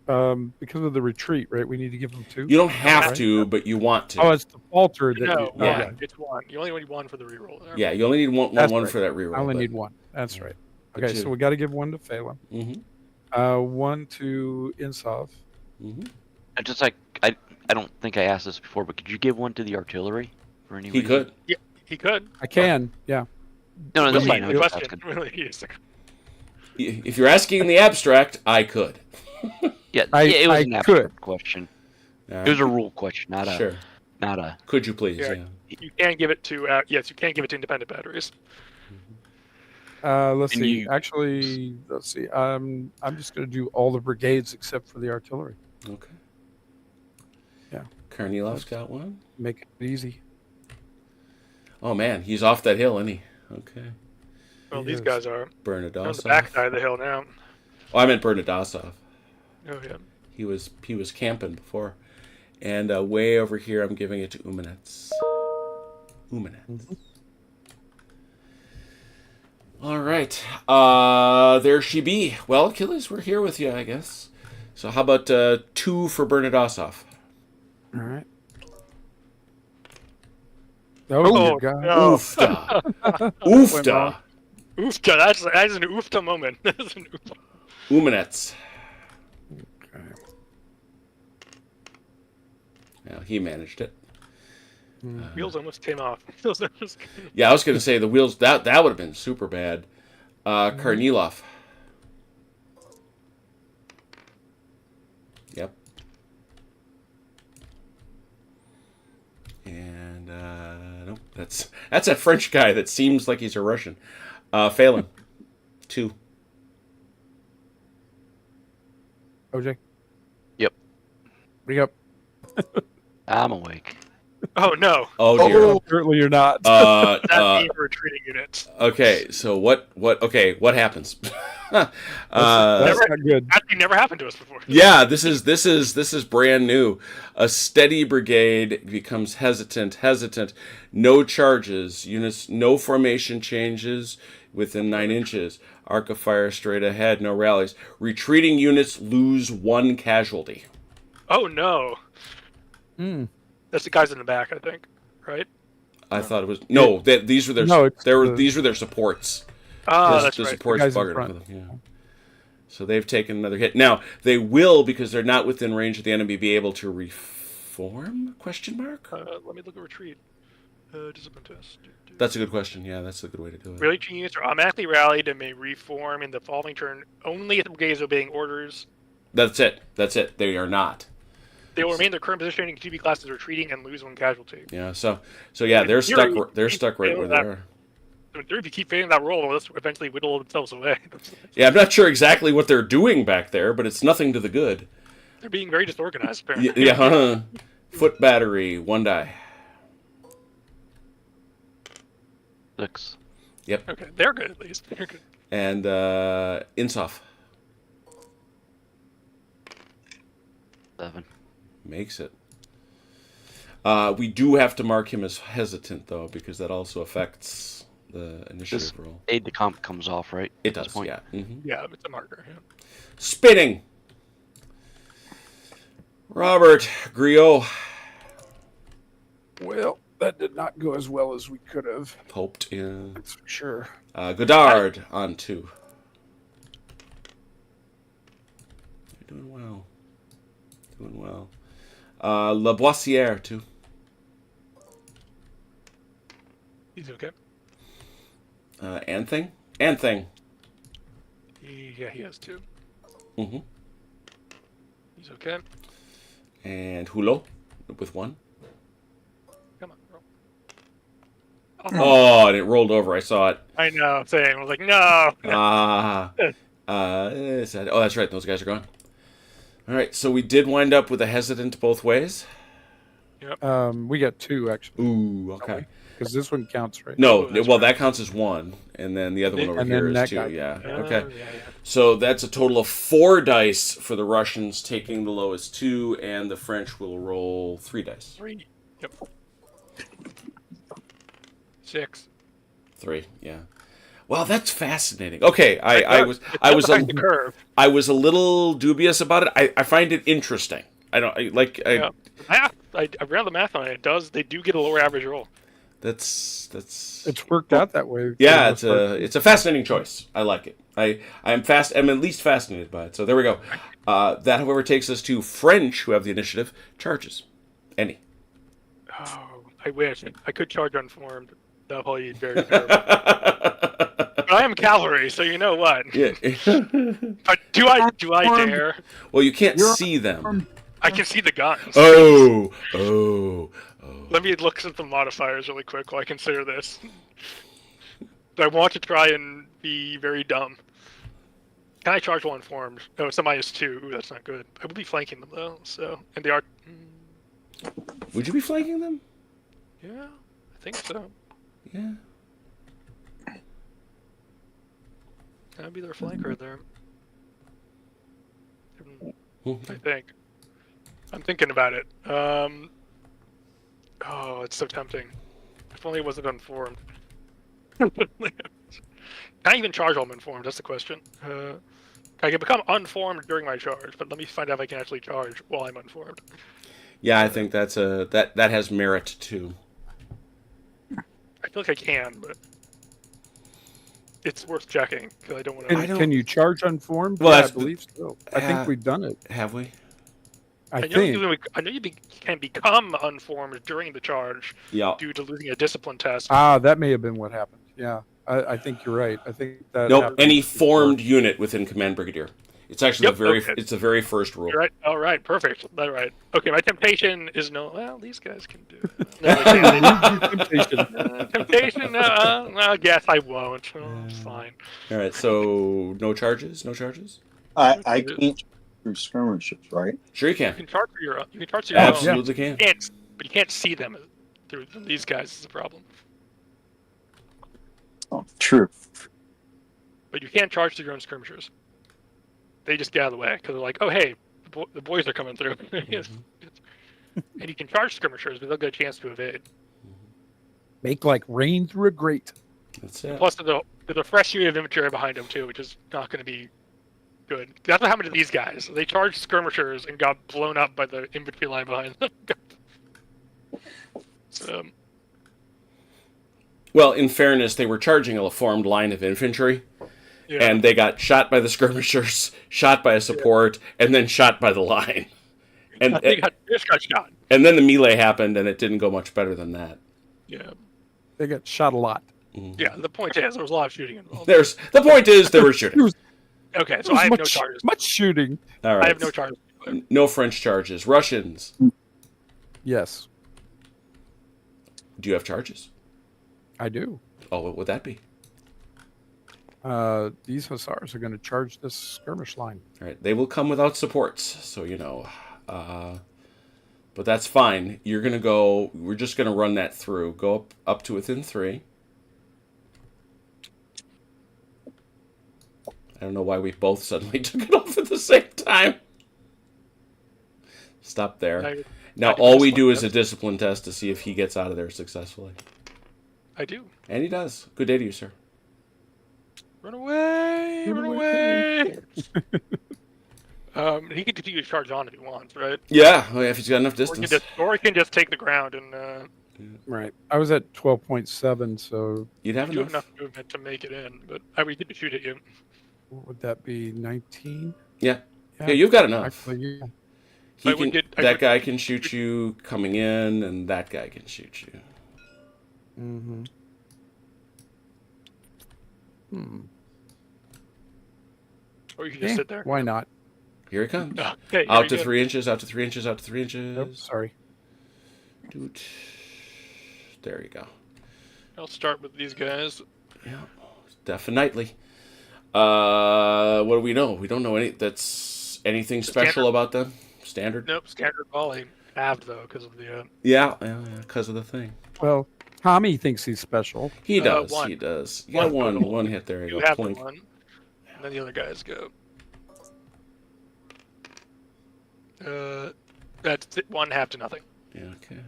because of the retreat, right? We need to give them 2. You don't have Right. to, but you want to. Oh, it's the falter that. No, yeah. one. It's 1. You only need 1 for the reroll. Yeah, you only need one That's one right. for that reroll. I only need 1. That's right. But Okay, so we got to give 1 to Phelan. Mm-hmm. 1 to Insov. Mm-hmm. I just like I don't think I asked this before, but could you give one to the artillery for any He reason? could. He could. I can. Yeah. No, that's Really, fine. the I'm just question asking. really is. If you're asking in the abstract, I could. Yeah, I- yeah, it was I an abstract could. question. All It was right. a rule question, not a Sure. not a. Could you please? Yeah. Yeah. You can't give it to. Yes, you can't give it to independent batteries. Let's And see. you- Actually, let's see. I'm just going to do all the brigades except for the artillery. Okay. Yeah. Kornilov's got 1. Make it easy. Oh man, he's off that hill, isn't he? Okay. Well, He these is. guys are. They're on the Bernadasov. back side of the hill now. Oh, I meant Bernadasov. Oh yeah. He was camping before. And way over here, I'm giving it to Umanets. All right. There she be. Well, Achilles, we're here with you, I guess. So how about 2 for Bernadasov? All right. Oh, dear God. no. Oofta. Went Oofta. wrong. Oofta. That's an oofta moment. That's an oofta. Umanets. Okay. Well, he managed it. Wheels almost came off. Wheels almost came off. Yeah, I was going to say the wheels, that would have been super bad. Kornilov. Yep. And, nope, that's a French guy that seems like he's a Russian. Phelan. 2. OJ. Yep. What do you got? I'm awake. Oh no. Oh, dear. Oh, certainly you're not. That means retreating units. Okay, so what happens? That's not good. That thing never happened to us before. Yeah, this is brand new. A steady brigade becomes hesitant. No charges. Units, no formation changes within 9 inches. Arc of fire straight ahead. No rallies. Retreating units lose 1 casualty. Oh no. Hmm. That's the guys in the back, I think. Right? I thought it was no. These were their No, it's these were their supports. Ah, that's the right. supports The guys in buggered front. with them. Yeah. So they've taken another hit. Now they will, because they're not within range of the enemy, be able to reform? Question mark. Let me look at retreat. Discipline test. That's a good question. Yeah, that's a good way to do it. Retreating units are automatically rallied and may reform in the following turn only if the brigade is obeying orders. That's it. They are not. They will remain in their current position and continue to be classed as retreating and lose 1 casualty. Yeah. So yeah, they're theory, stuck. They're stuck right where they are. So in theory, if you keep failing that roll, they'll just eventually whittle themselves away. Yeah, I'm not sure exactly what they're doing back there, but it's nothing to the good. They're being very disorganized, apparently. Yeah. Foot battery, 1 die. 6. Yep. Okay, they're good at least. They're good. And Insoff 7. makes it. We do have to mark him as hesitant, though, because that also affects the initiative roll. Aid to comp comes off, right? It at this does, point? yeah. Mm-hmm. Yeah, it's a marker. Yeah. Spinning. Robert Griot. Well, that did not go as well as we could have. Hoped, yeah. That's for sure. Godard on 2. You're doing well. Doing well. La Boissière, 2. He's okay. Anthing? Anthing. Yeah, he has 2. Mm-hmm. He's okay. And Hulot with 1. Come on, bro. Oh, and it rolled over. I saw it. I know. Same. I was like, no. That's right. Those guys are gone. All right. So we did wind up with a hesitant both ways. We got 2 actually. Ooh, okay. Because this one counts, right? No, Oh, that's well, right. that counts as 1, and then the other one over And here then is that 2. guy. Yeah. Oh, Okay. yeah. So that's a total of 4 dice for the Russians, taking the lowest 2, and the French will roll 3 dice. 3. Yep. 6. 3. Yeah. Well, that's fascinating. Okay, I was the curve. I was a little dubious about it. I find it interesting. Yeah. I ran the math on it. They do get a lower average roll. That's It's worked out that way. yeah, it's a fascinating choice. I like it. I'm at least fascinated by it. So there we go. That, however, takes us to French, who have the initiative. Charges. Any. Oh, I wish I could charge unformed. That'll probably be very terrible. But I am cavalry, so you know what. Yeah. But do I dare? Well, you can't see them. I can see the guns. Oh. Let me look at the modifiers really quick while I consider this. I want to try and be very dumb. Can I charge while informed? Oh, it's a -2. Ooh, that's not good. I would be flanking them though. So, and they are. Would you be flanking them? Yeah, I think so. Yeah. I'd be their flanker there. Mm-hmm. I think. I'm thinking about it. Oh, it's so tempting. If only it wasn't unformed. Can I even charge while I'm informed? That's the question. I can become unformed during my charge, but let me find out if I can actually charge while I'm unformed. Yeah, I think that has merit too. I feel like I can, but it's worth checking because I don't want to. Can you charge unformed? Well, Yeah, I that's- believe so. I think we've done it. Have we? I know think. you can become unformed during the charge Yeah. due to losing a discipline test. That may have been what happened. Yeah, I think you're right. I think that. Nope. happened Any before. formed unit within Command Brigadier. It's actually Yep, it's the very first rule. You're right. All right. Perfect. All right. Okay. My temptation is no. Well, these guys can do it. No, they can't. Temptation. I guess I won't. Oh, it's fine. All right. So no charges. No charges. I can't through skirmishes, right? Sure, you You can. can charge for your. You can charge for your own. Absolutely can. You can't, but you can't see them through these guys. Is the problem. Oh, true. But you can't charge through your own skirmishers. They just get out of the way because they're like, oh hey, the boys are coming through. And you can charge skirmishers, but they'll get a chance to evade. Make like rain through a grate. That's it. Plus, there's a fresh unit of infantry behind them too, which is not going to be good. That's what happened to these guys. They charged skirmishers and got blown up by the infantry line behind them. So, Well, in fairness, they were charging a formed line of infantry, yeah. and they got shot by the skirmishers, shot by a support, and then shot by the line. And they just got shot. and then the melee happened, and it didn't go much better than that. Yeah. They got shot a lot. Yeah. The point is, there was a lot of shooting involved. The point is they were shooting. Okay, so There was I have no much, charges. much shooting. All right. I have no charges. No French charges. Russians. Yes, Do you have charges? I do. Oh, what would that be? These hussars are going to charge this skirmish line. All right, they will come without supports, so you know. But that's fine. You're gonna go. We're just gonna run that through. Go up to within 3. I don't know why we both suddenly took it off at the same time. Stop there. Now all we do is a discipline test to see if he gets out of there successfully. I do. And he does. Good day to you, sir. Run away! Run away! He can continue to charge on if he wants, right? Yeah, if he's got enough distance. Or he can just take the ground and Right. I was at 12.7, so You'd have do enough. enough movement to make it in. But we did shoot at you. what would that be? 19? Yeah. Yeah, you've got enough. Actually, yeah. He I would can, get- I that would- guy can shoot you coming in, and that guy can shoot you. Mm-hmm. Or you can just sit there. Why not? Here he comes. Okay, Out to very good. 3 inches, out to 3 inches, out to 3 inches. Nope, sorry. Doot. There you go. I'll start with these guys. Yeah, definitely. What do we know? We don't know that's anything special Standard. about them. Standard. Nope, standard volley. Halved though, because of the. Yeah, because of the thing. Well, Tommy thinks he's special. He does. one. He does. You got One total. one hit there. You You go. have the Plink. one, and then the other guys go. That's it, 1.5 to nothing. Yeah. Okay.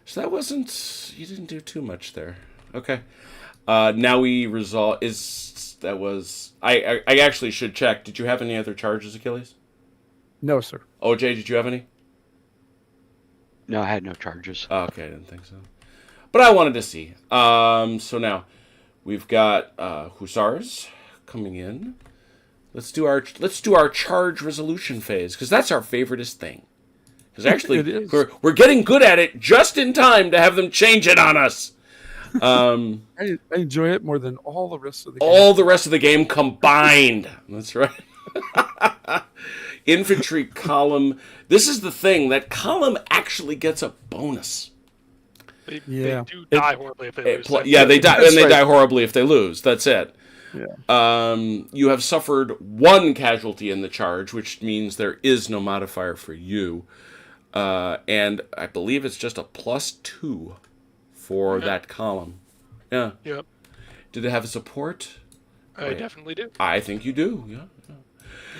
So that wasn't. You didn't do too much there. Okay. Now we resolve. I actually should check. Did you have any other charges, Achilles? No, sir. OJ, did you have any? No, I had no charges. Oh, okay, I didn't think so. But I wanted to see. So now we've got hussars coming in. Let's do our charge resolution phase, because that's our favoriteest thing. Because actually, It is. we're getting good at it just in time to have them change it on us. I enjoy it more than all the rest of the game. All the rest of the game combined. That's right. Infantry column. This is the thing. That column actually gets a bonus. They Yeah. do die horribly if they lose. Yeah, they die, That's and they right. die horribly if they lose. That's it. Yeah. You have suffered 1 casualty in the charge, which means there is no modifier for you. And I believe it's just a +2 for that column. Yeah. Yep, Did it have a support? I definitely do. I think you do. Yeah.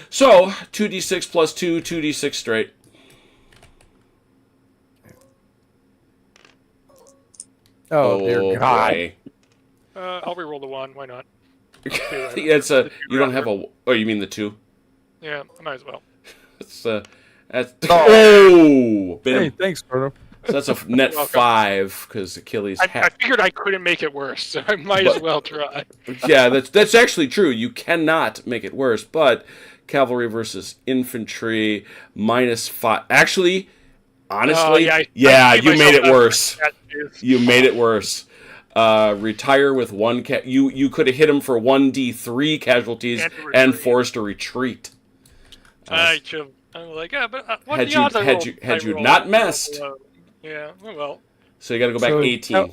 So 2d6 + 2, 2d6 straight. Oh, dear God. boy. I'll reroll the 1. Why not? It's a. You don't have a. Oh, you mean the 2? Yeah, I might as well. It's that's. Oh, bit Hey, of- thanks, Frodo. so that's a net welcome. 5 because Achilles. I figured I couldn't make it worse, so I might as well try. Yeah, that's actually true. You cannot make it worse, but cavalry versus infantry -5. Actually, honestly, I you gave made it myself worse. that is- You made it worse. Retire with 1 you could have hit him for 1d3 casualties And and retreat. forced a retreat. I'm like, yeah, but what Had the you- odds I had rolled- you- had I you rolled not so messed. low? Yeah, well, So you got to go back So, 18.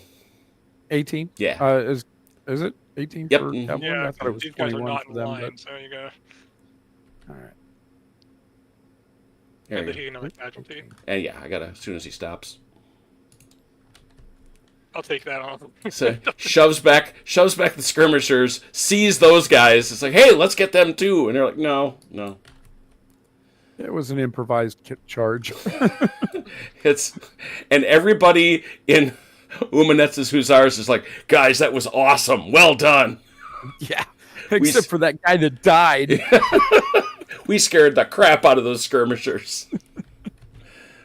18? Yeah. Is it 18 Yep. for Mhm. cavalry? yeah, I thought it was these guys are 21 not for in them. line, so you go. But, all right. There And you then go. he another casualty. And yeah, I gotta as soon as he stops. I'll take that off. So shoves back the skirmishers, sees those guys. It's like, hey, let's get them too. And they're like, no. It was an improvised charge. And everybody in Umanetz's hussars is like, guys, that was awesome. Well done. Yeah. Except for that guy that died. We scared the crap out of those skirmishers.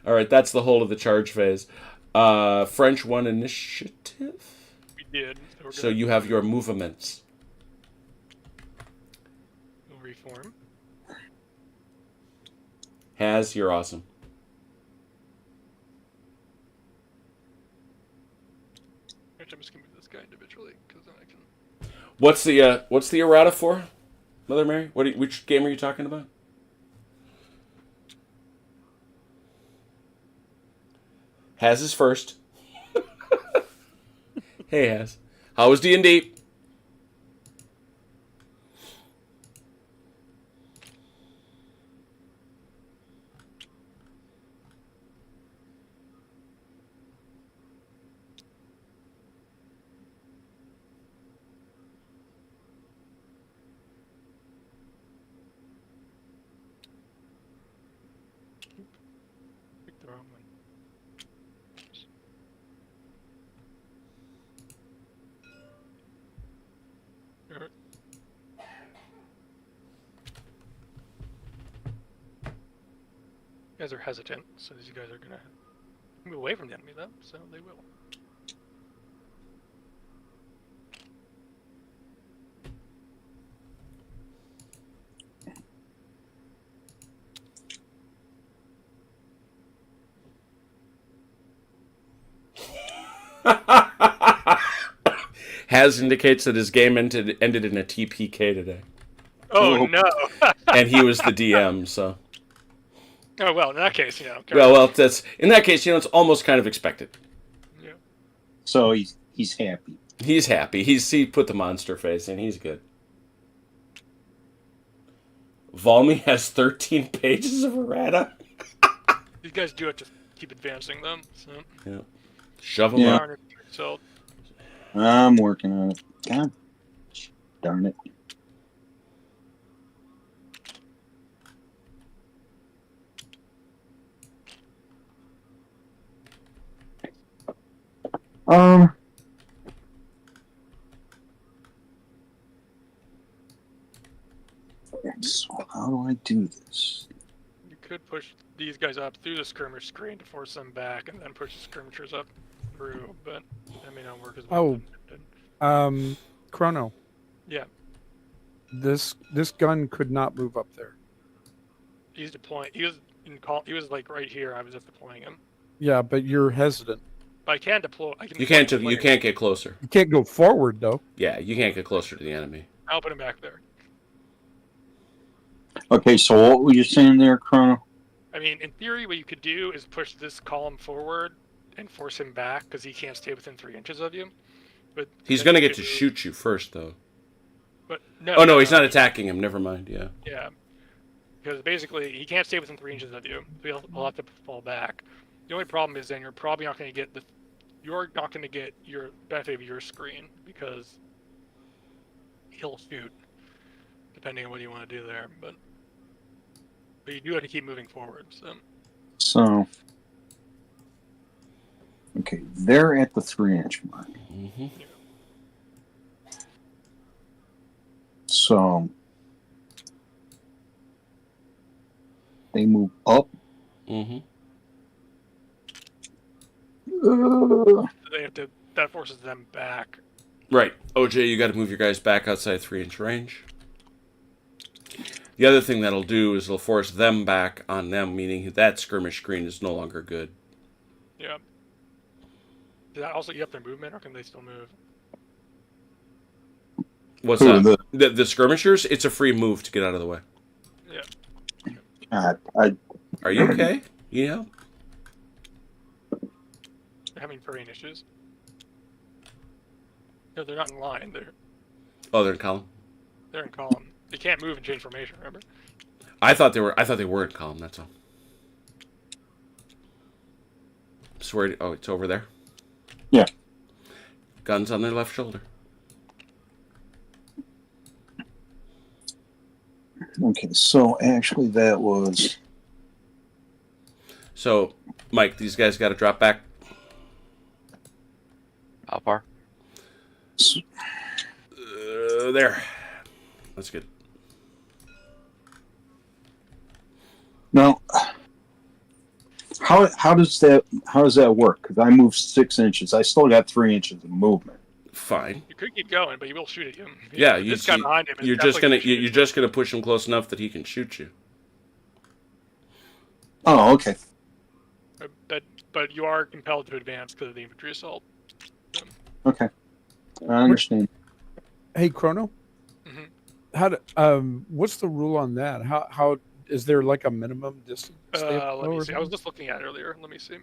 All right, that's the whole of the charge phase. French won initiative. We did. So, we're So gonna you have your movements. reform. You're awesome. Actually, I'm just gonna move this guy individually because then I can. What's the errata for, Mother Mary? Which game are you talking about? Haz is first. Hey, Haz. How was D&D? guys are hesitant, so these guys are gonna move away from the enemy, though. So they will. Has indicates that his game ended in a TPK today, Oh no! and he was the DM. So, Oh well, in that case, well, that's in that case, it's almost kind of expected. Yeah. So he's happy. He's happy. He put the monster face in. He's good. Valmy has 13 pages of errata. These guys do have to keep advancing them. So. Yeah. Shove them Yeah. up. So I'm working on it. God darn it. So how do I do this? you could push these guys up through the skirmish screen to force them back, and then push the skirmishers up through. But that may not work as well. Chrono. Yeah. This gun could not move up there. He's deploying. He was in call. He was like right here. I was just deploying him. Yeah, but you're hesitant. But I can deploy. I can. You can't. deploy You him. can't get closer. You can't go forward though. Yeah, you can't get closer to the enemy. I'll put him back there. Okay, so what were you saying there, Chrono? I mean, in theory, what you could do is push this column forward and force him back because he can't stay within 3 inches of you. But He's then gonna you get could to move- shoot you first, though. But no. Oh no, he's not attacking him. Never mind. Yeah. Yeah. Because basically, he can't stay within 3 inches of you. So he'll have to fall back. The only problem is then you're probably not going to get your benefit of your screen because he'll shoot, depending on what you want to do there. But you do have to keep moving forward. So, okay, they're at the 3-inch mark. Mm-hmm. So, they move up. Mm-hmm. They have to. That forces them back. Right. OJ, you got to move your guys back outside 3-inch range. The other thing that'll do is it'll force them back on them, meaning that skirmish screen is no longer good. Yeah. Does that also eat up their movement, or can they still move? What's Who, that? The skirmishers? It's a free move to get out of the way. Yeah. I Are you okay? Yeah. They're having terrain issues. No, they're not in line. Oh, they're in column. They're in column. They can't move and change formation. Remember? I thought they were in column. That's all. Swear. Oh, it's over there. Yeah. Guns on their left shoulder. okay. So actually, that was So, Mike, these guys got to drop back. How far? There. That's good. now. How does that work? Because I moved 6 inches. I still got 3 inches of movement. Fine. You could keep going, but he will shoot at you. Yeah, This guy behind him is you're just definitely gonna shoot you're at just gonna push him close enough that he can shoot you. Oh, okay. you. But you are compelled to advance because of the infantry assault. Okay. I understand. Hey, Chrono. Mhm. What's the rule on that? How is there like a minimum distance? they have to Let go me or see. I was something? just looking at it earlier. Let me see.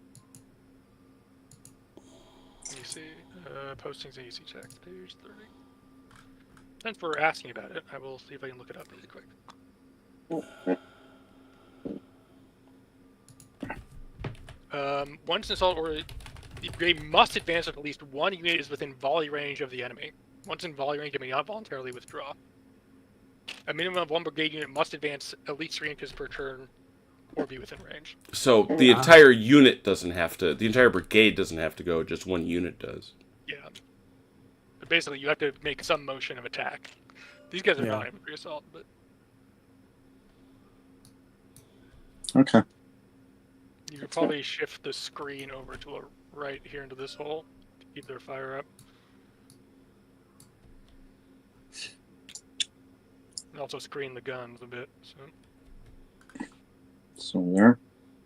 Postings and EC checks, page 30. Thanks for asking about it. I will see if I can look it up really quick. Once installed, the brigade must advance if at least one unit is within volley range of the enemy. Once in volley range, it may not voluntarily withdraw. A minimum of one brigade unit must advance at least 3 inches per turn or be within range. So the entire unit doesn't have to. The entire brigade doesn't have to go. Just one unit does. Yeah. But basically, you have to make some motion of attack. These guys are Yeah. not infantry assault, but Okay. You could probably shift the screen over to the right here into this hole to keep their fire up. And also screen the guns a bit. So So there.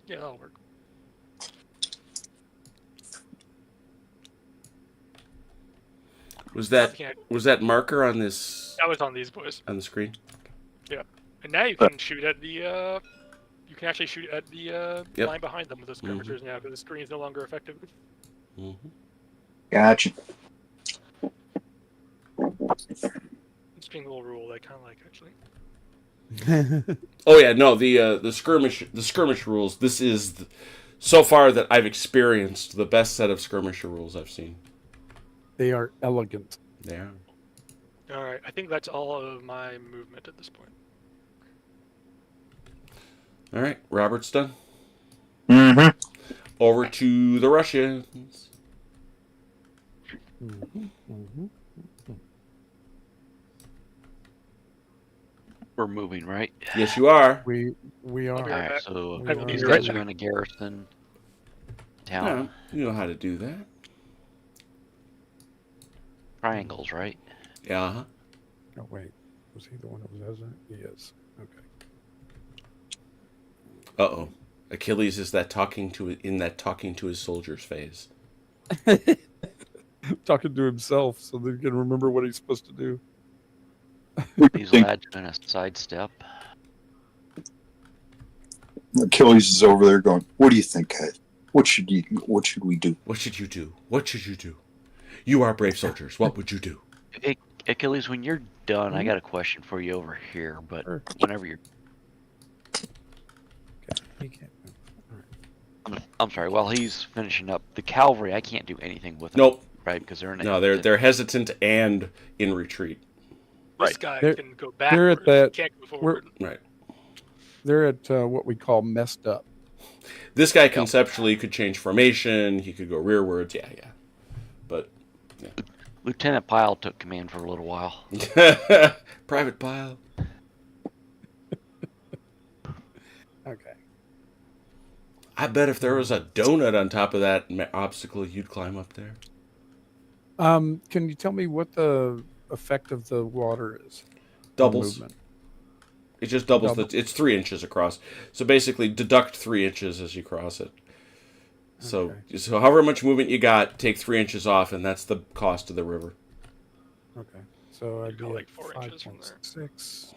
yeah, that'll work. Was Now that you can't- was that marker on this That was on these boys. on the screen? And now you can shoot at the. You can actually shoot at the Yep. line behining them with the skirmishers now because the screen is no longer effective. Mm-hmm. Gotcha. Interesting little rule that I kind of like actually. Oh yeah, no, the skirmish rules. This is so far that I've experienced the best set of skirmisher rules I've seen. They are elegant. Yeah. All right, I think that's all of my movement at this point. All right, Robert's done. Mm-hmm. Over to the Russians. Mhm, mhm. We're moving, right? Yes, you are. We I'll are. be All right right, back. so I will these be guys right are going to garrison town. Yeah, you know how to do that. Triangles, right? Yeah. Uh-huh. Oh wait, was he the one that was hesitant? He is. Okay. Uh-oh. Achilles is talking to his soldiers phase. Talking to himself so they can remember what he's supposed to do. These lads are going to sidestep. Achilles is over there going, "What do you think, guys? What should we do? What should you do? What should you do? You are brave soldiers. What would you do? Achilles, when you're done, I got a question for you over here, but Sure. whenever you're... Okay. He can't move. All right. I'm sorry, while he's finishing up, the cavalry, I can't do anything with them, Nope. right? Because they're in a... No, they're hesitant and in retreat. This Right. guy They're- can go they're at backwards. that- Can't go forward. Right. They're at what we call messed up. This guy conceptually could change formation. He could go rearwards. Yeah. But Lieutenant Pyle took command for a little while. Private Pile. Okay. I bet if there was a donut on top of that obstacle, you'd climb up there. Can you tell me what the effect of the water is? on Doubles. movement? It just doubles. Double. It's 3 inches across. So basically, deduct 3 inches as you cross it. So, Okay. so however much movement you got, take 3 inches off, and that's the cost of the river. Okay. So I'd be go at like 4 inches from there. 5.6.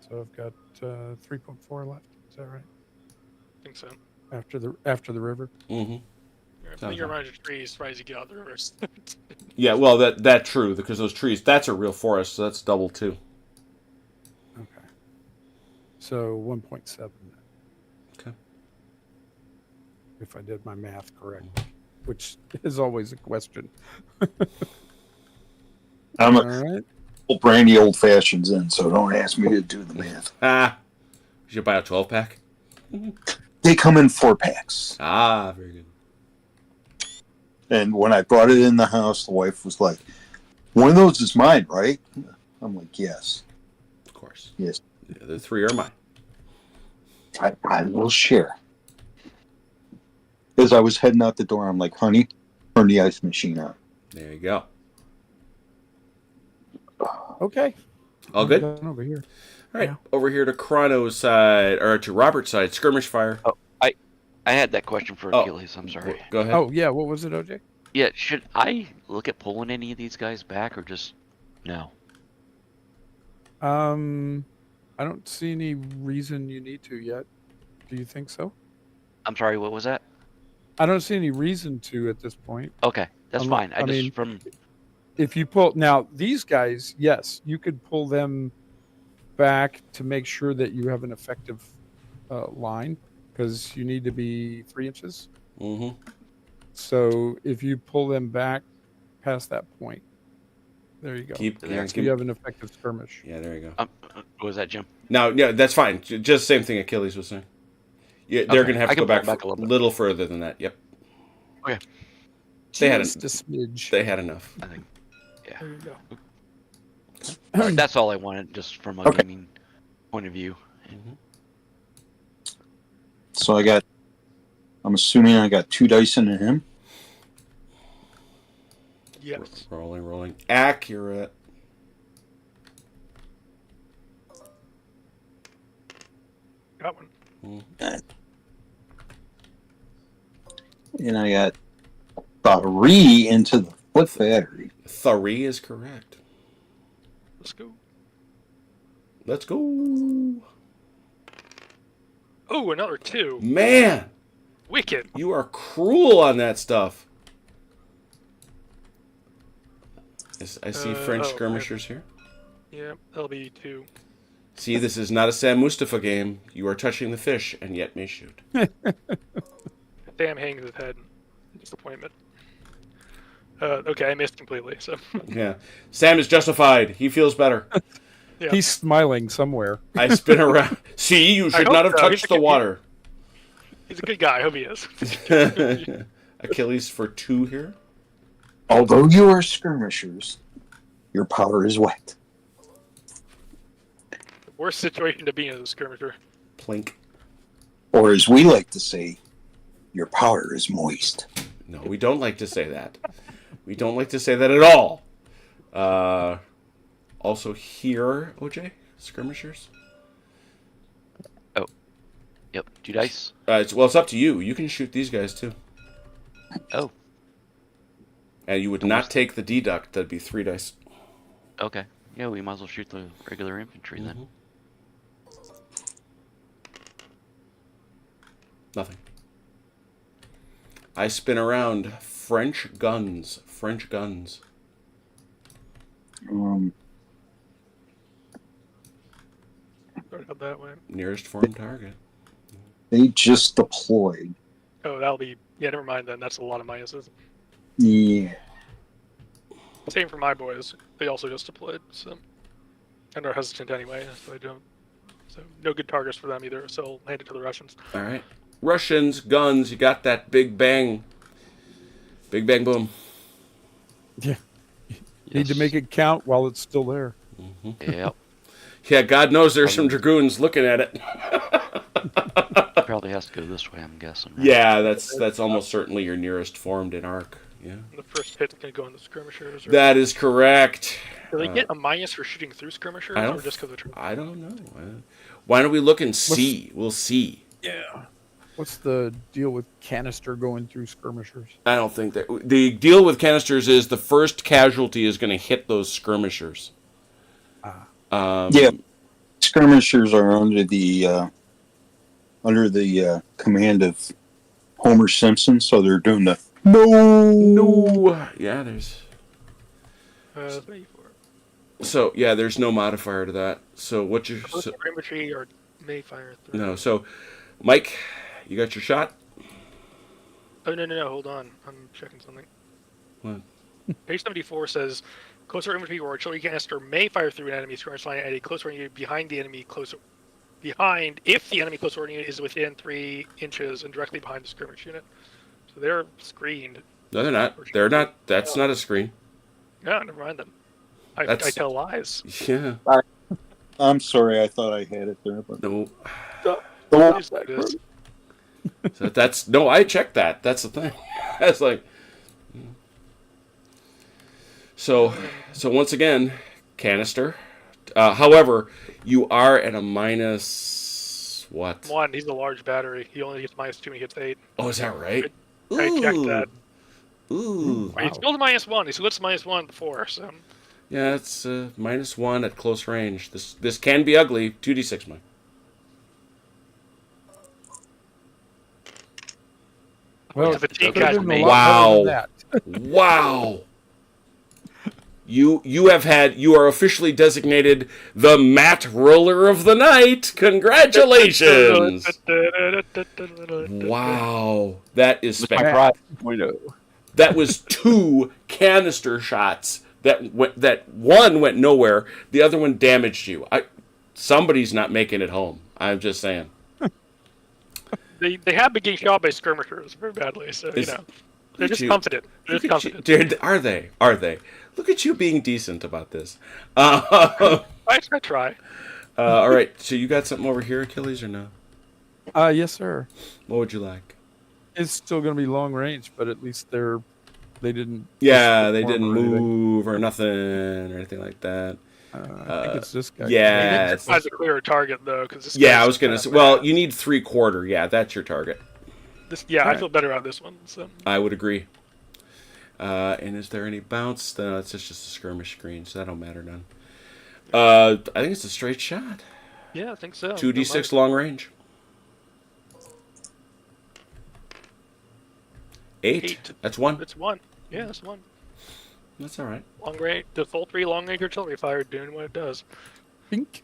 So I've got 3.4 left. Is that right? I think so. Mm-hmm. After the river. Yeah, I Sounds think you're right. around your trees right as you get out the rivers. Yeah, well, that true, because those trees, that's a real forest, so that's double too. Okay. So 1.7. Okay. If I did my math correct, which is always a question. I'm All a right. old brandy old fashions in, so don't ask me to do the math. You should buy a 12-pack? They come in 4-packs. Ah, very good. And when I brought it in the house, the wife was like, "One of those is mine, right?" I'm like, "Yes, Of course. yes, The other 3 are mine. I will share." As I was heading out the door, I'm like, "Honey, turn the ice machine on." There you go. Okay. All I'm good? done over here. All right, Yeah. over here to Chrono's side, or to Robert's side, skirmish fire. I had that question for Oh. Achilles, I'm sorry. Go ahead. Oh yeah. What was it, OJ? Yeah, should I look at pulling any of these guys back or just no? I don't see any reason you need to yet. Do you think so? I'm sorry, what was that? I don't see any reason to at this point. Okay, that's Unle- fine. I mean- From If you pull now, these guys, yes, you could pull them back to make sure that you have an effective line because you need to be 3 inches. Mm-hmm. So if you pull them back past that point, there you go. Keep, There. So you have an effective skirmish. yeah, there you go. what was that, Jim? No, yeah, that's fine. Just same thing Achilles was saying. Yeah, they're Okay, going to have I to go can pull back, back a a little bit. little further than that. Yep. Okay. They had Just a smidge. They had enough. I think There you go. all right, that's all I wanted, just from a Okay. gaming point of view. So I got I'm assuming I got 2 dice into him. Yes. Rolling. Accurate. Got one. And I got 3 into the foot battery. 3 is correct. Let's go. Let's go. Oh, another 2. Man, Wicked. you are cruel on that stuff. I see French oh, skirmishers here. Yeah, that'll be 2. See, this is not a Sam Mustafa game. You are touching the fish and yet may shoot. Sam hangs his head in disappointment. Okay, I missed completely. So Yeah. Sam is justified. He feels better. yeah. He's smiling somewhere. I spin around. See, you should hope not have so. touched the water. He's a good guy. I hope he is. Achilles for 2 here. Although you are skirmishers, your powder is wet. The worst situation to be in as a skirmisher. Plink. Or as we like to say, your powder is moist. No, we don't like to say that. We don't like to say that at all. Also here, OJ, skirmishers. Yep, 2 dice. It's up to you. You can shoot these guys too. Oh, And you would not take the deduct. That'd be 3 dice. okay. Yeah, we might as well shoot the regular infantry then. Nothing. I spin around. French guns. Start out that way. Nearest form target. They just deployed. Oh, that'll be. Yeah, never mind then. That's a lot of minuses. Yeah. Same for my boys. They also just deployed, so and are hesitant anyway. So I don't. So no good targets for them either. So I'll hand it to the Russians. All right. Russians, guns. You got that big bang. Big bang boom. Yeah. Need to make it count while it's still there. Yep. Yeah, God knows there's some dragoons looking at it. Probably has to go this way, I'm guessing. Right? Yeah, that's almost certainly your nearest formed in arc. Yeah. The first hit's gonna go in the skirmishers. Or That is correct. do they get a minus for shooting through skirmishers, I don't- or just because of I don't know. Why don't we look and see? We'll see. Yeah. What's the deal with canister going through skirmishers? I don't think that the deal with canisters is the first casualty is going to hit those skirmishers. Yeah. Skirmishers are under the command of Homer Simpson, so they're doing the No. Yeah, there's 34. so yeah, there's no modifier to that. So what you Close infantry or may fire through. no. So Mike, you got your shot. Oh no! Hold on, I'm checking something. What? Page 74 says, closer infantry or artillery canister may fire through an enemy skirmish line at a close order unit behind the enemy behind if the enemy close order unit is within 3 inches and directly behind the skirmish unit. So they're screened. No, they're not. They're not. That's not a screen. No, never mind them. I tell lies. Yeah. I'm sorry, I thought I had it there, but No. It is. So that's no. I checked that. That's the thing. That's like. So once again, canister. However, you are at a minus what? 1, he's a large battery. He only gets -2 when he hits 8. Oh, is that right? I checked that. Ooh. He's still -1. He splits -1 before, so. Yeah, it's -1 at close range. This can be ugly. 2d6, Mike. Well, The fatigue could have has been a made- lot better than that. Wow. You are officially designated the Matt Roller of the Night. Congratulations. Wow. That is With my spectacular. pride. That was 2 canister shots that one went nowhere, the other one damaged you. Somebody's not making it home. I'm just saying. They have been getting shot by skirmishers very badly, so It's- they're just you. confident. They're Look just at you. confident. Dude, are they? Look at you being decent about this. All I try. right. So you got something over here, Achilles, or no? Yes, sir. What would you like? It's still going to be long range, but at least they didn't. Yeah, push the they form didn't or anything. move or nothing or anything like that. I think it's this guy. Yeah, He it's, has a clearer target though, because this. yeah. I guy's was gonna kinda say. Well, bad. you need 3/4. Yeah, that's your target. I Alright. feel better on this one. So. I would agree. And is there any bounce? No, it's just a skirmish screen, so that don't matter none. I think it's a straight shot. Yeah, I think so. 2d6 long range. 8. 8. That's 1. It's 1. Yeah, that's 1. That's all right. Long range, default 3 long range artillery fire doing what it does. Pink.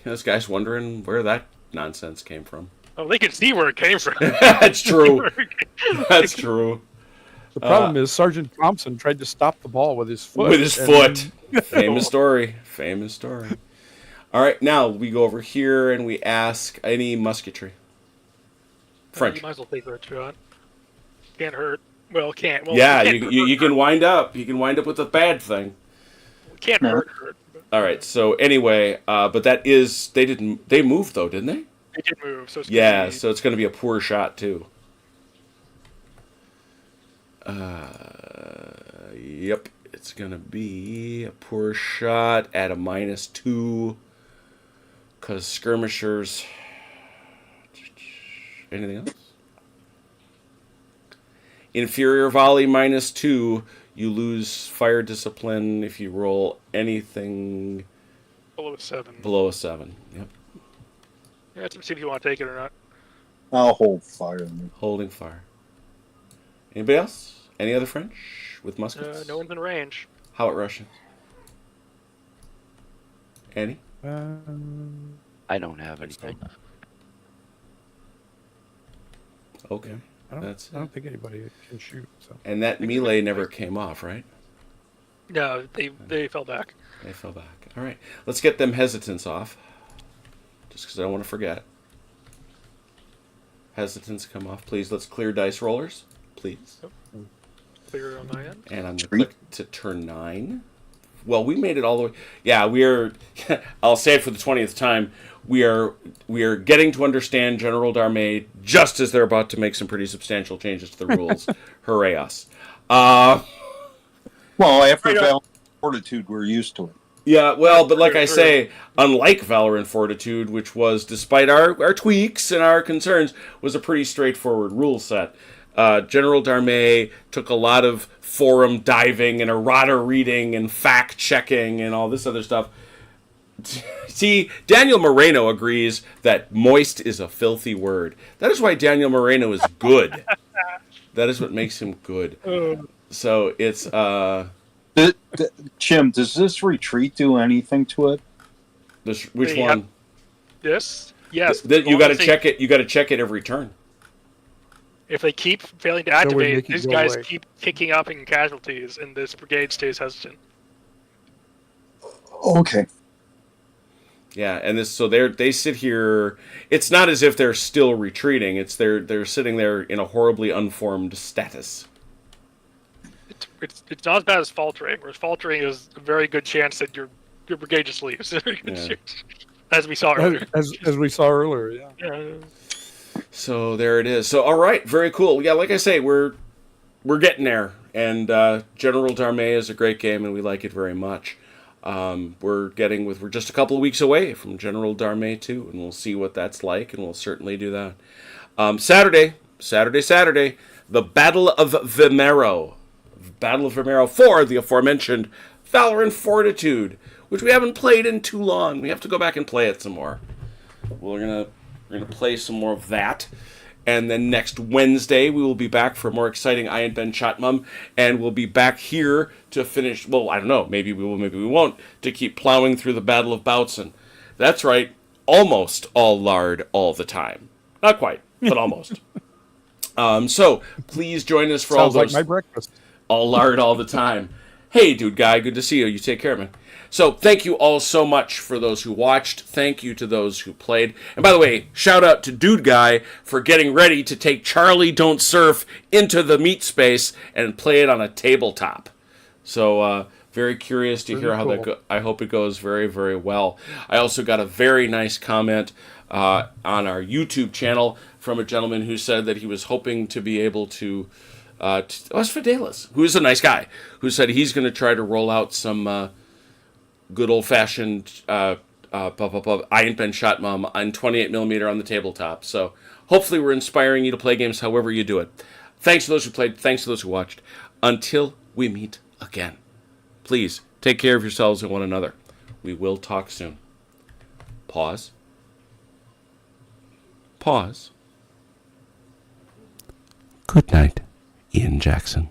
This guy's wondering where that nonsense came from. Oh, they can see where it came from. That's true. That's true. The problem is Sergeant Thompson tried to stop the ball with his foot. With his and foot. then- Famous story. Famous story. All right, now we go over here and we ask any musketry. French. You might as well take that shot. Can't hurt. Well, can't. Well, Yeah, can't you can wind up. You can wind up with a bad thing. Can't hurt. But All right. So anyway, but that is they moved though, didn't they? they did move, so it's Yeah. gonna be- So it's going to be a poor shot too. Yep. It's going to be a poor shot at a -2 because skirmishers. Anything else? Inferior volley -2. You lose fire discipline if you roll anything below a 7. below a 7. Yep. Yeah, let's see if you want to take it or not. I'll hold fire. Holding fire. Anybody else? Any other French with muskets? No one's in range. How about Russians? Any? I don't have anything. Okay. I That's don't think anybody can shoot. So And that melee never came off, right? No, they fell back. They fell back. All right. Let's get them hesitance off. Just because I don't want to forget. Hesitance come off. Please, let's clear dice rollers. Please. Clear on my end. And I'm going to click to turn 9. Well, we made it all the way. Yeah, we are. I'll say it for the 20th time. We are getting to understand General Darmay just as they're about to make some pretty substantial changes to the rules. Hooray us! Well, after Right on. Valor Fortitude, we're used to it. Yeah, well, but like I Sure. say, unlike Valor and Fortitude, which was, despite our tweaks and our concerns, was a pretty straightforward rule set. General Darmay took a lot of forum diving and errata reading and fact checking and all this other stuff. See, Daniel Moreno agrees that moist is a filthy word. That is why Daniel Moreno is good. That is what makes him good. So it's Jim, does this retreat do anything to it? which They one? This? Yes. You got to Honestly, check it. You got to check it every turn. If they keep failing to we activate, make it these go guys away. keep kicking up in casualties, and this brigade stays hesitant. Okay. Yeah, and this so they sit here. It's not as if they're still retreating. It's they're sitting there in a horribly unformed status. It's not as bad as faltering, whereas faltering is a very good chance that your brigade just leaves. Yeah. As we saw earlier. as we saw earlier, yeah. Yeah. So there it is. So all right, very cool. Yeah, like I say, we're getting there, and General Darmay is a great game, and we like it very much. We're just a couple of weeks away from General Darmay 2, and we'll see what that's like, and we'll certainly do that. Saturday, the Battle of Vimero. Battle of Vimero for the aforementioned Valor and Fortitude, which we haven't played in too long. We have to go back and play it some more. We're gonna play some more of that. And then next Wednesday, we will be back for more exciting I and Ben Chatmum, and we'll be back here to finish, well, I don't know, maybe we will, maybe we won't, to keep plowing through the Battle of Bautzen. That's right, almost all lard all the time. Not quite, but almost. So, please join us for all Sounds like those... my breakfast. all lard all the time. Hey, dude guy, good to see you. You take care, man. So thank you all so much for those who watched. Thank you to those who played. And by the way, shout out to Dude Guy for getting ready to take Charlie Don't Surf into the meat space and play it on a tabletop. So very curious to hear how that goes. I hope it goes very, very well. I also got a very nice comment on our YouTube channel from a gentleman who said that he was hoping to be able to. It was Fidelis, who is a nice guy, who said he's going to try to roll out some good old-fashioned Iron Ben Shot Mum on 28mm on the tabletop. So hopefully we're inspiring you to play games however you do it. Thanks to those who played. Thanks to those who watched. Until we meet again, please take care of yourselves and one another. We will talk soon. Pause. Pause. Good night, Ian Jackson.